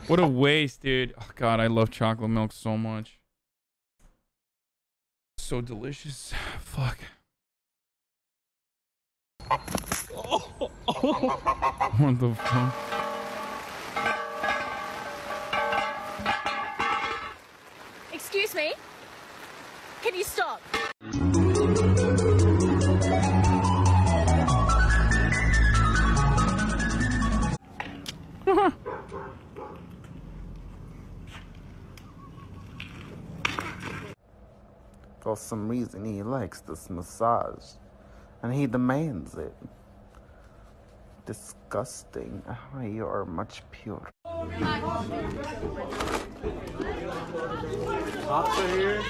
What a waste, dude. Oh god, I love chocolate milk so much. So delicious. Fuck. What the fuck? Excuse me? Can you stop? For some reason, he likes this massage, and he demands it. Disgusting. You are much pure. Cops are here.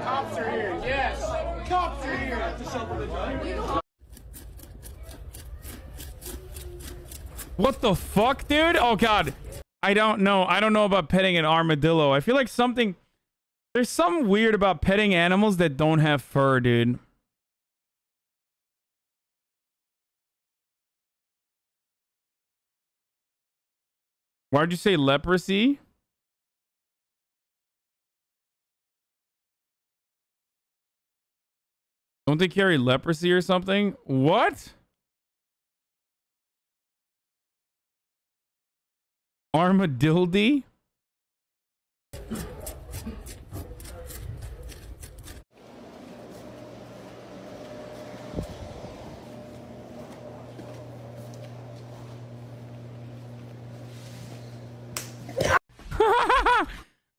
Cops are here, yes! Cops are here! What the fuck, dude? Oh god. I don't know. I don't know about petting an armadillo. I feel like something... There's something weird about petting animals that don't have fur, dude. Why'd you say leprosy? Don't they carry leprosy or something? What? Armadillo?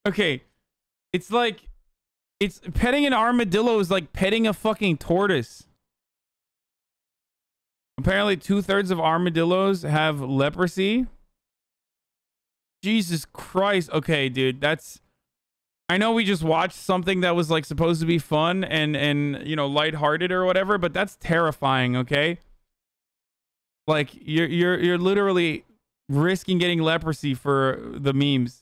Okay, it's like, it's petting an armadillo is like petting a fucking tortoise. Apparently 2/3 of armadillos have leprosy. Jesus Christ. Okay, dude, that's... I know we just watched something that was like supposed to be fun and you know, lighthearted or whatever, but that's terrifying, okay? Like, you're literally risking getting leprosy for the memes.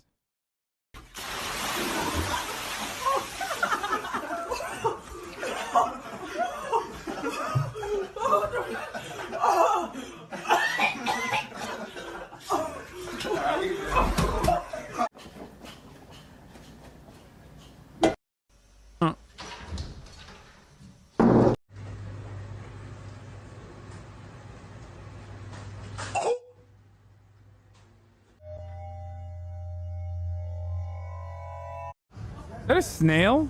Is that a snail?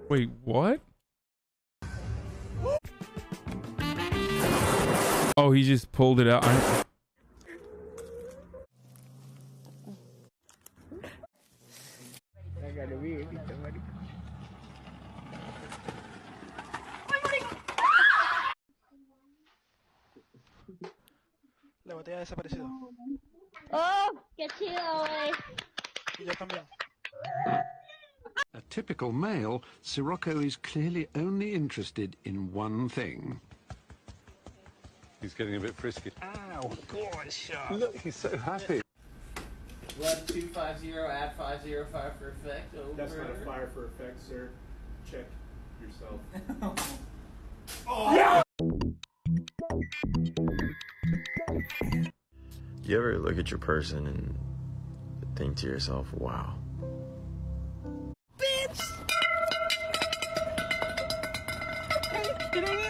Wait, what? Oh, he just pulled it out. La botella ha desaparecido. Oh, qué chido, güey. Y yo también. typical male, Sirocco is clearly only interested in one thing. He's getting a bit frisky. Ow, gosh. Look, he's so happy. Left 250, add 505 for effect. Over. That's not a fire for effect, sir. Check yourself. Oh! Yeah! You ever look at your person and think to yourself, wow. Bitch! Are you kidding me?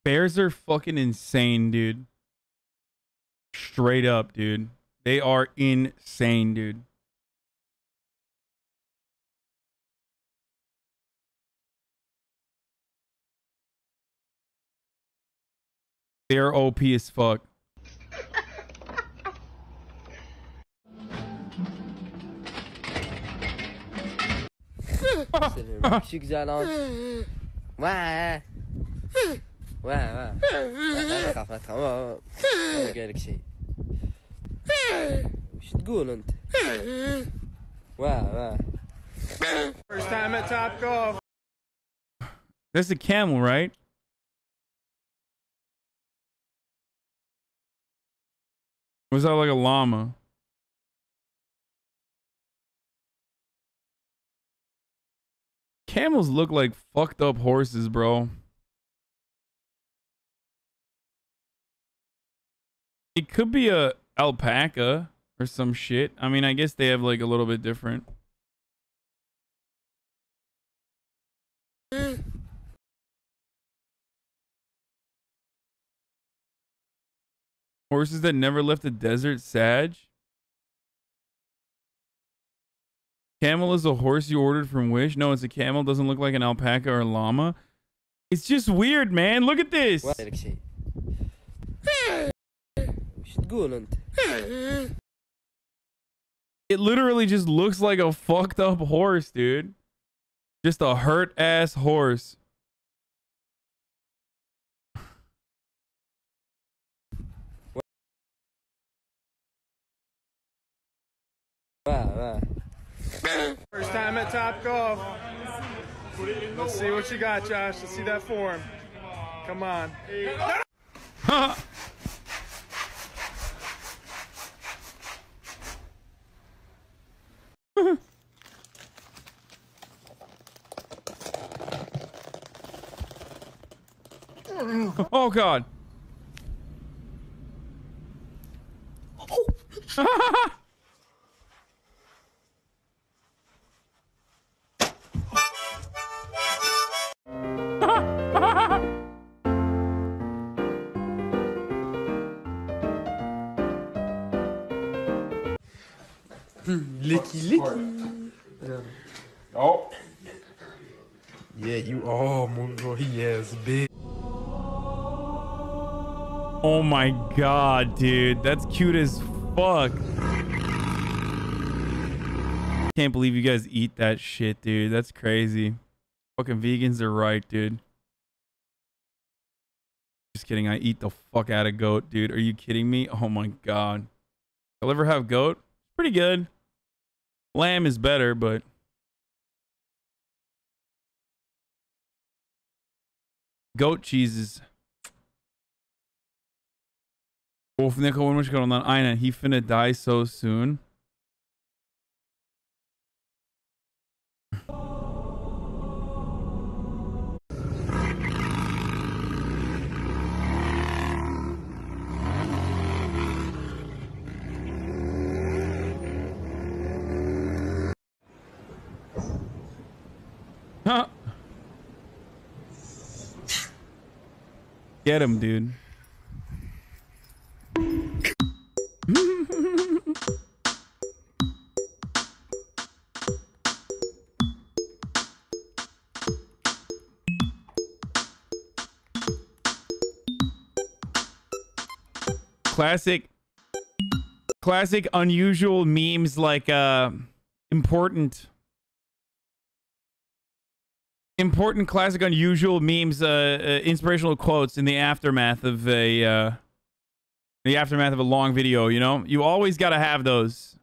Bears are fucking insane, dude. Straight up, dude. They are insane, dude. They're OP as fuck. Şu güzel an. Vay. Vay vay. Kafa tamam. Ona gerek şey. شو تقول انت؟ واو. First time at Top Golf. That's a camel, right? Was that like a llama? Camels look like fucked up horses, bro. It could be a alpaca or some shit. I mean, I guess they have like a little bit different. Horses that never left the desert, Sadge. Camel is a horse you ordered from Wish. No, it's a camel. Doesn't look like an alpaca or a llama. It's just weird, man. Look at this. It literally just looks like a fucked up horse, dude. Just a hurt ass horse. Wow. First time at Top Golf. Let's see what you got, Josh. Let's see that form. Come on. Oh God. Licky. Oh. Yeah, you all Mongo. He is big. Oh my God, dude. That's cute as fuck. Can't believe you guys eat that shit, dude. That's crazy. Fucking vegans are right, dude. Just kidding. I eat the fuck out of goat, dude. Are you kidding me? Oh my God. I'll ever have goat? Pretty good. Lamb is better, but goat cheeses. Wolf Nickel, when much on Aynen, he finna die so soon. Huh. Get him, dude. Classic unusual memes like important Important, classic, unusual memes, inspirational quotes in the aftermath of a long video. You know, you always got to have those.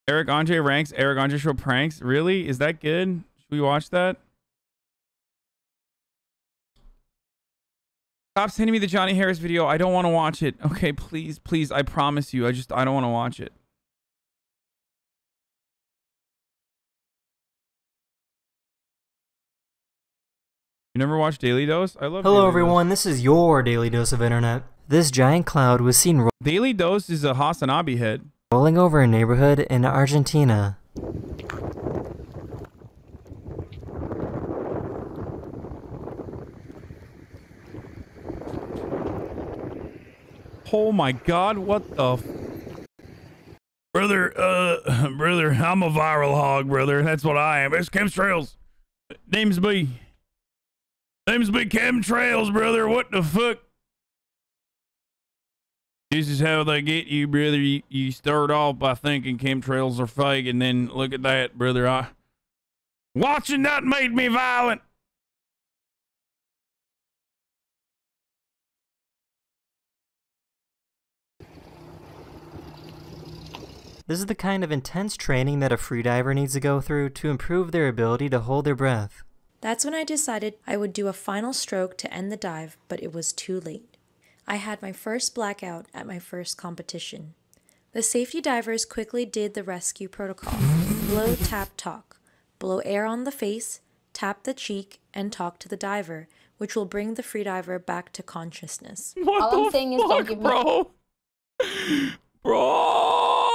Eric Andre ranks. Eric Andre show pranks. Really? Is that good? Should we watch that? Stop sending me the Johnny Harris video. I don't want to watch it. Okay, please, please. I promise you. I don't want to watch it. You never watched Daily Dose? I love Hello Daily everyone, Dose. this is your Daily Dose of Internet. This giant cloud was seen Daily Dose is a HasanAbi head. Rolling over a neighborhood in Argentina. Oh my God, what the brother, brother, I'm a viral hog, brother. That's what I am. It's chemtrails. Name's me chemtrails, brother. What the fuck? This is how they get you, brother. You start off by thinking chemtrails are fake, and then look at that, brother. Watching that made me violent. This is the kind of intense training that a freediver needs to go through to improve their ability to hold their breath. That's when I decided I would do a final stroke to end the dive, but it was too late. I had my first blackout at my first competition. The safety divers quickly did the rescue protocol. Blow, tap, talk. Blow air on the face, tap the cheek, and talk to the diver, which will bring the freediver back to consciousness. All I'm saying is don't give me... Bro!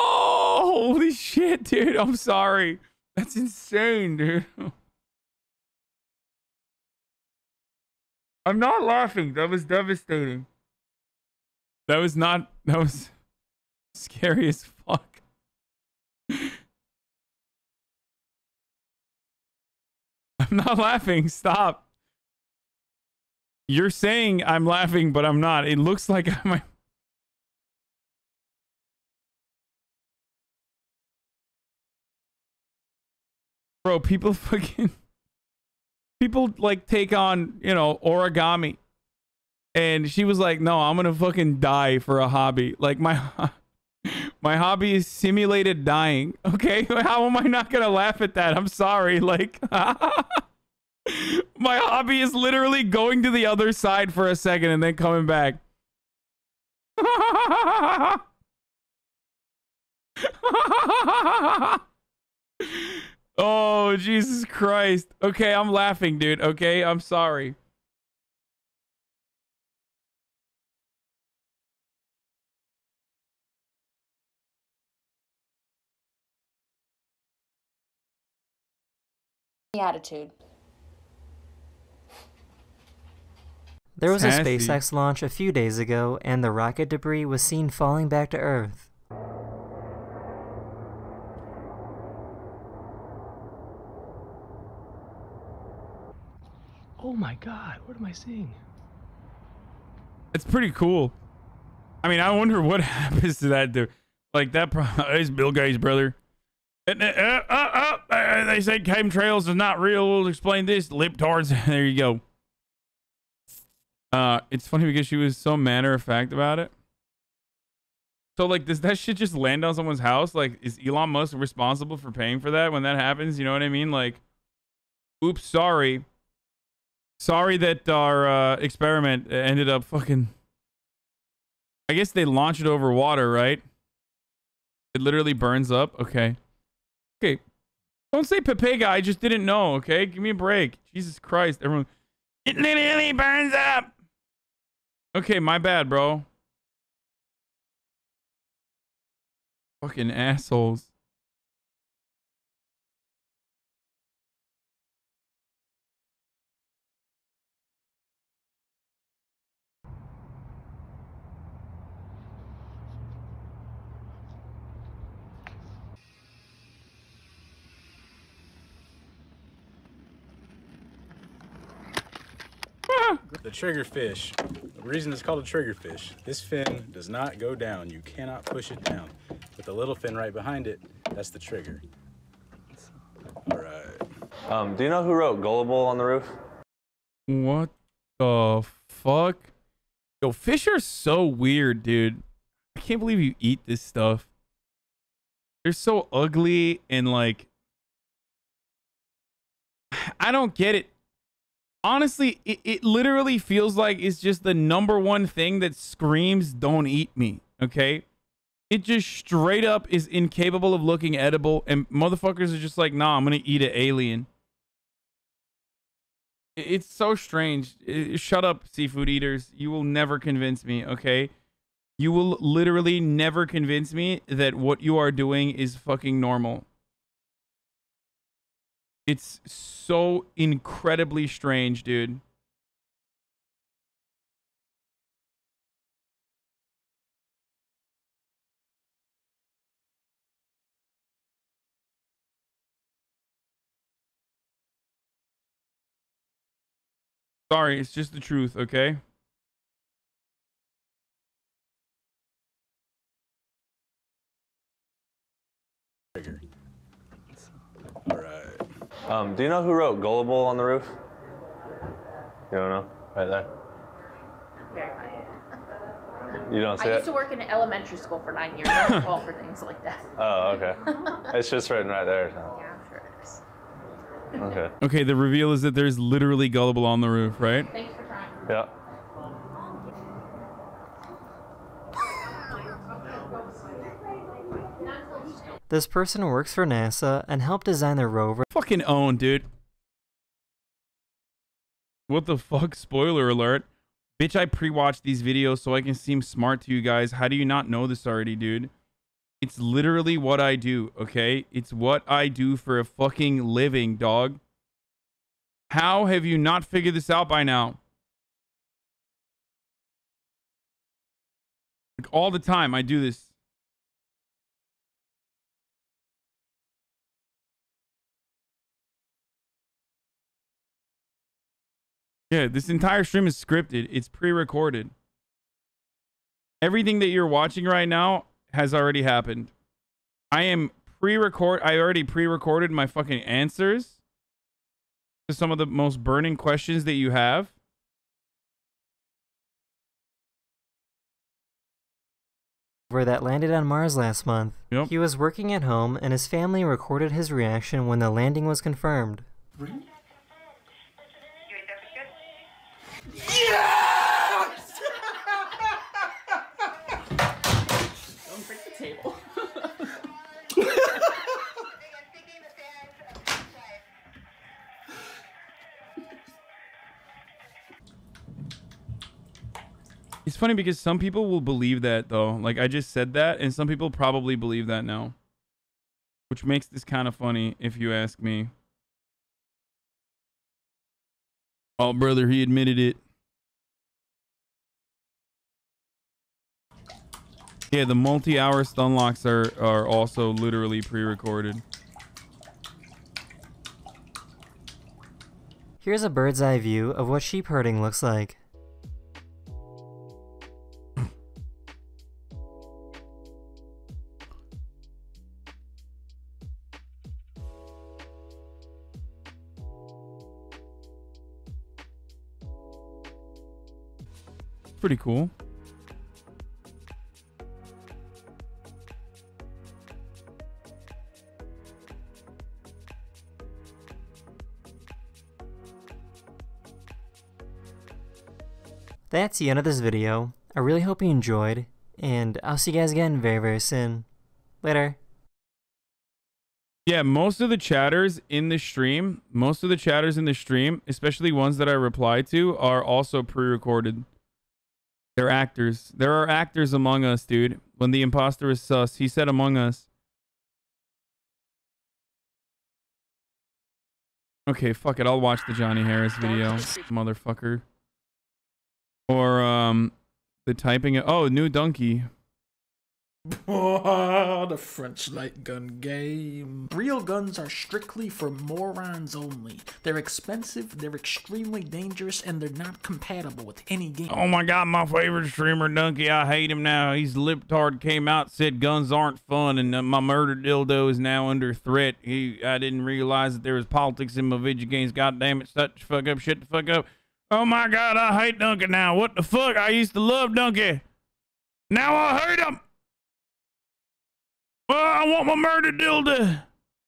Holy shit, dude. I'm sorry. That's insane, dude. I'm not laughing. That was devastating. That was scary as fuck. I'm not laughing. Stop. You're saying I'm laughing, but I'm not. It looks like I'm... Bro, people like take on, you know, origami. And she was like, no, I'm gonna fucking die for a hobby. Like my hobby is simulated dying. Okay, how am I not gonna laugh at that? I'm sorry. Like my hobby is literally going to the other side for a second and then coming back. Oh, Jesus Christ. Okay, I'm laughing, dude. Okay, I'm sorry. The attitude. There was a SpaceX launch a few days ago, and the rocket debris was seen falling back to Earth. Oh my God, what am I seeing? It's pretty cool. I mean, I wonder what happens to that dude. Like that, it's Bill Gates' brother. They said chemtrails is not real. We'll explain this. Libtards. There you go. It's funny because she was so matter of fact about it. So like, does that shit just land on someone's house? Like, is Elon Musk responsible for paying for that when that happens? You know what I mean? Like, oops, sorry. Sorry that our experiment ended up fucking... I guess they launch it over water, right? It literally burns up. Okay. Okay. Don't say Pepega. I just didn't know. Okay. Give me a break. Jesus Christ. Everyone. It literally burns up. Okay. My bad, bro. Fucking assholes. The triggerfish. The reason it's called a triggerfish, this fin does not go down. You cannot push it down. But the little fin right behind it, that's the trigger. All right. Do you know who wrote Gullible on the roof? What the fuck? Yo, fish are so weird, dude. I can't believe you eat this stuff. They're so ugly and like... I don't get it. Honestly, it literally feels like it's just the #1 thing that screams, don't eat me, okay? It just straight up is incapable of looking edible, and motherfuckers are just like, nah, I'm gonna eat an alien. It's so strange. Shut up, seafood eaters. You will never convince me, okay? You will literally never convince me that what you are doing is fucking normal. It's so incredibly strange, dude. Sorry, it's just the truth, okay? All right. Do you know who wrote Gullible on the roof? You don't know? Right there. You don't see it? I used to work in an elementary school for 9 years. I don't fall for things like that. Oh, okay. It's just written right there. So. Yeah, I'm sure it is. Okay. Okay, the reveal is that there's literally Gullible on the roof, right? Thanks for trying. Yeah. This person works for NASA and helped design the rover. Fucking own, dude. What the fuck? Spoiler alert. Bitch, I pre-watched these videos so I can seem smart to you guys. How do you not know this already, dude? It's literally what I do, okay? It's what I do for a fucking living, dog. How have you not figured this out by now? Like, all the time I do this. Yeah, this entire stream is scripted. It's pre-recorded. Everything that you're watching right now has already happened. I already pre-recorded my fucking answers to some of the most burning questions that you have. That landed on Mars last month. Yep. He was working at home and his family recorded his reaction when the landing was confirmed. Yes! Don't break the table. It's funny because some people will believe that though. Like I just said that and some people probably believe that now. Which makes this kind of funny if you ask me. Oh brother, he admitted it. Yeah, the multi-hour stun locks are also literally pre-recorded. Here's a bird's eye view of what sheep herding looks like. Pretty cool. That's the end of this video. I really hope you enjoyed, and I'll see you guys again very, very soon. Later. Yeah, most of the chatters in the stream, especially ones that I reply to, are also pre-recorded. They're actors. There are actors among us, dude. When the imposter is sus, he said among us. Okay, fuck it. I'll watch the Johnny Harris video, motherfucker. Or, the typing. Oh, new DUNKEY. Oh, the French light gun game. Real guns are strictly for morons only. They're expensive, they're extremely dangerous, and they're not compatible with any game. Oh my god, my favorite streamer, Dunkey. I hate him now. He's libtard, came out, said guns aren't fun, and my murder dildo is now under threat. I didn't realize that there was politics in my video games. God damn it, shut the fuck up, shut the fuck up. Oh my god, I hate Dunkey now. What the fuck? I used to love Dunkey. Now I hate him. Well, I want my murder dildo.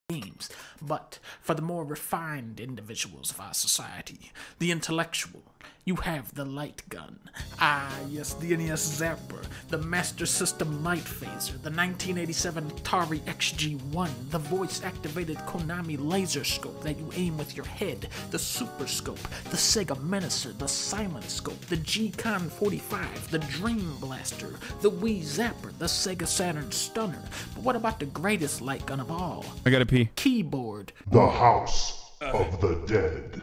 Games, but for the more refined individuals of our society, the intellectual, you have the light gun. Ah, yes, the NES Zapper, the Master System Light Phaser, the 1987 Atari XG-1, the voice-activated Konami Laser Scope that you aim with your head, the Super Scope, the Sega Menacer, the Silent Scope, the G-Con 45, the Dream Blaster, the Wii Zapper, the Sega Saturn Stunner. But what about the greatest light gun of all? I gotta pee. Keyboard. The House of the Dead.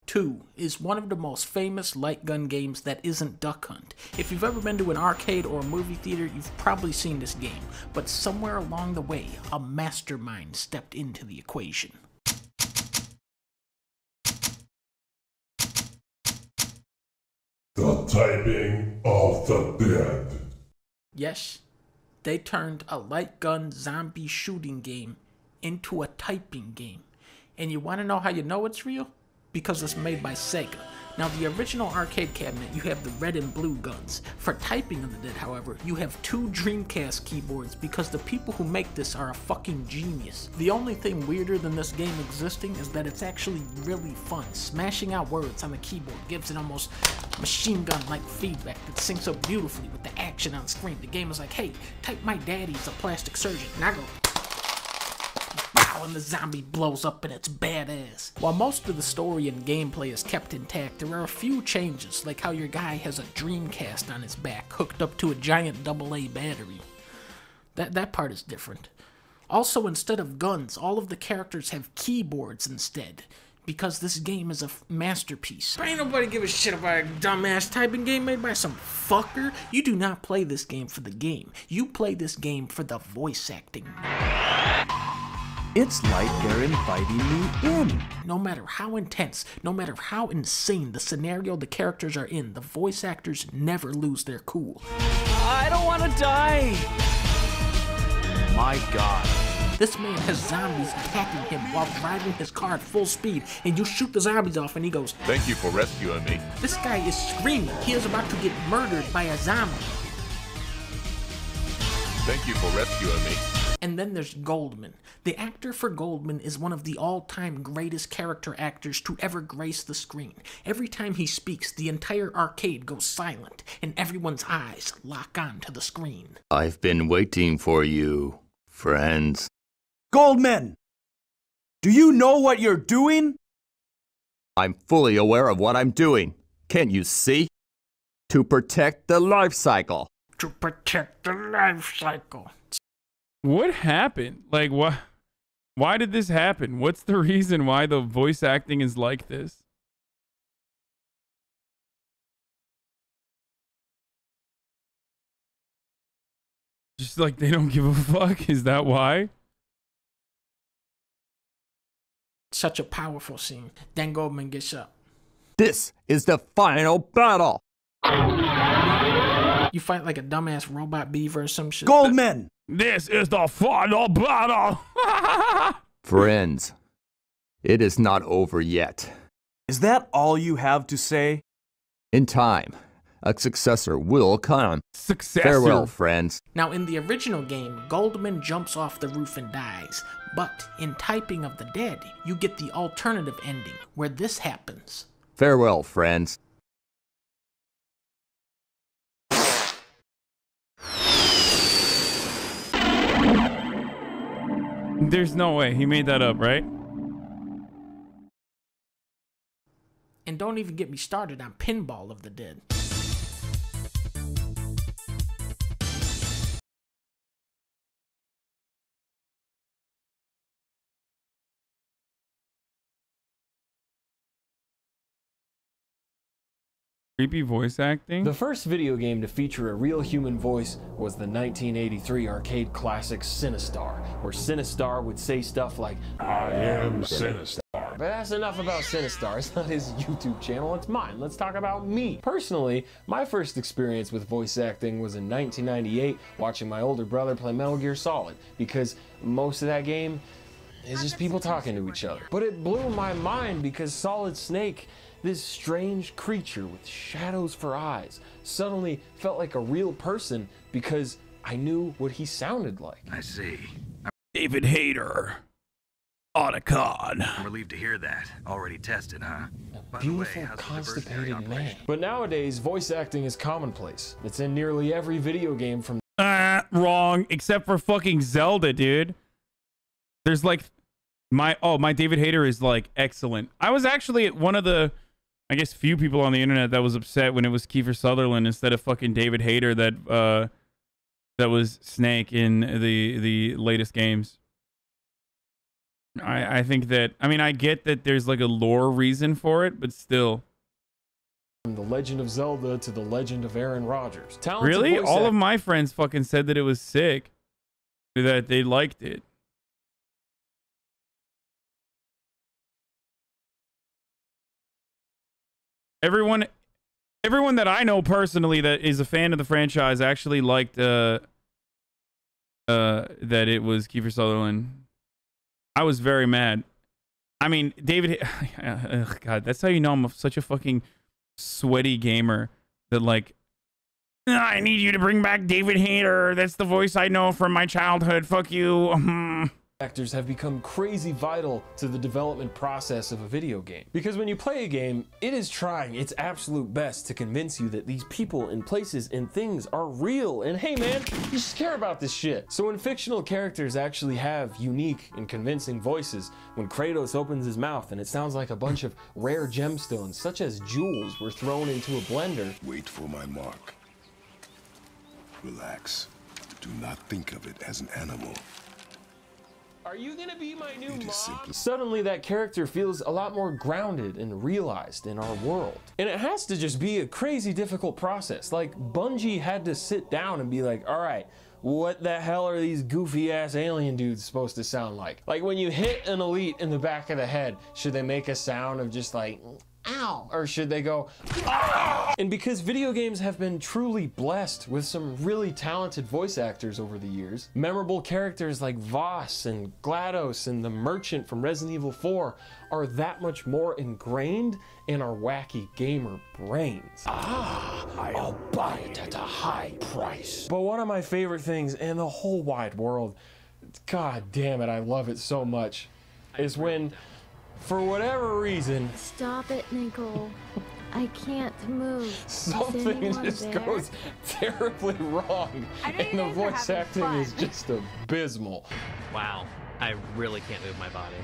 2 is one of the most famous light gun games that isn't Duck Hunt. If you've ever been to an arcade or a movie theater, you've probably seen this game, but somewhere along the way, a mastermind stepped into the equation. The Typing of the Dead. Yes, they turned a light gun zombie shooting game into a typing game. And you want to know how you know it's real? Because it's made by Sega. Now, the original arcade cabinet, you have the red and blue guns. For typing of the dead, however, you have 2 Dreamcast keyboards because the people who make this are a fucking genius. The only thing weirder than this game existing is that it's actually really fun. Smashing out words on the keyboard gives it almost machine gun-like feedback that syncs up beautifully with the action on screen. The game is like, hey, type my daddy's a plastic surgeon. And I go, and the zombie blows up and it's badass. While most of the story and gameplay is kept intact, there are a few changes, like how your guy has a Dreamcast on his back hooked up to a giant AA battery. That part is different. Also, instead of guns, all of the characters have keyboards instead, because this game is a masterpiece. Ain't nobody give a shit about a dumbass typing game made by some fucker. You do not play this game for the game. You play this game for the voice acting. It's like they're inviting me in. No matter how intense, no matter how insane the scenario the characters are in, the voice actors never lose their cool. I don't want to die. My God. This man has zombies attacking him while driving his car at full speed, and you shoot the zombies off and he goes, "Thank you for rescuing me." This guy is screaming. He is about to get murdered by a zombie. "Thank you for rescuing me." And then there's Goldman. The actor for Goldman is one of the all-time greatest character actors to ever grace the screen. Every time he speaks, the entire arcade goes silent, and everyone's eyes lock on to the screen. I've been waiting for you, friends. Goldman! Do you know what you're doing? I'm fully aware of what I'm doing. Can't you see? To protect the life cycle. To protect the life cycle. What happened? Like, why did this happen? What's the reason why the voice acting is like this? Just like they don't give a fuck? Is that why? Such a powerful scene. Then Goldman gets up. This is the final battle. You fight like a dumbass robot beaver or some shit. Goldman! This is the final battle! Friends, it is not over yet. Is that all you have to say? In time, a successor will come. Successor? Farewell, friends. Now, in the original game, Goldman jumps off the roof and dies. But in Typing of the Dead, you get the alternative ending, where this happens. Farewell, friends. There's no way. He made that up, right? And don't even get me started on Pinball of the Dead. Creepy voice acting? The first video game to feature a real human voice was the 1983 arcade classic Sinistar, where Sinistar would say stuff like, "I am Sinistar." But that's enough about Sinistar. It's not his YouTube channel, it's mine. Let's talk about me. Personally, my first experience with voice acting was in 1998, watching my older brother play Metal Gear Solid, because most of that game is just people talking to each other. But it blew my mind because Solid Snake, this strange creature with shadows for eyes, suddenly felt like a real person because I knew what he sounded like. I see. David Hayter. Otacon. I'm relieved to hear that. Already tested, huh? Beautiful, constipated man. But nowadays, voice acting is commonplace. It's in nearly every video game from— Wrong. Except for fucking Zelda, dude. There's like... my David Hayter is like excellent. I was actually one of the, I guess, few people on the internet that was upset when it was Kiefer Sutherland instead of fucking David Hayter that was Snake in the latest games. I think that, I mean, I get that there's like a lore reason for it, but still. From The Legend of Zelda to The Legend of Aaron Rodgers. Talented really? voice All of my friends fucking said that it was sick. That they liked it. Everyone that I know personally that is a fan of the franchise actually liked that it was Kiefer Sutherland. I was very mad. I mean, David, oh God, that's how you know I'm such a fucking sweaty gamer that like, I need you to bring back David Hayter. That's the voice I know from my childhood. Fuck you. Actors have become crazy vital to the development process of a video game. Because when you play a game, it is trying its absolute best to convince you that these people and places and things are real. And hey man, you just care about this shit. So when fictional characters actually have unique and convincing voices, when Kratos opens his mouth and it sounds like a bunch of rare gemstones, such as jewels, were thrown into a blender. Wait for my mark. Relax. Do not think of it as an animal. Are you gonna be my new mom? Suddenly that character feels a lot more grounded and realized in our world. And it has to just be a crazy difficult process. Like Bungie had to sit down and be like, all right, what the hell are these goofy ass alien dudes supposed to sound like? Like when you hit an elite in the back of the head, should they make a sound of just like, ow, or should they go, ah? And because video games have been truly blessed with some really talented voice actors over the years, memorable characters like Voss and GLaDOS and the Merchant from Resident Evil 4 are that much more ingrained in our wacky gamer brains. I'll buy it at a high price. But one of my favorite things in the whole wide world, god damn it, I love it so much, is when, for whatever reason, stop it, Nicole. I can't move. Something just goes terribly wrong, and the voice acting is just abysmal. Wow, I really can't move my body.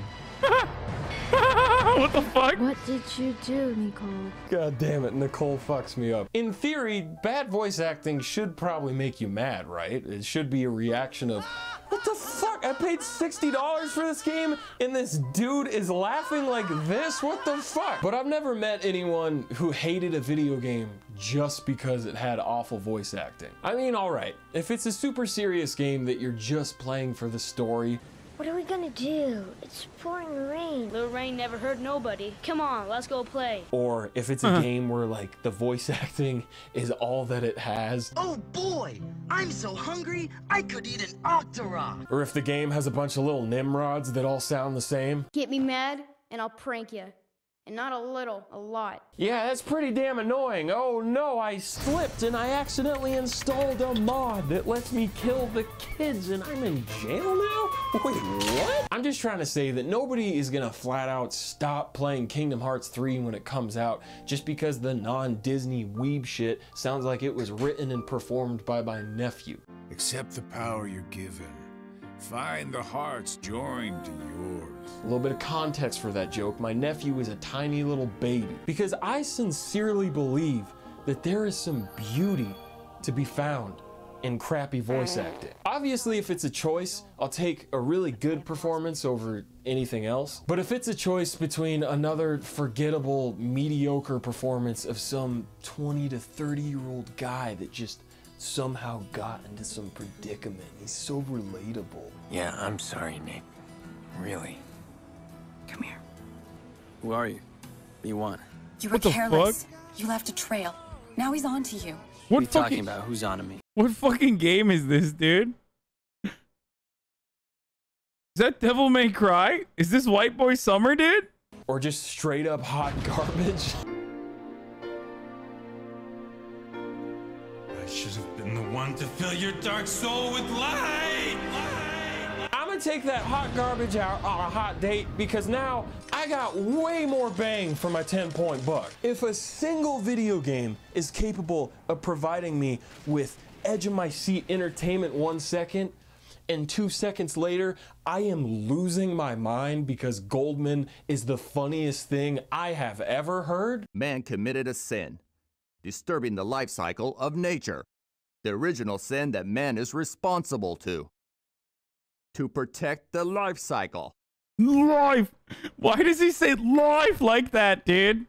What the fuck? What did you do, Nicole? God damn it, Nicole fucks me up. In theory, bad voice acting should probably make you mad, right? It should be a reaction of, what the fuck? I paid $60 for this game and this dude is laughing like this? What the fuck? But I've never met anyone who hated a video game just because it had awful voice acting. I mean, alright, if it's a super serious game that you're just playing for the story, what are we gonna do? It's pouring rain. Little rain never hurt nobody. Come on, let's go play. or if it's a game where like the voice acting is all that it has, Oh boy, I'm so hungry, I could eat an octorok. or if the game has a bunch of little Nimrods that all sound the same. Get me mad, and I'll prank you. And not a little, a lot. Yeah, that's pretty damn annoying. Oh no, I slipped and I accidentally installed a mod that lets me kill the kids and I'm in jail now? Wait, what? I'm just trying to say that nobody is gonna flat out stop playing Kingdom Hearts 3 when it comes out just because the non-Disney weeb shit sounds like it was written and performed by my nephew. Accept the power you're given. Find the hearts joined to yours. A little bit of context for that joke. My nephew is a tiny little baby. Because I sincerely believe that there is some beauty to be found and crappy voice acting. Obviously, if it's a choice, I'll take a really good performance over anything else. But if it's a choice between another forgettable, mediocre performance of some 20 to 30-year-old guy that just somehow got into some predicament, he's so relatable. Yeah, I'm sorry, Nate. Really. Come here. Who are you? What do you want? You were careless. You left a trail. Now he's on to you. What are you talking about? Who's on to me? What fucking game is this, dude? Is that Devil May Cry? Is this White Boy Summer, dude? Or just straight up hot garbage? I should have been the one to fill your dark soul with light. I'm gonna take that hot garbage out on a hot date because now I got way more bang for my 10-point buck. If a single video game is capable of providing me with edge of my seat entertainment 1 second, and 2 seconds later, I am losing my mind because Goldman is the funniest thing I have ever heard. Man committed a sin, disturbing the life cycle of nature, the original sin that man is responsible to protect the life cycle. Life? Why does he say life like that, dude?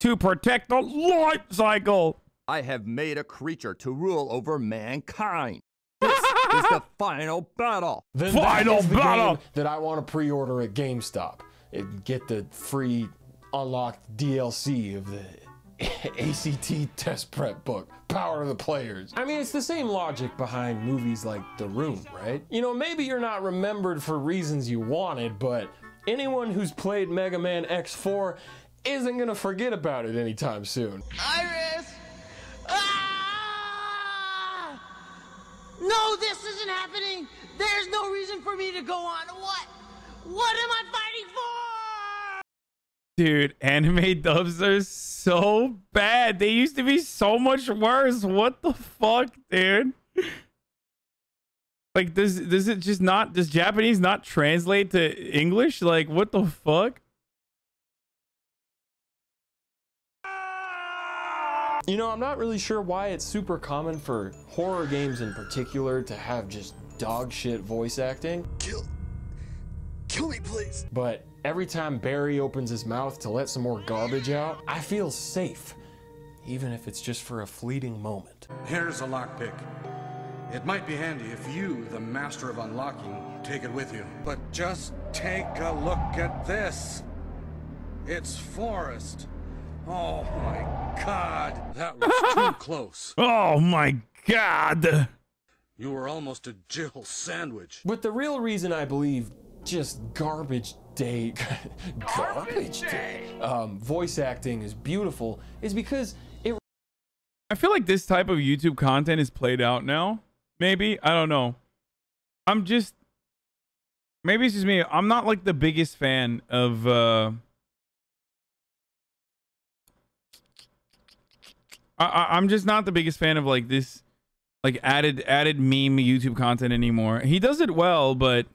To protect the life cycle. I have made a creature to rule over mankind. This is the final battle. Then final battle game that I want to pre-order at GameStop and get the free unlocked DLC of the ACT test prep book, Power of the Players. I mean, it's the same logic behind movies like The Room, right? You know, maybe you're not remembered for reasons you wanted, but anyone who's played Mega Man X4 isn't gonna forget about it anytime soon. Iris! Ah! No, this isn't happening! There's no reason for me to go on. What am I fighting for? Dude, anime dubs are so bad. They used to be so much worse. What the fuck, dude? Like, does it just not, does Japanese not translate to English? Like, what the fuck? You know, I'm not really sure why it's super common for horror games in particular to have just dog shit voice acting. Kill me, please. But every time Barry opens his mouth to let some more garbage out, I feel safe, even if it's just for a fleeting moment. Here's a lockpick. It might be handy if you, the master of unlocking, take it with you. But just take a look at this. It's forest. Oh my God, that was too close. Oh my God. You were almost a Jill sandwich. But the real reason I believe just garbage day voice acting is beautiful is because I feel like this type of YouTube content is played out now. Maybe, I don't know. Maybe it's just me. I'm not like the biggest fan of I'm just not the biggest fan of like this like added meme YouTube content anymore. He does it well, but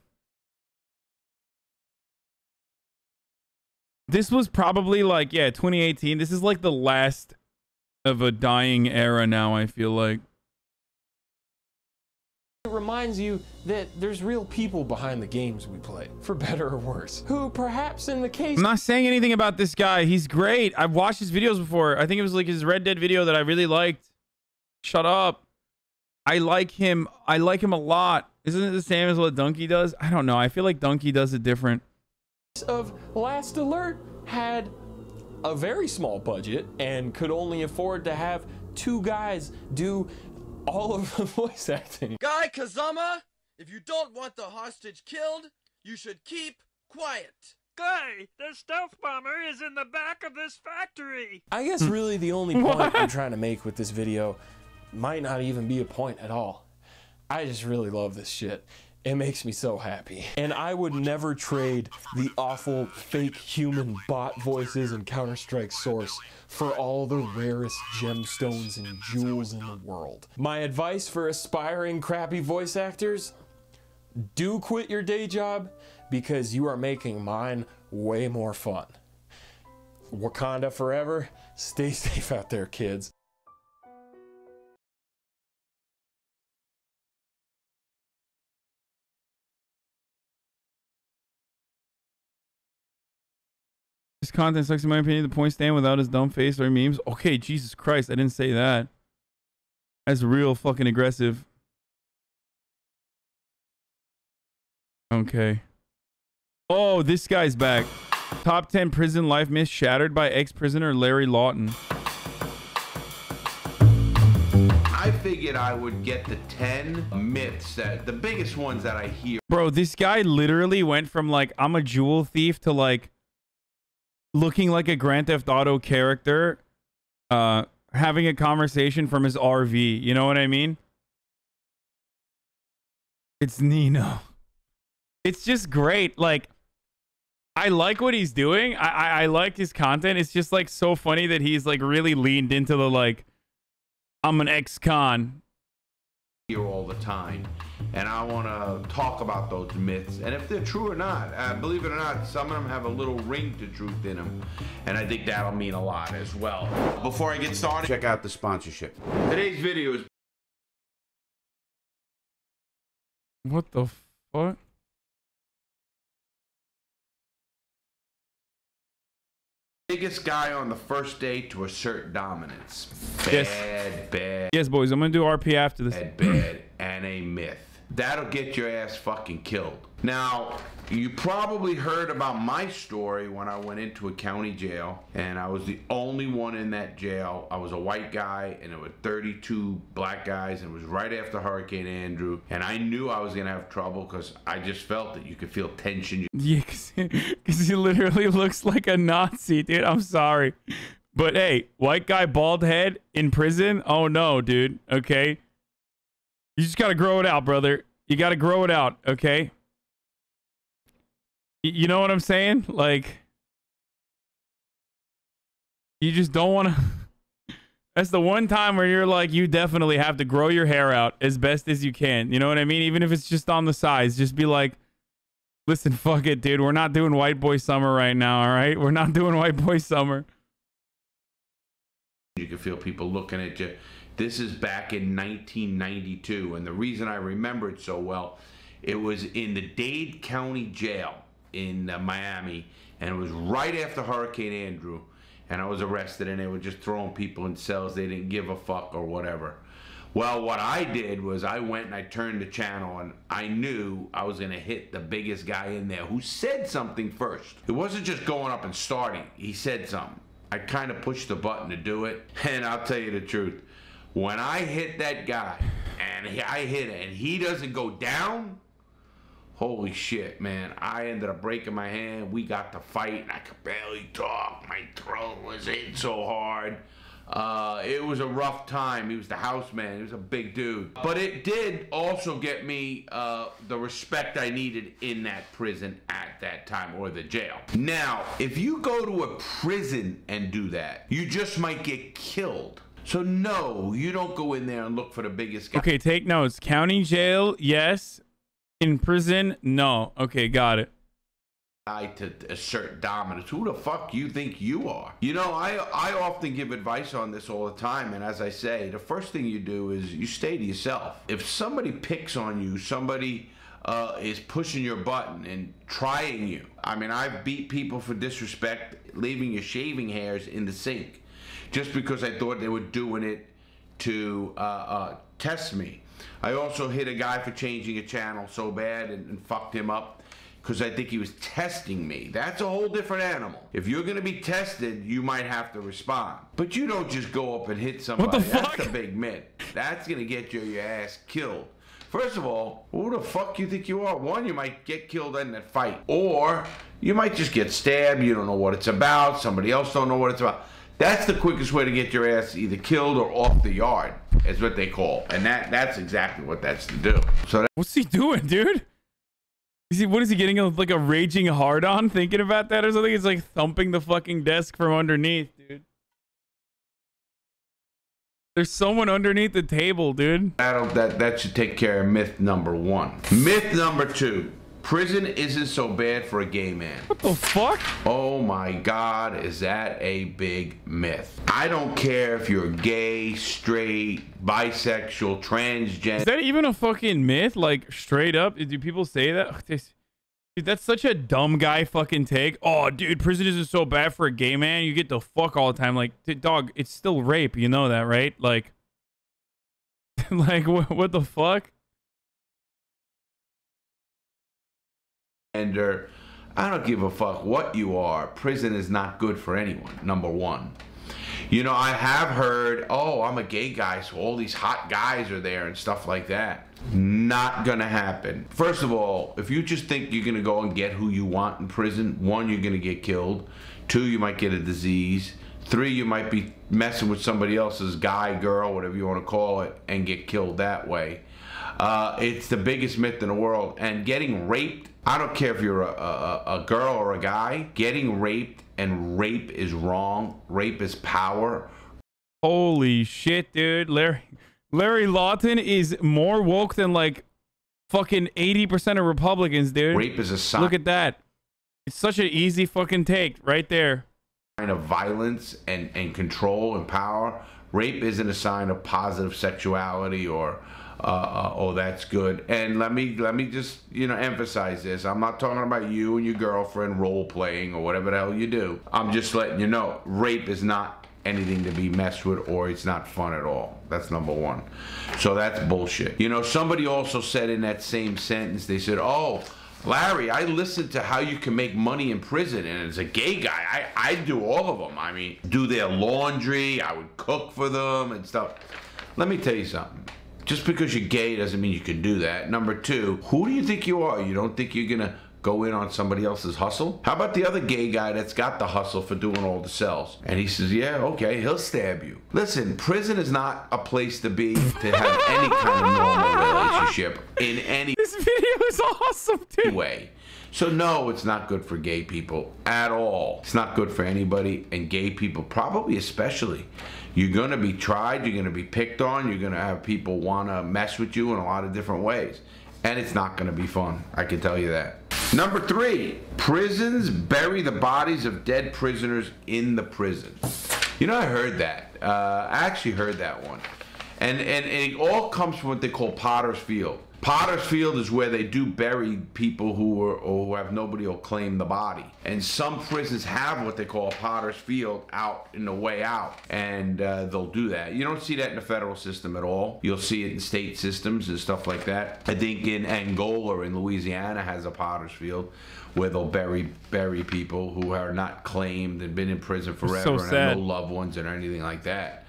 this was probably like, yeah, 2018. This is like the last of a dying era now, I feel like. It reminds you that there's real people behind the games we play, for better or worse, who perhaps in the case... I'm not saying anything about this guy. He's great. I've watched his videos before. I think it was like his Red Dead video that I really liked. Shut up. I like him. I like him a lot. Isn't it the same as what DUNKEY does? I don't know. I feel like DUNKEY does it different. Of Last Alert had a very small budget and could only afford to have 2 guys do all of the voice acting. Guy Kazama, if you don't want the hostage killed, you should keep quiet. Guy, the stealth bomber is in the back of this factory. I guess really the only point I'm trying to make with this video might not even be a point at all. I just really love this shit. It makes me so happy. And I would never trade the awful fake human bot voices in Counter-Strike Source for all the rarest gemstones and jewels in the world. My advice for aspiring crappy voice actors: do quit your day job because you are making mine way more fun. Wakanda forever. Stay safe out there, kids. content sucks in my opinion. The point stand without his dumb face or memes. Okay, Jesus Christ, I didn't say that. That's real fucking aggressive. Okay. Oh, this guy's back. Top 10 prison life myths shattered by ex-prisoner Larry Lawton. I figured I would get the 10 myths, that the biggest ones that I hear. Bro, this guy literally went from like, I'm a jewel thief to like looking like a Grand Theft Auto character, having a conversation from his RV. You know what I mean? It's Nino. It's just great. Like, I like what he's doing. I like his content. It's just like so funny that he's like really leaned into the like, I'm an ex-con here all the time, and I want to talk about those myths and if they're true or not. Believe it or not, some of them have a little ring to truth in them, and I think that'll mean a lot as well. Before I get started, check out the sponsorship. Today's video is... What the fuck? Biggest guy on the first day to assert dominance. Bad. Yes, boys, I'm gonna do RP after this. Bad, and a myth. That'll get your ass fucking killed. Now, you probably heard about my story when I went into a county jail, and I was the only one in that jail. I was a white guy, and there were 32 black guys, and it was right after Hurricane Andrew, and I knew I was gonna have trouble because I just felt that you could feel tension. Yeah, because he literally looks like a Nazi, dude. I'm sorry. But hey, white guy, bald head in prison? Oh no, dude. Okay. You just gotta grow it out, brother. You gotta grow it out, okay? You know what I'm saying? Like, you just don't want to... That's the one time where you're like, you definitely have to grow your hair out as best as you can. You know what I mean? Even if it's just on the sides, just be like, listen, fuck it, dude. We're not doing white boy summer right now, all right? We're not doing white boy summer. You can feel people looking at you. This is back in 1992, and the reason I remember it so well, it was in the Dade County Jail in Miami, and it was right after Hurricane Andrew, and I was arrested, and they were just throwing people in cells. They didn't give a fuck or whatever. Well, what I did was I went and I turned the channel, and I knew I was gonna hit the biggest guy in there who said something first. It wasn't just going up and starting. He said something. I kind of pushed the button to do it, and I'll tell you the truth. When I hit that guy, and I hit it, and he doesn't go down, holy shit, man. I ended up breaking my hand. We got to fight, and I could barely talk. My throat was in so hard. It was a rough time. He was the house man. He was a big dude. But it did also get me the respect I needed in that prison at that time, or the jail. Now, if you go to a prison and do that, you just might get killed. So no, you don't go in there and look for the biggest guy. Okay, take notes. County jail, yes. In prison, no. Okay, got it. To assert dominance. Who the fuck you think you are? You know, I often give advice on this all the time, and as I say, the first thing you do is you stay to yourself. If somebody picks on you, somebody is pushing your button and trying you. I mean, I've beat people for disrespect, leaving your shaving hairs in the sink, just because I thought they were doing it to test me. I also hit a guy for changing a channel so bad and fucked him up because I think he was testing me. That's a whole different animal. If you're gonna be tested, you might have to respond. But you don't just go up and hit somebody. What the fuck? That's a big myth. That's gonna get your ass killed. First of all, who the fuck you think you are? One, you might get killed in that fight. Or you might just get stabbed, you don't know what it's about, somebody else don't know what it's about. That's the quickest way to get your ass either killed or off the yard, is what they call. And that's exactly what that's to do. So what's he doing, dude? What is he getting like a raging hard on thinking about that or something? He's like thumping the fucking desk from underneath, dude. There's someone underneath the table, dude. That should take care of myth number one. Myth number two. Prison isn't so bad for a gay man. What the fuck? Oh my God, is that a big myth? I don't care if you're gay, straight, bisexual, transgender. Is that even a fucking myth? Like, straight up? Do people say that? Dude, that's such a dumb guy fucking take. Oh, dude, prison isn't so bad for a gay man. You get the fuck all the time. Like, dude, dog, it's still rape. You know that, right? Like, like what the fuck? And I don't give a fuck what you are. Prison is not good for anyone, number one. You know, I have heard, oh, I'm a gay guy, so all these hot guys are there and stuff like that. Not gonna happen. First of all, if you just think you're gonna go and get who you want in prison, one, you're gonna get killed. Two, you might get a disease. Three, you might be messing with somebody else's guy, girl, whatever you want to call it, and get killed that way. It's the biggest myth in the world. And getting raped, I don't care if you're a girl or a guy, getting raped, and rape is wrong. Rape is power. Holy shit, dude. Larry Lawton is more woke than like fucking 80% of Republicans, dude. Rape is a sign. Look at that. It's such an easy fucking take right there. Sign of violence and control and power. Rape isn't a sign of positive sexuality or oh, that's good. And let me just, you know, emphasize this. I'm not talking about you and your girlfriend role playing or whatever the hell you do. I'm just letting you know, rape is not anything to be messed with, or it's not fun at all. That's number one. So that's bullshit. You know, somebody also said in that same sentence, they said, oh, Larry, I listened to how you can make money in prison, and as a gay guy, I do all of them. I mean, do their laundry, I would cook for them and stuff. Let me tell you something. Just because you're gay doesn't mean you can do that. Number two, who do you think you are? You don't think you're gonna go in on somebody else's hustle? How about the other gay guy that's got the hustle for doing all the cells? And he says, yeah, okay, he'll stab you. Listen, prison is not a place to be to have any kind of normal relationship in any This video is awesome, dude. way. So no, it's not good for gay people at all. It's not good for anybody, and gay people probably especially. You're gonna be tried, you're gonna be picked on, you're gonna have people wanna mess with you in a lot of different ways. And it's not gonna be fun, I can tell you that. Number three, prisons bury the bodies of dead prisoners in the prison. You know, I heard that. I actually heard that one. And it all comes from what they call Potter's Field. Potter's Field is where they do bury people who have nobody will claim the body. And some prisons have what they call a Potter's Field out in the way out. And they'll do that. You don't see that in the federal system at all. You'll see it in state systems and stuff like that. I think in Angola in Louisiana has a Potter's Field where they'll bury people who are not claimed and been in prison forever and have no loved ones or anything like that.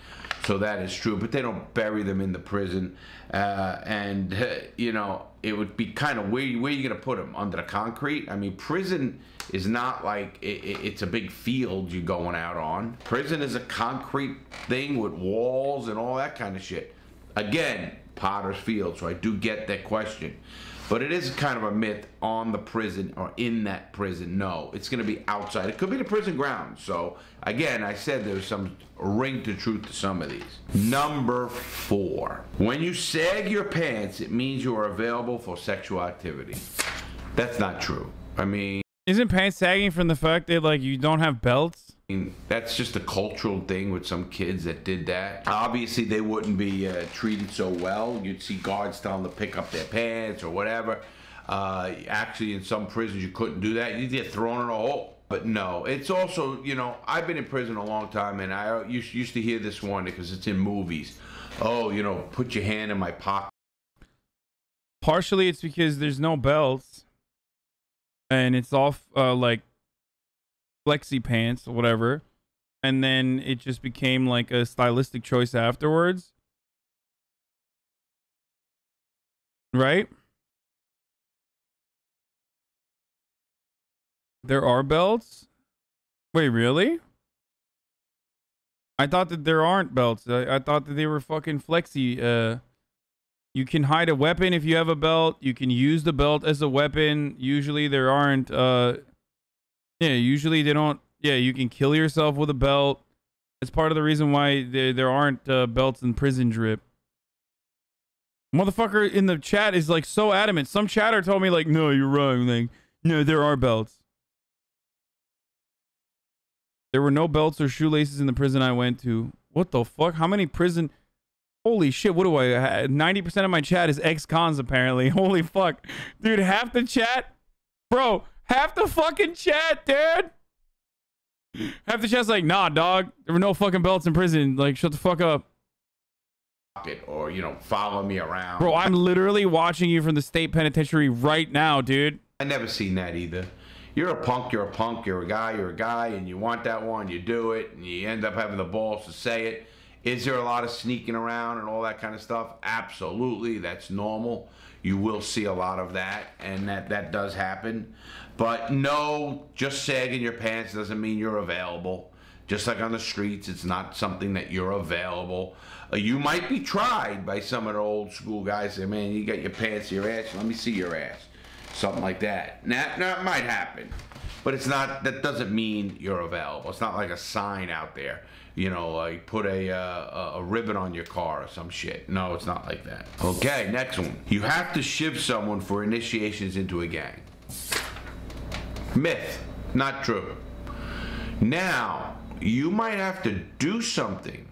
So that is true, but they don't bury them in the prison. You know, it would be kind of where are you going to put them? Under the concrete? I mean, prison is not like it's a big field you're going out on. Prison is a concrete thing with walls and all that kind of shit. Again, Potter's Field, so I do get that question. But it is kind of a myth on the prison or in that prison. No, it's going to be outside. It could be the prison grounds. So, again, I said there's some ring to truth to some of these. Number four. When you sag your pants, it means you are available for sexual activity. That's not true. I mean... Isn't pants sagging from the fact that, like, you don't have belts? I mean, that's just a cultural thing with some kids that did that. Obviously, they wouldn't be treated so well. You'd see guards tell them to pick up their pants or whatever. Actually, in some prisons, you couldn't do that. You'd get thrown in a hole. But no, it's also, you know, I've been in prison a long time, and I used to hear this one because it's in movies. Oh, you know, put your hand in my pocket. Partially, it's because there's no belts. And it's all, like, flexi pants or whatever, and then it just became like a stylistic choice afterwards, right? There are belts? Wait, really? I thought that there aren't belts. I thought that they were fucking flexi. You can hide a weapon if you have a belt. You can use the belt as a weapon. Usually there aren't yeah, usually they don't. Yeah, you can kill yourself with a belt. It's part of the reason why there aren't belts in prison drip. Motherfucker in the chat is like so adamant. Some chatter told me like, no, you're wrong. Like, no, there are belts. There were no belts or shoelaces in the prison I went to. What the fuck? How many prison? Holy shit, what do I have? 90% of my chat is ex-cons apparently. Holy fuck. Dude, half the chat Bro, half the fucking chat, dude. Half the chat's like, nah, dog. There were no fucking belts in prison. Like, shut the fuck up. Or, you know, follow me around. Bro, I'm literally watching you from the state penitentiary right now, dude. I never seen that either. You're a punk, you're a punk, you're a guy, and you want that one, you do it, and you end up having the balls to say it. Is there a lot of sneaking around and all that kind of stuff? Absolutely, that's normal. You will see a lot of that, and that does happen. But no, just sagging your pants doesn't mean you're available. Just like on the streets, it's not something that you're available. You might be tried by some of the old school guys. Say, man, you got your pants to your ass, let me see your ass. Something like that. That might happen, but it's not. That doesn't mean you're available. It's not like a sign out there, you know, like put a ribbon on your car or some shit. No, it's not like that. Okay, next one. You have to shiv someone for initiations into a gang. Myth, not true. Now, you might have to do something.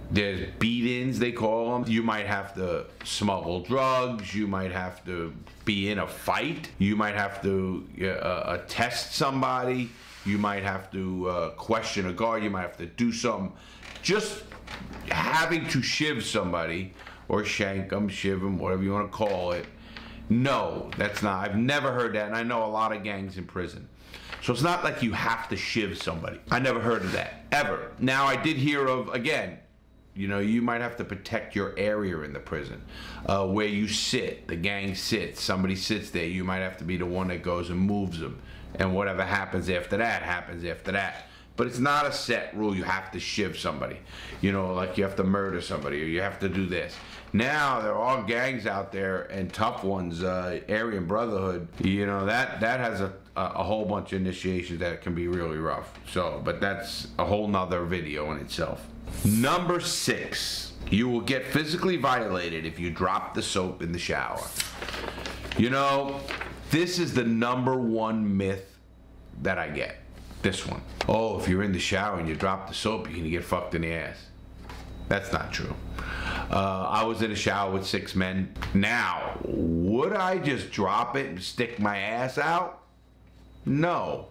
There's beat-ins, they call them. You might have to smuggle drugs. You might have to be in a fight. You might have to test somebody. You might have to question a guard. You might have to do something. Just having to shiv somebody, or shank them, shiv them, whatever you want to call it. No, that's not. I've never heard that, and I know a lot of gangs in prison. So it's not like you have to shiv somebody. I never heard of that, ever. Now, I did hear of, again, you know, you might have to protect your area in the prison. Where you sit, the gang sits, somebody sits there, you might have to be the one that goes and moves them. And whatever happens after that, happens after that. But it's not a set rule, you have to shiv somebody. You know, like you have to murder somebody, or you have to do this. Now, there are gangs out there, and tough ones, Aryan Brotherhood, you know, that has a whole bunch of initiations that can be really rough. So, but that's a whole nother video in itself. Number 6, you will get physically violated if you drop the soap in the shower. You know, this is the #1 myth that I get. This one. Oh, if you're in the shower and you drop the soap, you're gonna get fucked in the ass. That's not true. I was in a shower with 6 men. Now, would I just drop it and stick my ass out? No.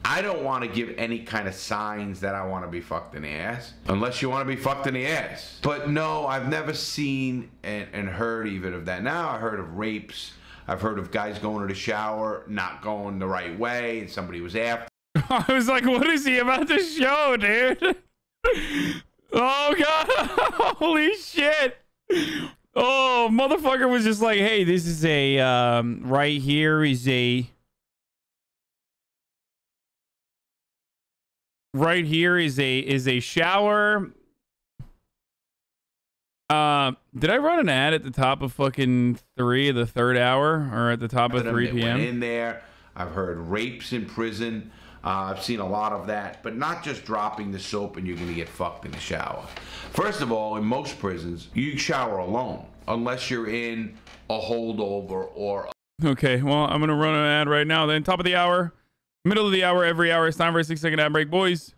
I don't want to give any kind of signs that I want to be fucked in the ass. Unless you want to be fucked in the ass. But no, I've never seen and heard even of that. Now I heard of rapes. I've heard of guys going to the shower, not going the right way, and somebody was after. I was like, what is he about to show, dude? Oh, God. Holy shit. Oh, motherfucker was just like, hey, this is a, right here is a... Right here is a shower. Did I run an ad at the top of fucking 3 of the 3rd hour, or at the top of 3 p.m.? Went in there. I've heard rapes in prison. I've seen a lot of that, but not just dropping the soap and you're gonna get fucked in the shower. First of all, in most prisons, you shower alone, unless you're in a holdover or... Okay, well, I'm gonna run an ad right now then. Top of the hour, middle of the hour, every hour. It's time for a 6-second ad break, boys.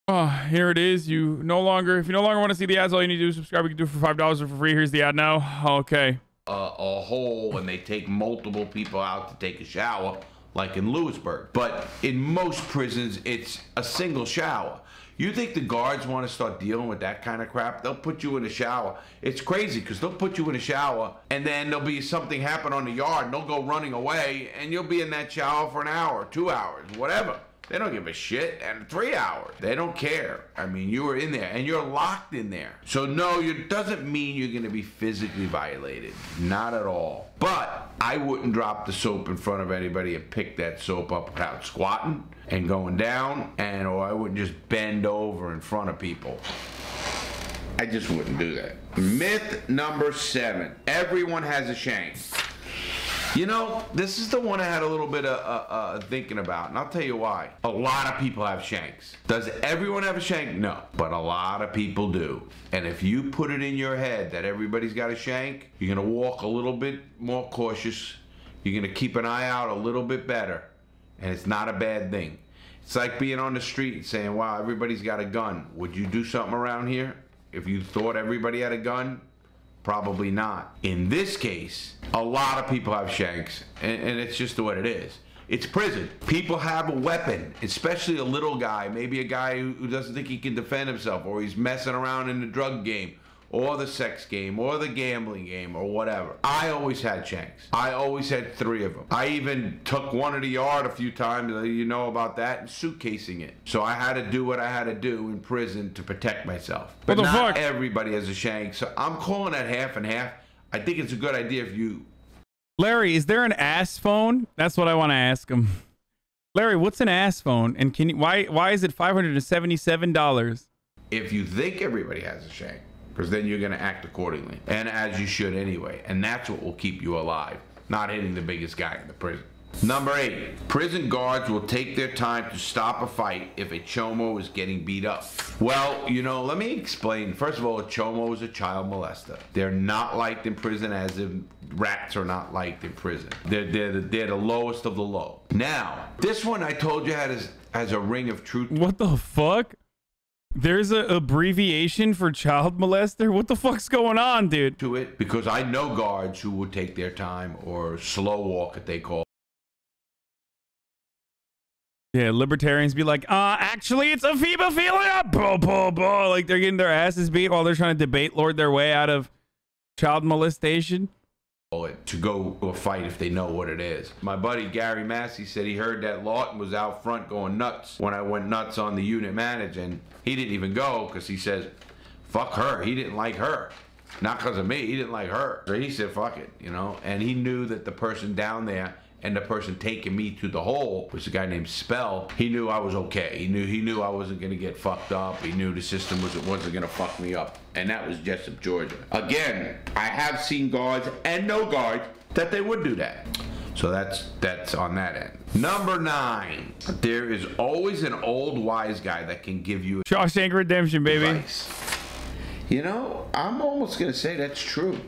Oh, here it is. If you no longer want to see the ads, all you need to do is subscribe. You can do it for $5 or for free. Here's the ad now. Okay. A hole, and they take multiple people out to take a shower, like in Lewisburg. But in most prisons, it's a single shower. You think the guards want to start dealing with that kind of crap? They'll put you in a shower. It's crazy because they'll put you in a shower and then there'll be something happen on the yard and they'll go running away and you'll be in that shower for an hour, 2 hours, whatever. They don't give a shit. And 3 hours. They don't care. I mean, you were in there and you're locked in there. So no, it doesn't mean you're going to be physically violated. Not at all. But I wouldn't drop the soap in front of anybody and pick that soap up without squatting and going down, or I wouldn't just bend over in front of people. I just wouldn't do that. Myth number 7. Everyone has a shank. You know, this is the one I had a little bit of thinking about, and I'll tell you why. A lot of people have shanks. Does everyone have a shank? No, but a lot of people do. And if you put it in your head that everybody's got a shank, you're gonna walk a little bit more cautious. You're gonna keep an eye out a little bit better, and it's not a bad thing. It's like being on the street and saying, wow, everybody's got a gun. Would you do something around here if you thought everybody had a gun? Probably not. In this case, a lot of people have shanks, and it's just what it is. It's prison. People have a weapon, especially a little guy, maybe a guy who doesn't think he can defend himself, or he's messing around in the drug game, or the sex game, or the gambling game, or whatever. I always had shanks. I always had 3 of them. I even took one to the yard a few times, you know about that, and suitcasing it. So I had to do what I had to do in prison to protect myself. But not everybody has a shank, so I'm calling that half and half. I think it's a good idea if you... Larry, is there an ass phone? That's what I want to ask him. Larry, what's an ass phone? And can you, why is it $577? If you think everybody has a shank, because then you're going to act accordingly, and as you should anyway, and that's what will keep you alive, not hitting the biggest guy in the prison. Number 8, prison guards will take their time to stop a fight if a chomo is getting beat up. Well, you know, let me explain. First of all, a chomo is a child molester. They're not liked in prison, as if rats are not liked in prison. They're the lowest of the low. Now, this one I told you has a ring of truth. What the fuck? There's an abbreviation for child molester? What the fuck's going on, dude? To it, because I know guards who would take their time, or slow walk it they call. Yeah, libertarians be like, actually it's a femophilia, blah, blah, blah. Like they're getting their asses beat while they're trying to debate lord their way out of child molestation. To go to a fight if they know what it is. My buddy Gary Massey said he heard that Lawton was out front going nuts when I went nuts on the unit manager, and he didn't even go because he says, fuck her. He didn't like her. Not because of me. He didn't like her. So he said, fuck it, you know, and he knew that the person down there and the person taking me to the hole was a guy named Spell. He knew I was okay. He knew I wasn't gonna get fucked up. He knew the system wasn't gonna fuck me up. And that was Jessup, Georgia. Again, I have seen guards and no guards that they would do that. So that's on that end. Number 9, there is always an old wise guy that can give you Shawshank Redemption, baby. Advice. You know, I'm almost gonna say that's true.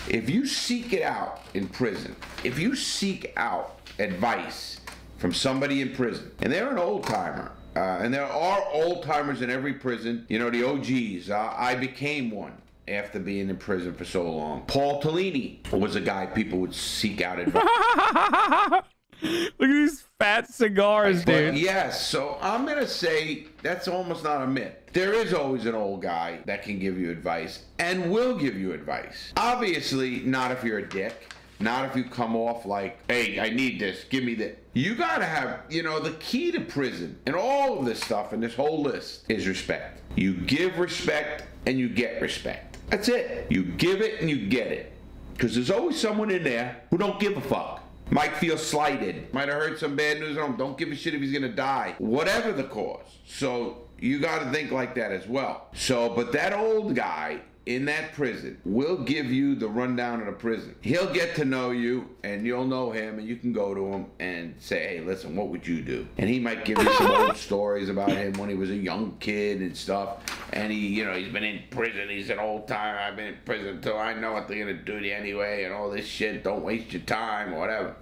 If you seek it out in prison, if you seek out advice from somebody in prison, and they're an old timer, and there are old timers in every prison, you know, the OGs. I became one after being in prison for so long. Paul Tellini was a guy people would seek out advice. Look at these fat cigars, dude. Yes, so I'm gonna say that's almost not a myth. There is always an old guy that can give you advice and will give you advice. Obviously, not if you're a dick. Not if you come off like, hey, I need this, give me that. You gotta have, you know, the key to prison and all of this stuff and this whole list is respect. You give respect and you get respect. That's it. You give it and you get it. Because there's always someone in there who don't give a fuck. Might feel slighted. Might have heard some bad news on him. Don't give a shit if he's gonna die. Whatever the cause. So you gotta think like that as well. So, but that old guy in that prison will give you the rundown of the prison. He'll get to know you and you'll know him, and you can go to him and say, hey, listen, what would you do? And he might give you some old stories about him when he was a young kid and stuff. And he, you know, he's been in prison. He's an old timer. I've been in prison until I know what they're gonna do to you anyway, and all this shit. Don't waste your time or whatever.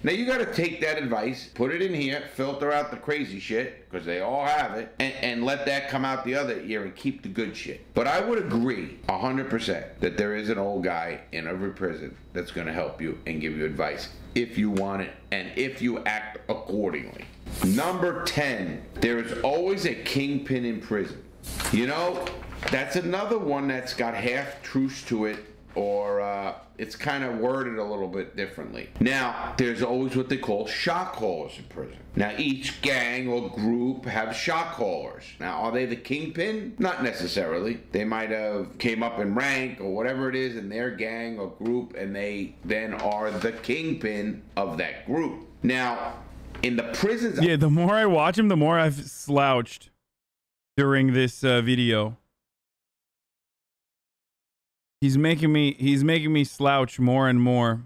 Now you gotta take that advice, put it in here, filter out the crazy shit, because they all have it, and let that come out the other ear and keep the good shit. But I would agree 100% that there is an old guy in every prison that's gonna help you and give you advice if you want it and if you act accordingly. Number 10, there is always a kingpin in prison. You know, that's another one that's got half truths to it, or it's kind of worded a little bit differently. Now, there's always what they call shot callers in prison. Now, each gang or group have shot callers. Now, are they the kingpin? Not necessarily. They might have came up in rank or whatever it is in their gang or group, and they then are the kingpin of that group. Now, in the prisons... Yeah, the more I watch him, the more I've slouched during this video. He's making me slouch more and more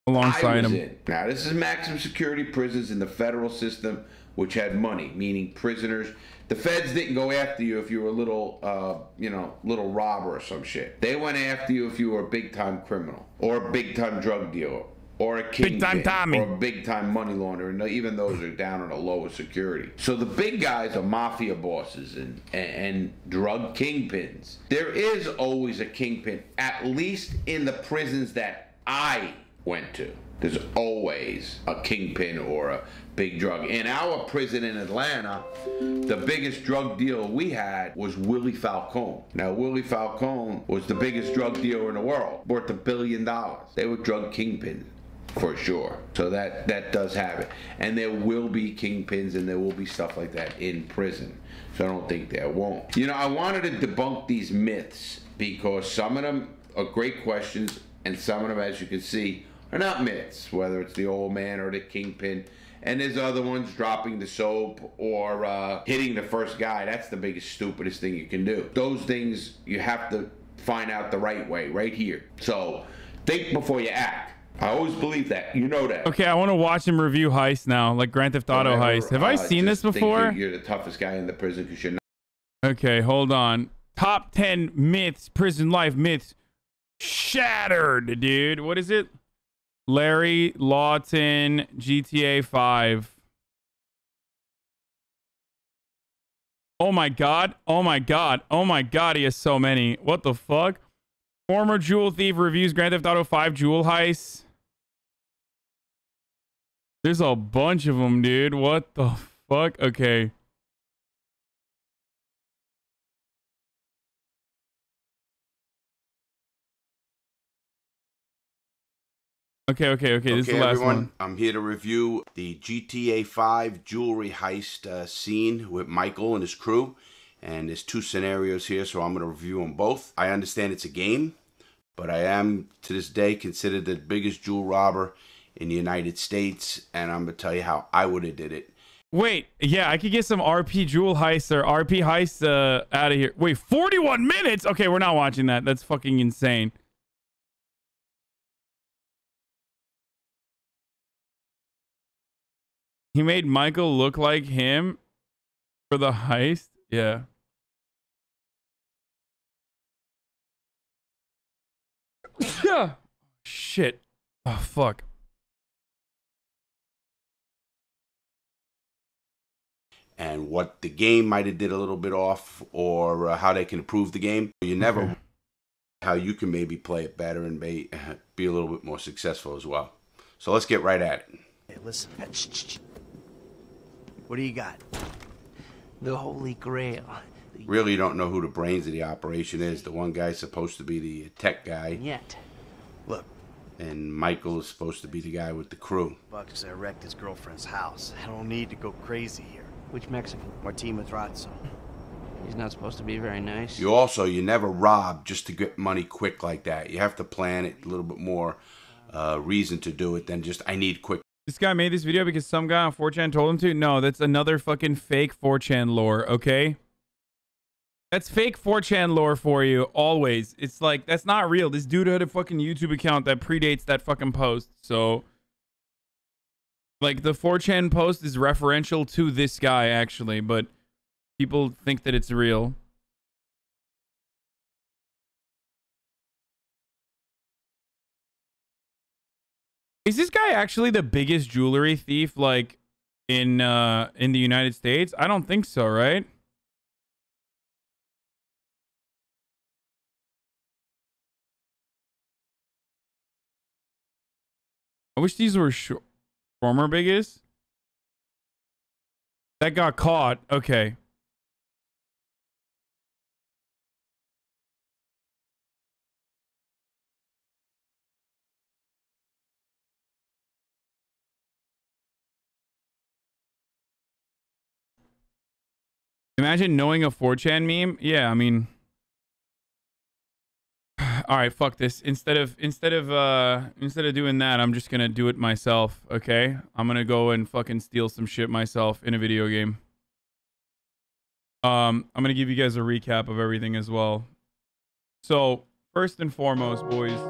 alongside him. Now, this is maximum security prisons in the federal system, which had money, meaning prisoners. The feds didn't go after you if you were a little, you know, little robber or some shit. They went after you if you were a big-time criminal or a big-time drug dealer or a kingpin, Big time Tommy, or a big time money launderer. And even those are down on a lower security. So the big guys are mafia bosses and drug kingpins. There is always a kingpin, at least in the prisons that I went to. There's always a kingpin or a big drug. In our prison in Atlanta, the biggest drug deal we had was Willie Falcone. Now, Willie Falcone was the biggest drug dealer in the world, worth $1 billion. They were drug kingpins, for sure. So that does happen. And there will be kingpins and there will be stuff like that in prison. So I don't think there won't. You know, I wanted to debunk these myths because some of them are great questions and some of them, as you can see, are not myths, whether it's the old man or the kingpin. And there's other ones, dropping the soap or hitting the first guy. That's the biggest, stupidest thing you can do. Those things, you have to find out the right way, right here. So think before you act. I always believe that. You know that. Okay, I want to watch him review Heist now, like Grand Theft Auto Heist. Have I seen this before? Think you're the toughest guy in the prison because you're not. Okay, hold on. Top 10 myths, prison life myths shattered, dude. What is it? Larry, Lawton, GTA 5. Oh my god. Oh my god. Oh my god, he has so many. What the fuck? Former jewel thief reviews Grand Theft Auto 5 jewel heists. There's a bunch of them, dude. What the fuck? Okay. Okay. This is the last everyone, one. I'm here to review the GTA 5 jewelry heist scene with Michael and his crew. And there's two scenarios here, so I'm going to review them both. I understand it's a game, but I am, to this day, considered the biggest jewel robber in the United States. And I'm going to tell you how I would have did it. Wait, yeah, I could get some RP jewel heists or RP heists out of here. Wait, 41 minutes? Okay, we're not watching that. That's fucking insane. He made Michael look like him for the heist? Yeah. Yeah. Shit. Oh, fuck. And what the game might have did a little bit off, or how they can improve the game. You never how you can maybe play it better and be a little bit more successful as well. So let's get right at it. Hey, listen. What do you got? The Holy Grail. Really don't know who the brains of the operation is. The one guy's supposed to be the tech guy. Yet. Look. And Michael is supposed to be the guy with the crew. Bucks wrecked his girlfriend's house. I don't need to go crazy here. Which Mexican? Martin Madrazo. He's not supposed to be very nice. You never rob just to get money quick like that. You have to plan it a little bit more reason to do it than just, I need quick. This guy made this video because some guy on 4chan told him to? No, that's another fucking fake 4chan lore, okay? That's fake 4chan lore for you, always. It's like, that's not real. This dude had a fucking YouTube account that predates that fucking post, so... Like, the 4chan post is referential to this guy, actually, but people think that it's real. Is this guy actually the biggest jewelry thief, like, in the United States? I don't think so, right? I wish these were former biggest. That got caught. Okay. Imagine knowing a 4chan meme. Yeah, I mean, all right, fuck this. Instead of doing that, I'm just gonna do it myself. Okay, I'm gonna go and fucking steal some shit myself in a video game. I'm gonna give you guys a recap of everything as well. So first and foremost, boys,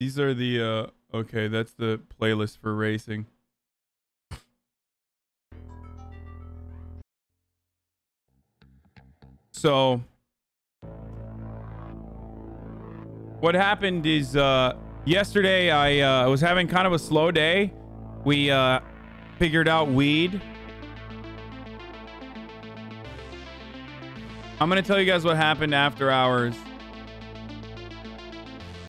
these are the okay, that's the playlist for racing. So what happened is yesterday I was having kind of a slow day. We figured out weed. I'm gonna tell you guys what happened after hours.